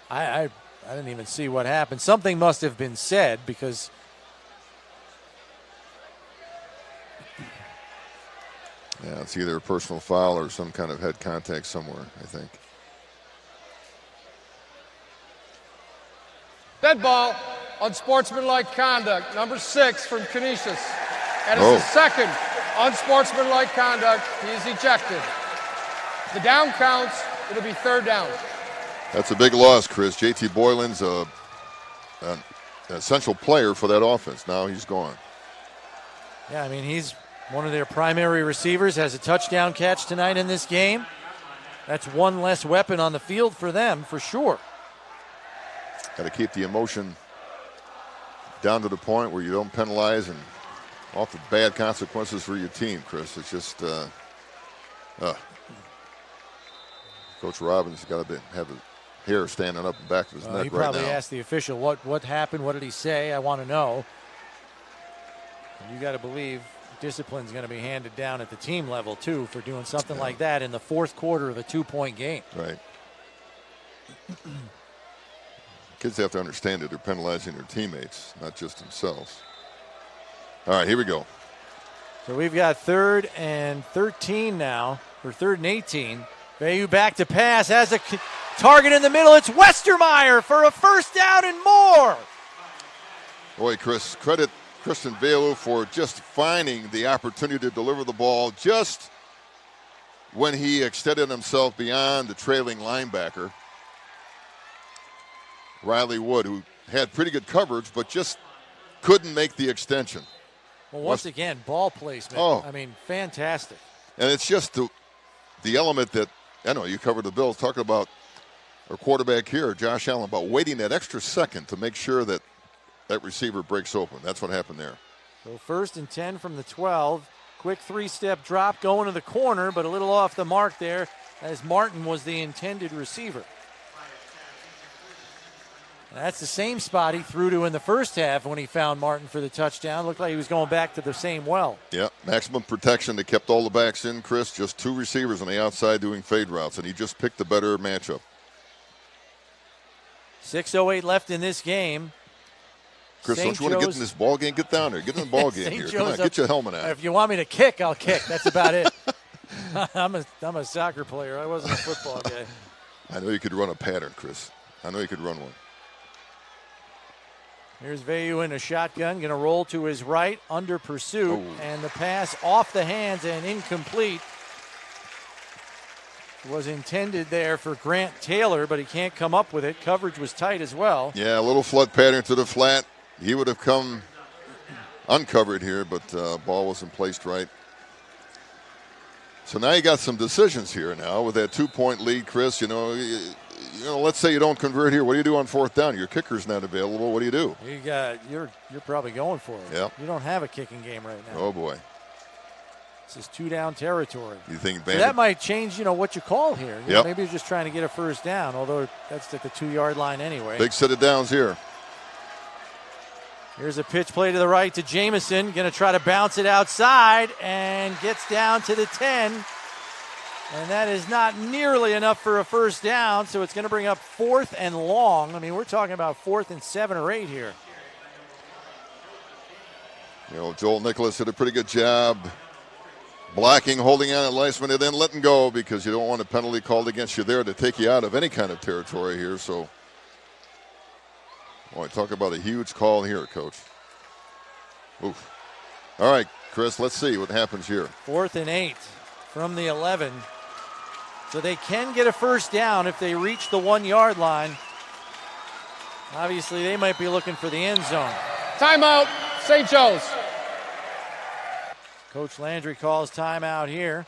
I didn't even see what happened. Something must have been said because yeah, it's either a personal foul or some kind of head contact somewhere, I think. Dead ball, unsportsmanlike conduct, number 6 from Canisius. And it's his second unsportsmanlike conduct. He is ejected. The down counts. It'll be 3rd down. That's a big loss, Chris. J.T. Boylan's an essential player for that offense. Now he's gone. Yeah, I mean, he's one of their primary receivers, has a touchdown catch tonight in this game. That's one less weapon on the field for them, for sure. Got to keep the emotion down to the point where you don't penalize and offer bad consequences for your team, Chris. It's just Coach Robbins got to have his hair standing up the back of his neck right now. He probably asked the official, what happened? What did he say? I want to know. And you got to believe discipline's going to be handed down at the team level, too, for doing something like that in the 4th quarter of a 2-point game. Right. Kids have to understand that they're penalizing their teammates, not just themselves. All right, here we go. So we've got 3rd and 13 now, or 3rd and 18. Veyu back to pass, has a target in the middle. It's Westermeyer for a 1st down and more. Boy, Chris, credit Christian Veyu for just finding the opportunity to deliver the ball just when he extended himself beyond the trailing linebacker, Riley Wood, who had pretty good coverage, but just couldn't make the extension. Well, once again, ball placement. Oh. I mean, fantastic. And it's just the element that, I know you covered the Bills, talking about our quarterback here, Josh Allen, about waiting that extra second to make sure that that receiver breaks open. That's what happened there. So 1st and 10 from the 12. Quick 3-step drop going to the corner, but a little off the mark there as Martin was the intended receiver. That's the same spot he threw to in the first half when he found Martin for the touchdown. Looked like he was going back to the same well. Yeah, maximum protection. They kept all the backs in, Chris. Just 2 receivers on the outside doing fade routes, and he just picked the better matchup. 6:08 left in this game. Chris, St. don't you want to get in this ball game? Get down there. Get in the ball game here. Come on, get your helmet out. If you want me to kick, I'll kick. That's about it. I'm a soccer player. I wasn't a football guy. I know you could run a pattern, Chris. I know you could run one. Here's Vayu in a shotgun, going to roll to his right, under pursuit, and the pass off the hands and incomplete. Was intended there for Grant Taylor, but he can't come up with it. Coverage was tight as well. Yeah, a little flood pattern to the flat. He would have come uncovered here, but ball wasn't placed right. So now you got some decisions here now with that 2-point lead, Chris. You know, let's say you don't convert here. What do you do on 4th down? Your kicker's not available. What do you do? You're probably going for it. Yeah. You don't have a kicking game right now. Oh boy. This is 2-down territory. You think so that might change, what you call here. Yep. Maybe you're just trying to get a first down, although that's at the 2-yard line anyway. Big set of downs here. Here's a pitch play to the right to Jamison. Going to try to bounce it outside and gets down to the 10. And that is not nearly enough for a first down, so it's going to bring up 4th and long. I mean, we're talking about 4th and 7 or 8 here. Joel Nicholas did a pretty good job blocking, holding on at Leisman, and then letting go because you don't want a penalty called against you there to take you out of any kind of territory here. So, boy, talk about a huge call here, Coach. Oof. All right, Chris, let's see what happens here. 4th and 8 from the 11. So they can get a first down if they reach the 1-yard line. Obviously, they might be looking for the end zone. Timeout, St. Joe's. Coach Landry calls timeout here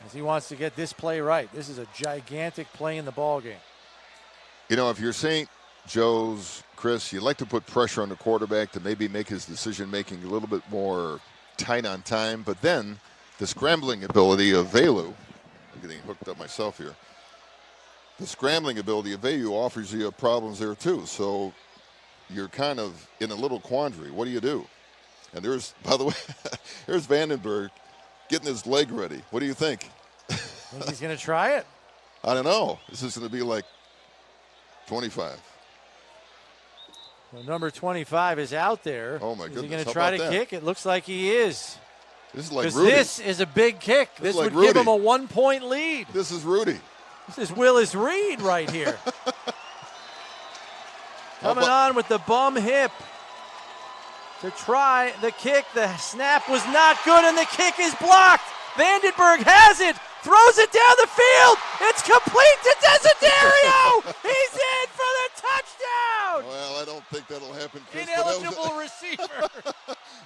as he wants to get this play right. This is a gigantic play in the ball game. If you're St. Joe's, Chris, you'd like to put pressure on the quarterback to maybe make his decision-making a little bit more tight on time, but then the scrambling ability of Vayu, I'm getting hooked up myself here, the scrambling ability of Vayu offers you problems there too, so you're kind of in a little quandary. What do? And there's, by the way, there's Vandenberg getting his leg ready. What do you think? Think he's going to try it? I don't know. This is going to be like 25. Well, number 25 is out there. Oh, my goodness. Is he going to try to kick? It looks like he is. This is like Rudy. Rudy. This is a big kick. This like would give Rudy. him a 1-point lead. This is Rudy. This is Willis Reed right here. Coming on with the bum hip to try the kick. The snap was not good, and the kick is blocked. Vandenberg has it, throws it down the field. It's complete to Desiderio. He's in for the touchdown. Well, I don't think that'll happen, Chris. Ineligible receiver.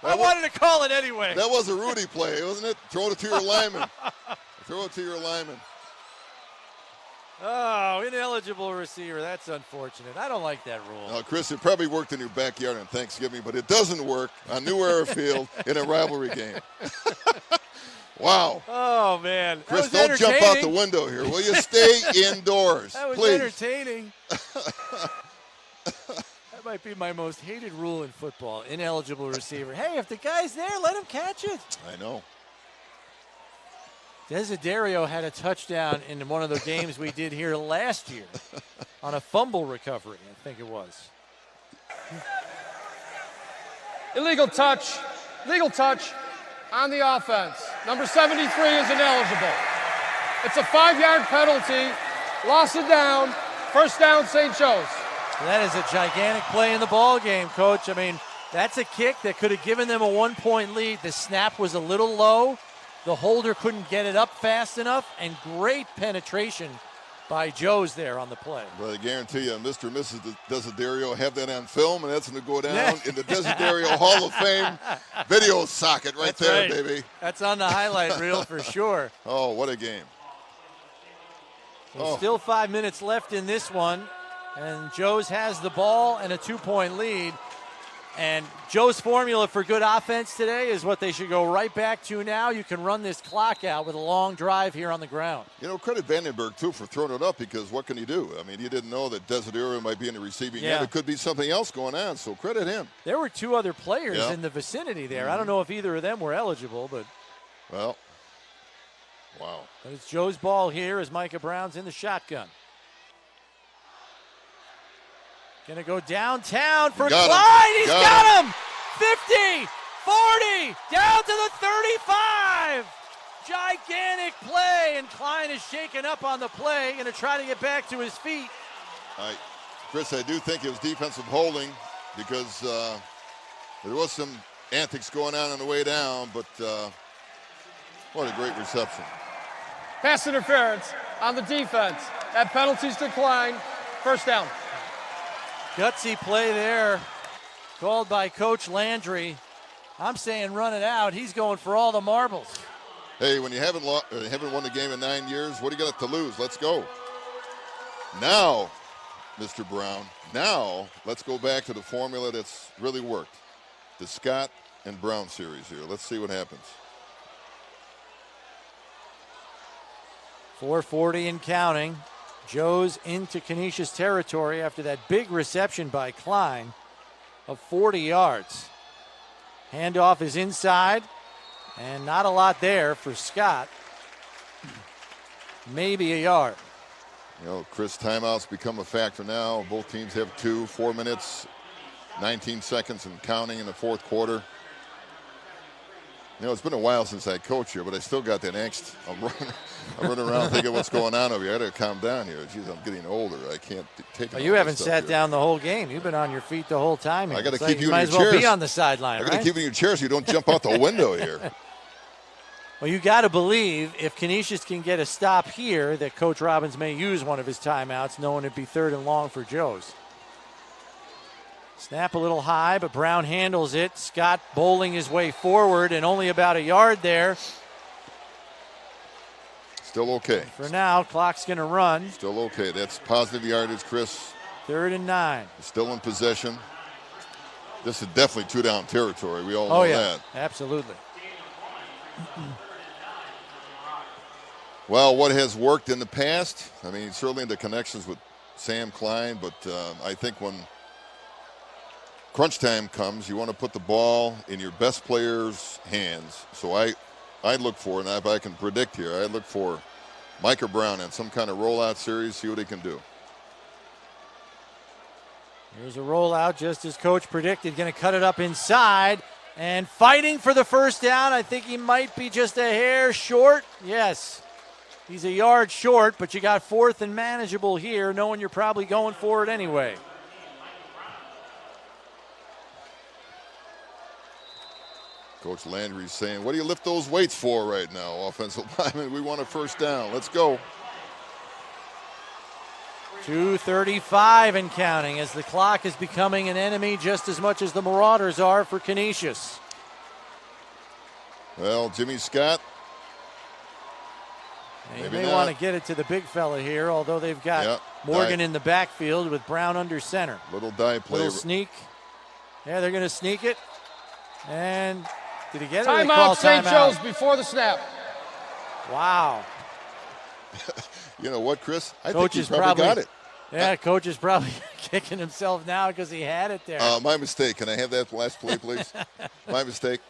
I wanted to call it anyway. That was a Rudy play, wasn't it? Throw it to your lineman. Throw it to your lineman. Oh, ineligible receiver. That's unfortunate. I don't like that rule. Now, Chris, it probably worked in your backyard on Thanksgiving, but it doesn't work on New Era Field in a rivalry game. Wow. Oh, man. Chris, don't jump out the window here. Will you stay indoors, that was please? Entertaining. That might be my most hated rule in football, ineligible receiver. Hey, if the guy's there, let him catch it. I know. Desiderio had a touchdown in one of the games we did here last year on a fumble recovery, I think it was. Illegal touch on the offense. Number 73 is ineligible. It's a 5-yard penalty, loss of down, first down St. Joe's. That is a gigantic play in the ball game, Coach. I mean, that's a kick that could have given them a 1-point lead. The snap was a little low. The holder couldn't get it up fast enough, and great penetration by Joe's there on the play. But I guarantee you, Mr. and Mrs. Desiderio have that on film, and that's going to go down in the Desiderio Hall of Fame video socket right there, baby. That's on the highlight reel for sure. Oh, what a game. Still 5 minutes left in this one, and Joe's has the ball and a 2-point lead. And Joe's formula for good offense today is what they should go right back to now. You can run this clock out with a long drive here on the ground. You know, credit Vandenberg, too, for throwing it up, because what can he do? I mean, he didn't know that Desiderio might be in the receiving end. It could be something else going on, so credit him. There were 2 other players in the vicinity there. I don't know if either of them were eligible, but. Well, wow. But it's Joe's ball here as Micah Brown's in the shotgun. Going to go downtown for Klein. He's got him. 50, 40, down to the 35. Gigantic play, and Klein is shaken up on the play. Going to try to get back to his feet. Chris, I do think it was defensive holding, because there was some antics going on the way down, but what a great reception. Pass interference on the defense. That penalty's declined. First down. Gutsy play there, called by Coach Landry. I'm saying run it out. He's going for all the marbles. Hey, when you haven't won the game in 9 years, what do you got to lose? Let's go. Now, Mr. Brown, now let's go back to the formula that's really worked. The Scott and Brown series here. Let's see what happens. 4:40 and counting. Joe's into Canisius territory after that big reception by Klein of 40 yards. Handoff is inside, and not a lot there for Scott. Maybe a yard. You know, Chris, timeouts become a factor now. Both teams have 2, 4 minutes, 19 seconds and counting in the fourth quarter. You know, it's been a while since I coached here, but I still got that angst. I'm running around thinking what's going on over here. I got to calm down here. Jeez, I'm getting older. I can't take it. Well, you haven't sat down the whole game. You've been on your feet the whole time here. I got to you keep you in your might as chairs. well be on the sideline, I got to keep you in your chair so you don't jump out the window here. Well, you got to believe if Canisius can get a stop here that Coach Robbins may use one of his timeouts, knowing it'd be 3rd and long for Joe's. Snap a little high, but Brown handles it. Scott bowling his way forward, and only about a yard there. Still okay. For now, clock's going to run. Still okay. That's positive yardage, Chris. 3rd and 9. Still in possession. This is definitely 2-down territory. We all know that. Absolutely. Well, what has worked in the past, I mean, certainly the connections with Sam Klein, but I think when crunch time comes, you want to put the ball in your best player's hands. So I look for, and if I can predict here, I look for Micah Brown in some kind of rollout series, see what he can do. Here's a rollout just as Coach predicted. Going to cut it up inside and fighting for the first down. I think he might be just a hair short. Yes, he's a yard short, but you got 4th and manageable here, knowing you're probably going for it anyway. Coach Landry's saying, what do you lift those weights for right now, offensive lineman? We want a first down. Let's go. 2:35 and counting as the clock is becoming an enemy just as much as the Marauders are for Canisius. Well, Jimmy Scott. They may want to get it to the big fella here, although they've got Morgan in the backfield with Brown under center. Little die play. Little sneak. Yeah, they're going to sneak it. And did he get it? Timeout, St. Joe's before the snap. Wow. You know what, Chris? I Coach think he probably got it. Yeah, Coach is probably kicking himself now because he had it there. My mistake. Can I have that last play, please? My mistake.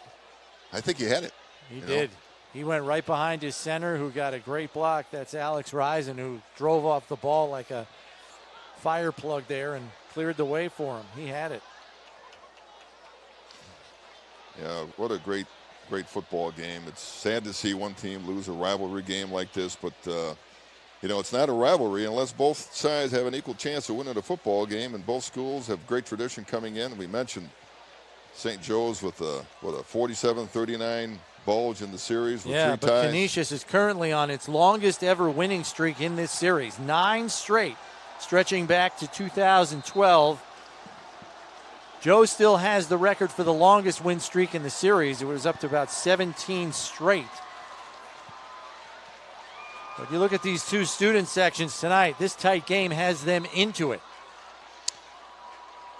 I think he had it. He did. He went right behind his center, who got a great block. That's Alex Risen, who drove off the ball like a fire plug there and cleared the way for him. He had it. Yeah, what a great football game. It's sad to see one team lose a rivalry game like this, but you know, it's not a rivalry unless both sides have an equal chance of winning a football game, and both schools have great tradition coming in. We mentioned St. Joe's with a 47-39 bulge in the series with 3 ties. But Canisius is currently on its longest ever winning streak in this series. 9 straight, stretching back to 2012. Joe still has the record for the longest win streak in the series. It was up to about 17 straight. But you look at these 2 student sections tonight, this tight game has them into it.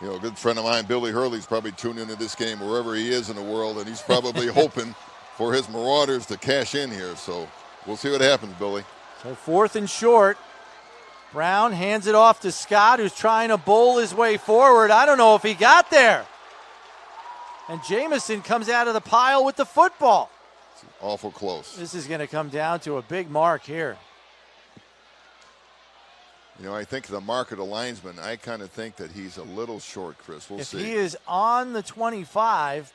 You know, a good friend of mine, Billy Hurley's probably tuned into this game wherever he is in the world, and he's probably hoping for his Marauders to cash in here. So we'll see what happens, Billy. So 4th and short. Brown hands it off to Scott, who's trying to bowl his way forward. I don't know if he got there. And Jamison comes out of the pile with the football. It's awful close. This is going to come down to a big mark here. You know, I think the mark of the linesman, I kind of think that he's a little short, Chris. We'll see. If he is on the 25,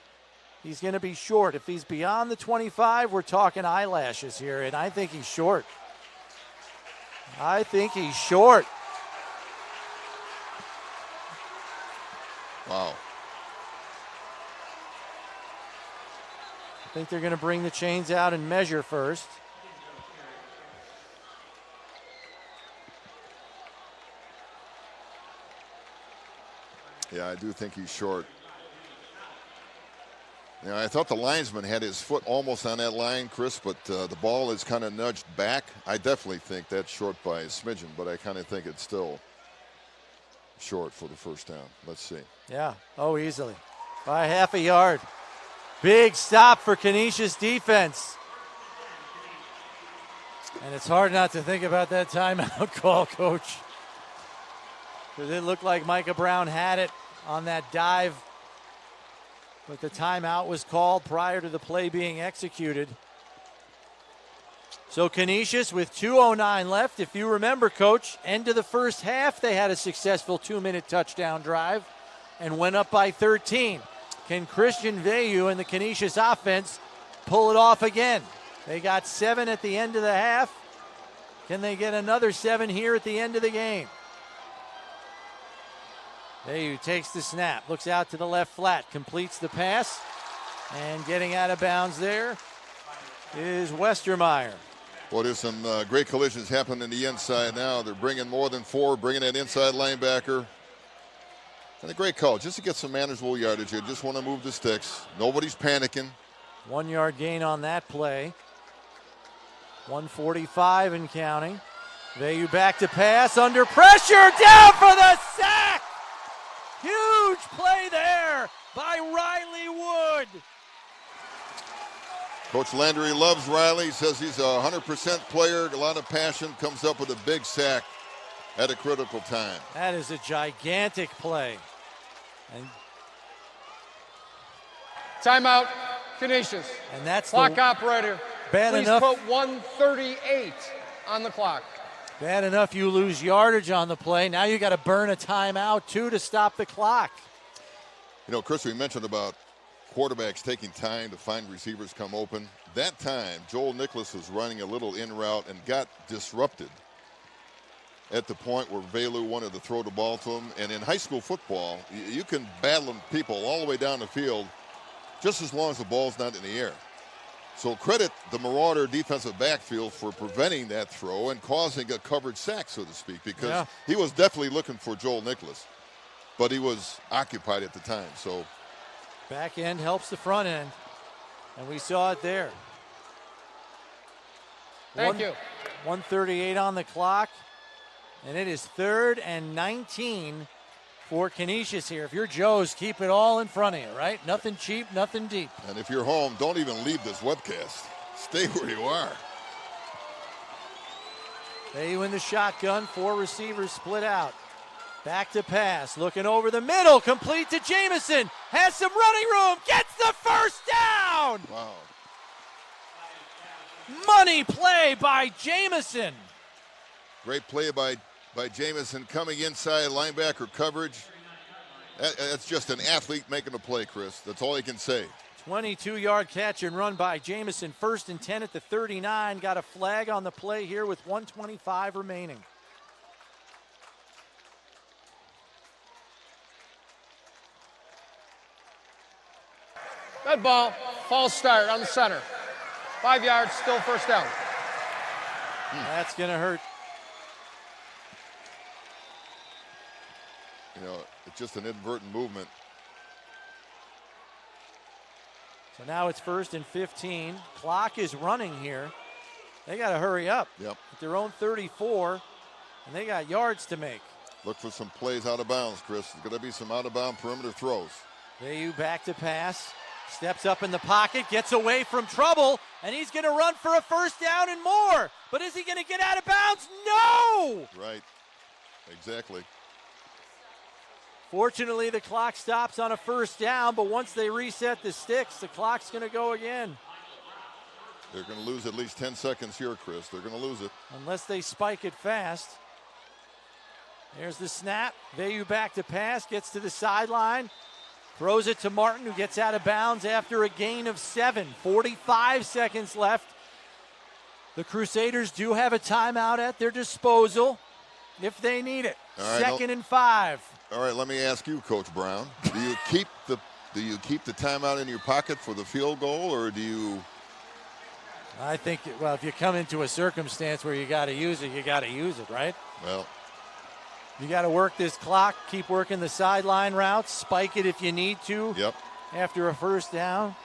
he's going to be short. If he's beyond the 25, we're talking eyelashes here, and I think he's short. I think he's short. Wow. I think they're going to bring the chains out and measure first. Yeah, I do think he's short. You know, I thought the linesman had his foot almost on that line, Chris, but the ball is kind of nudged back. I definitely think that's short by a smidgen, but I kind of think it's still short for the first down. Let's see. Yeah, oh, easily. By half a yard. Big stop for Canisius defense. And it's hard not to think about that timeout call, Coach. Because it looked like Micah Brown had it on that dive, but the timeout was called prior to the play being executed. So Canisius with 2:09 left. If you remember, Coach, end of the first half, they had a successful 2-minute touchdown drive and went up by 13. Can Christian Veyu and the Canisius offense pull it off again? They got 7 at the end of the half. Can they get another 7 here at the end of the game? Veyu takes the snap, looks out to the left flat, completes the pass, and getting out of bounds there is Westermeyer. Well, there's some great collisions happening in the inside now. They're bringing more than 4, bringing that inside linebacker. And a great call, just to get some manageable yardage here. Just want to move the sticks. Nobody's panicking. 1 yard gain on that play. 145 and counting. Veyu back to pass, under pressure, down for the sack! Huge play there by Riley Wood. Coach Landry loves Riley, says he's a 100% player, a lot of passion, comes up with a big sack at a critical time. That is a gigantic play. And Timeout, Canisius. And that's clock operator. Bad Please enough. put 1:38 on the clock. Bad enough you lose yardage on the play. Now you got to burn a timeout, too, to stop the clock. You know, Chris, we mentioned about quarterbacks taking time to find receivers come open. That time, Joel Nicholas was running a little in route and got disrupted at the point where Velu wanted to throw the ball to him. And in high school football, you can battle people all the way down the field just as long as the ball's not in the air. So credit the Marauder defensive backfield for preventing that throw and causing a covered sack, so to speak, because he was definitely looking for Joel Nicholas, but he was occupied at the time. So back end helps the front end, and we saw it there. Thank you. 1:38 on the clock, and it is 3rd and 19 for Canisius here. If you're Joe's, keep it all in front of you, right? Nothing cheap, nothing deep. And if you're home, don't even leave this webcast. Stay where you are. They in the shotgun, 4 receivers split out. Back to pass, looking over the middle, complete to Jamison. Has some running room, gets the first down! Wow. Money play by Jamison. Great play by Jamison coming inside linebacker coverage. That's just an athlete making a play, Chris. That's all I can say. 22-yard catch and run by Jamison. 1st and 10 at the 39. Got a flag on the play here with 1:25 remaining. Red ball, false start on the center. 5 yards, still first down. That's going to hurt. You know, it's just an inadvertent movement. So now it's 1st and 15. Clock is running here. They got to hurry up. Yep. At their own 34, and they got yards to make. Look for some plays out of bounds, Chris. There's going to be some out-of-bound perimeter throws. Vayu back to pass. Steps up in the pocket, gets away from trouble, and he's going to run for a first down and more. But is he going to get out of bounds? No! Right. Exactly. Fortunately, the clock stops on a first down, but once they reset the sticks, the clock's going to go again. They're going to lose at least 10 seconds here, Chris. They're going to lose it. Unless they spike it fast. There's the snap. Vayu back to pass, gets to the sideline. Throws it to Martin, who gets out of bounds after a gain of 7. 45 seconds left. The Crusaders do have a timeout at their disposal if they need it. Right, 2nd and 5. All right, let me ask you, Coach Brown. Do you keep the timeout in your pocket for the field goal, or do you? I think, well, if you come into a circumstance where you got to use it, you got to use it, right? Well, you got to work this clock, keep working the sideline routes, spike it if you need to. Yep. After a first down.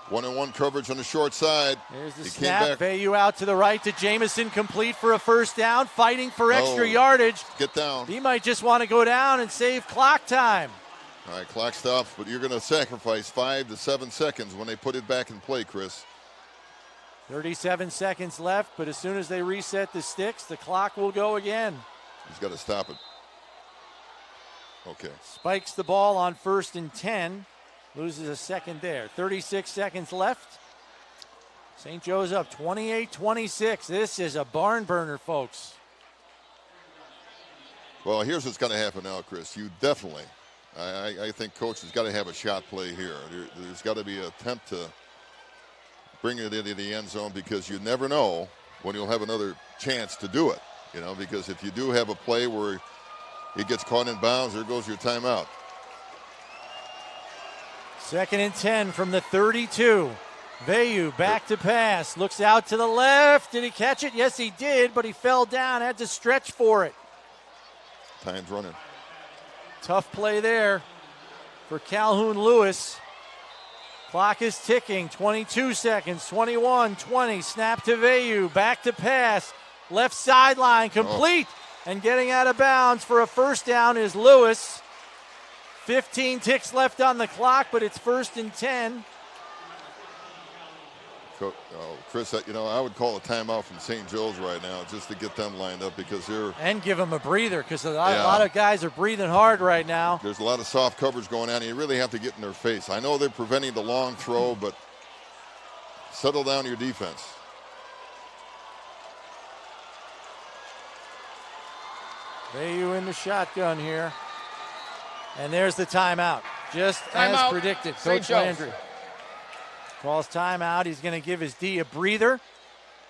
1-on-1 coverage on the short side. There's the snap. Vayu out to the right to Jamison, complete for a first down, fighting for extra yardage. Get down. He might just want to go down and save clock time. All right, clock stops, but you're going to sacrifice 5 to 7 seconds when they put it back in play, Chris. 37 seconds left, but as soon as they reset the sticks, the clock will go again. He's got to stop it. Okay. Spikes the ball on 1st and 10. Loses a second there. 36 seconds left. St. Joe's up 28-26. This is a barn burner, folks. Well, here's what's going to happen now, Chris. You definitely, I think Coach has got to have a shot play here. There's got to be an attempt to bring it into the end zone, because you never know when you'll have another chance to do it. You know, because if you do have a play where he gets caught in bounds, there goes your timeout. 2nd and 10 from the 32. Vayu back to pass. Looks out to the left. Did he catch it? Yes, he did, but he fell down. Had to stretch for it. Time's running. Tough play there for Calhoun Lewis. Clock is ticking. 22 seconds. 21, 20. Snap to Vayu. Back to pass. Left sideline complete. And getting out of bounds for a first down is Lewis. 15 ticks left on the clock, but it's 1st and 10. Chris, you know, I would call a timeout from St. Joe's right now just to get them lined up, because they're... And give them a breather, because a lot of guys are breathing hard right now. There's a lot of soft coverage going on, and you really have to get in their face. I know they're preventing the long throw, but settle down your defense. Vayu in the shotgun here. And there's the timeout, just as predicted. Coach Landry calls timeout. He's going to give his D a breather.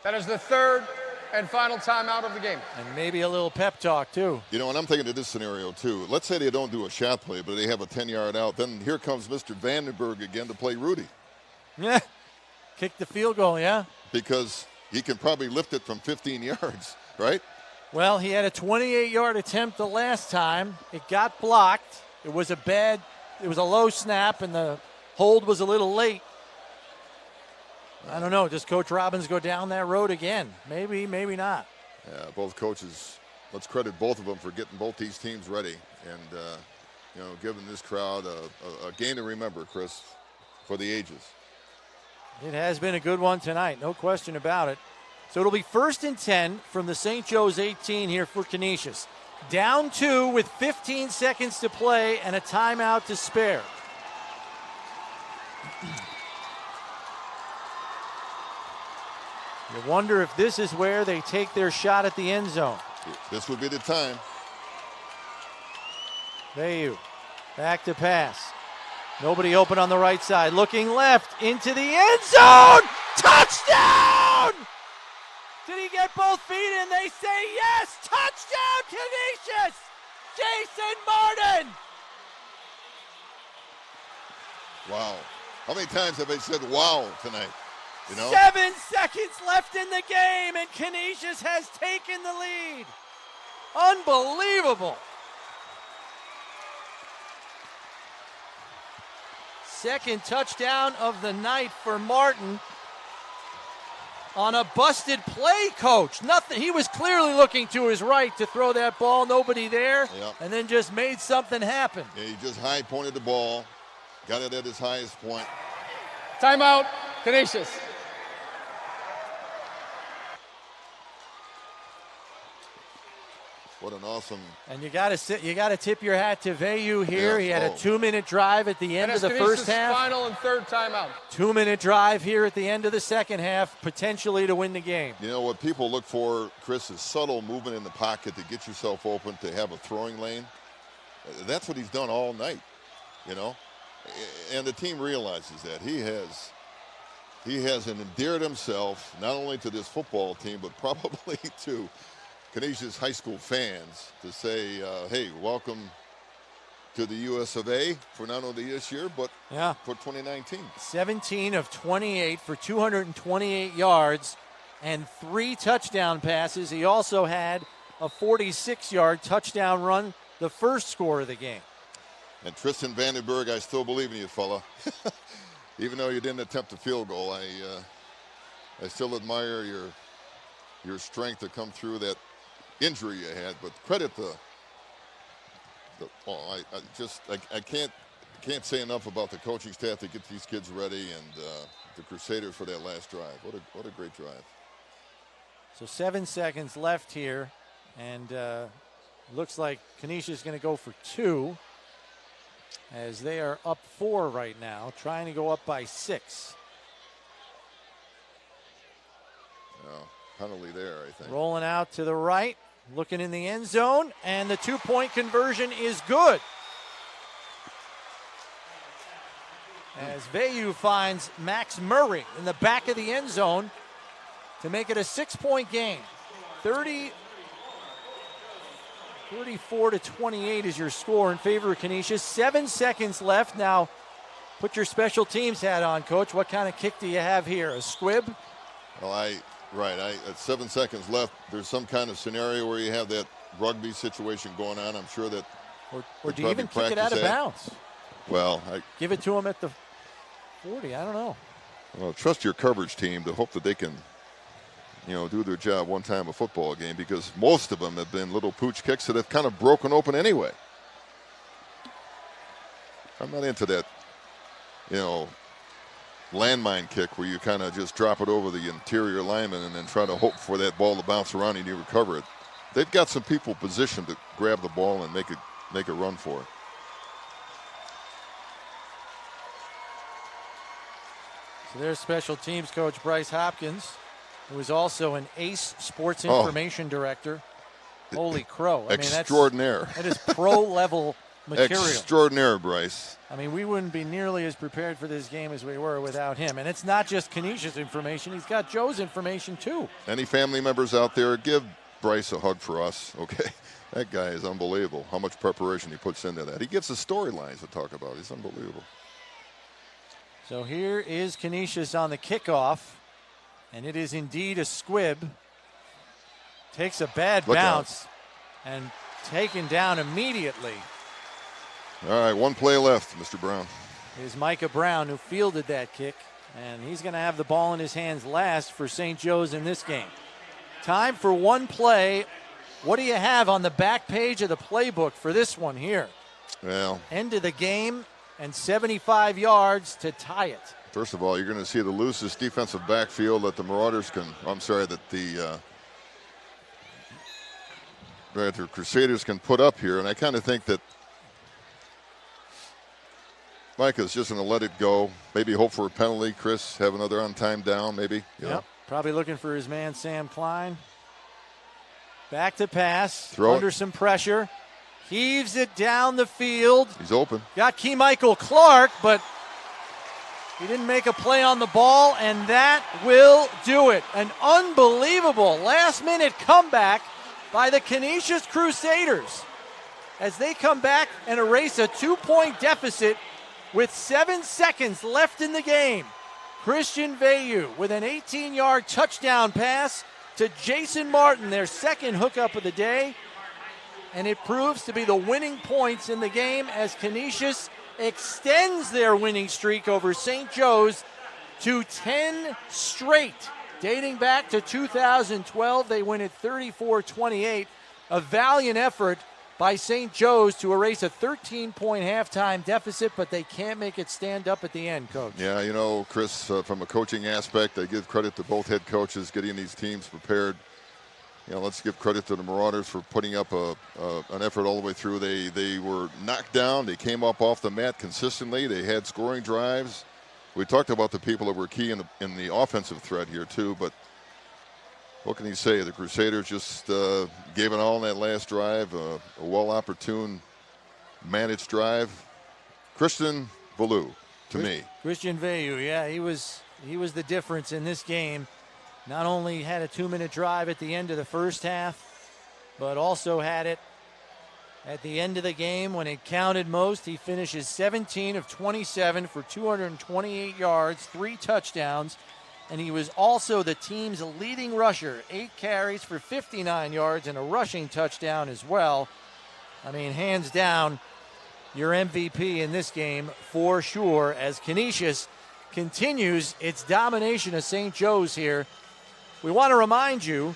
That is the 3rd and final timeout of the game. And maybe a little pep talk, too. You know, and I'm thinking of this scenario, too. Let's say they don't do a shot play, but they have a 10-yard out. Then here comes Mr. Vandenberg again to play Rudy. Yeah, kick the field goal, yeah. Because he can probably lift it from 15 yards, right? Well, he had a 28-yard attempt the last time. It got blocked. It was a low snap, and the hold was a little late. I don't know. Does Coach Robbins go down that road again? Maybe, maybe not. Yeah, both coaches, let's credit both of them for getting both these teams ready and, you know, giving this crowd a game to remember, Chris, for the ages. It has been a good one tonight, no question about it. So it'll be 1st and 10 from the St. Joe's 18 here for Canisius. Down 2 with 15 seconds to play and a timeout to spare. You wonder if this is where they take their shot at the end zone. This would be the time. Vayu back to pass. Nobody open on the right side. Looking left into the end zone. Touchdown! Did he get both feet in? They say yes! Touchdown, Canisius! Jason Martin! Wow. How many times have they said wow tonight? You know? 7 seconds left in the game, and Canisius has taken the lead. Unbelievable. Second touchdown of the night for Martin. on a busted play, Coach. Nothing. He was clearly looking to his right to throw that ball. Nobody there. Yep. And then just made something happen. Yeah, he just high pointed the ball, got it at his highest point. Timeout, Canisius. What an awesome. And you got to tip your hat to Veyu here. Yeah. He had a 2-minute drive at the end of the first half. Final and third timeout. 2-minute drive here at the end of the second half, potentially to win the game. You know what people look for, Chris, is subtle movement in the pocket to get yourself open, to have a throwing lane. That's what he's done all night, you know. And the team realizes that. He has endeared himself not only to this football team, but probably to Canisius high school fans, to say, hey, welcome to the US of A for not only this year, but for 2019. 17 of 28 for 228 yards and 3 touchdown passes. He also had a 46-yard touchdown run, the first score of the game. And Tristan Vandenberg, I still believe in you, fella. Even though you didn't attempt a field goal, I still admire your strength to come through that injury you had. But credit I can't say enough about the coaching staff to get these kids ready, and the Crusaders for that last drive. What a great drive. So 7 seconds left here, and looks like Canisius is going to go for 2, as they are up 4 right now, trying to go up by 6. No, penalty there, I think. Rolling out to the right, looking in the end zone, and the 2-point conversion is good. As Veyu finds Max Murray in the back of the end zone to make it a 6-point game. 34-28 is your score in favor of Canisius. 7 seconds left. Now, put your special teams hat on, Coach. What kind of kick do you have here? A squib? Well, at 7 seconds left, there's some kind of scenario where you have that rugby situation going on. I'm sure that. Or do you even kick it out of bounds? Well, give it to him at the 40. I don't know. Well, trust your coverage team to hope that they can, do their job one time a football game, because most of them have been little pooch kicks that have kind of broken open anyway. I'm not into that, landmine kick where you kind of just drop it over the interior lineman and then try to hope for that ball to bounce around and you recover it. They've got some people positioned to grab the ball and make a run for it. So there's special teams coach Bryce Hopkins, who is also an ace sports information director. Holy crow. Extraordinaire. That is pro-level material. Extraordinaire, Bryce. I mean, we wouldn't be nearly as prepared for this game as we were without him. And it's not just Canisius information. He's got Joe's information, too. Any family members out there, give Bryce a hug for us, okay? That guy is unbelievable, how much preparation he puts into that. He gives us storylines to talk about. He's unbelievable. So here is Canisius on the kickoff, and it is indeed a squib. Takes a bad bounce and taken down immediately. All right, 1 play left, Mr. Brown. It is Micah Brown who fielded that kick, and he's going to have the ball in his hands last for St. Joe's in this game. Time for 1 play. What do you have on the back page of the playbook for this one here? Well, end of the game and 75 yards to tie it. First of all, you're going to see the loosest defensive backfield that the Marauders the Crusaders can put up here, and I kind of think that Micah's just going to let it go. Maybe hope for a penalty. Chris, have another on-time down, maybe. Yep. Probably looking for his man, Sam Klein. Back to pass. Throw under some pressure. Heaves it down the field. He's open. Got Key Michael Clark, but he didn't make a play on the ball, and that will do it. An unbelievable last-minute comeback by the Canisius Crusaders as they come back and erase a 2-point deficit with 7 seconds left in the game. Christian Veyu with an 18-yard touchdown pass to Jason Martin, their second hookup of the day. And it proves to be the winning points in the game as Canisius extends their winning streak over St. Joe's to 10 straight Dating back to 2012, they win it 34-28. A valiant effort by St. Joe's to erase a 13-point halftime deficit, but they can't make it stand up at the end, Coach. Yeah, you know, Chris, from a coaching aspect, I give credit to both head coaches getting these teams prepared. You know, let's give credit to the Marauders for putting up an effort all the way through. They were knocked down. They came up off the mat consistently. They had scoring drives. We talked about the people that were key in the offensive threat here too, but what can you say? The Crusaders just gave it all in that last drive, a well-opportune, managed drive. Christian Veilleux, to me. Christian Veilleux, yeah, he was the difference in this game. Not only had a 2-minute drive at the end of the first half, but also had it at the end of the game when it counted most. He finishes 17 of 27 for 228 yards, 3 touchdowns. And he was also the team's leading rusher, 8 carries for 59 yards and a rushing touchdown as well. I mean, hands down, your MVP in this game for sure, as Canisius continues its domination of St. Joe's here. We want to remind you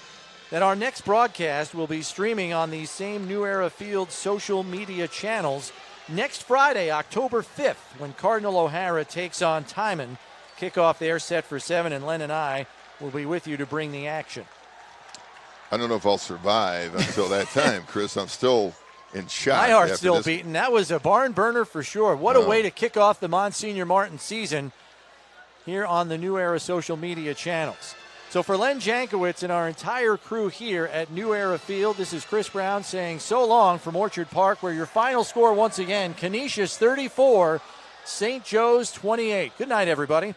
that our next broadcast will be streaming on these same New Era Field social media channels next Friday, October 5th, when Cardinal O'Hara takes on Timon. Kickoff there set for 7, and Len and I will be with you to bring the action. I don't know if I'll survive until that time, Chris. I'm still in shock. My heart's still beating. That was a barn burner for sure. What a way to kick off the Monsignor Martin season here on the New Era social media channels. So for Len Jankowitz and our entire crew here at New Era Field, this is Chris Brown saying so long from Orchard Park, where your final score once again, Canisius 34, St. Joe's 28. Good night, everybody.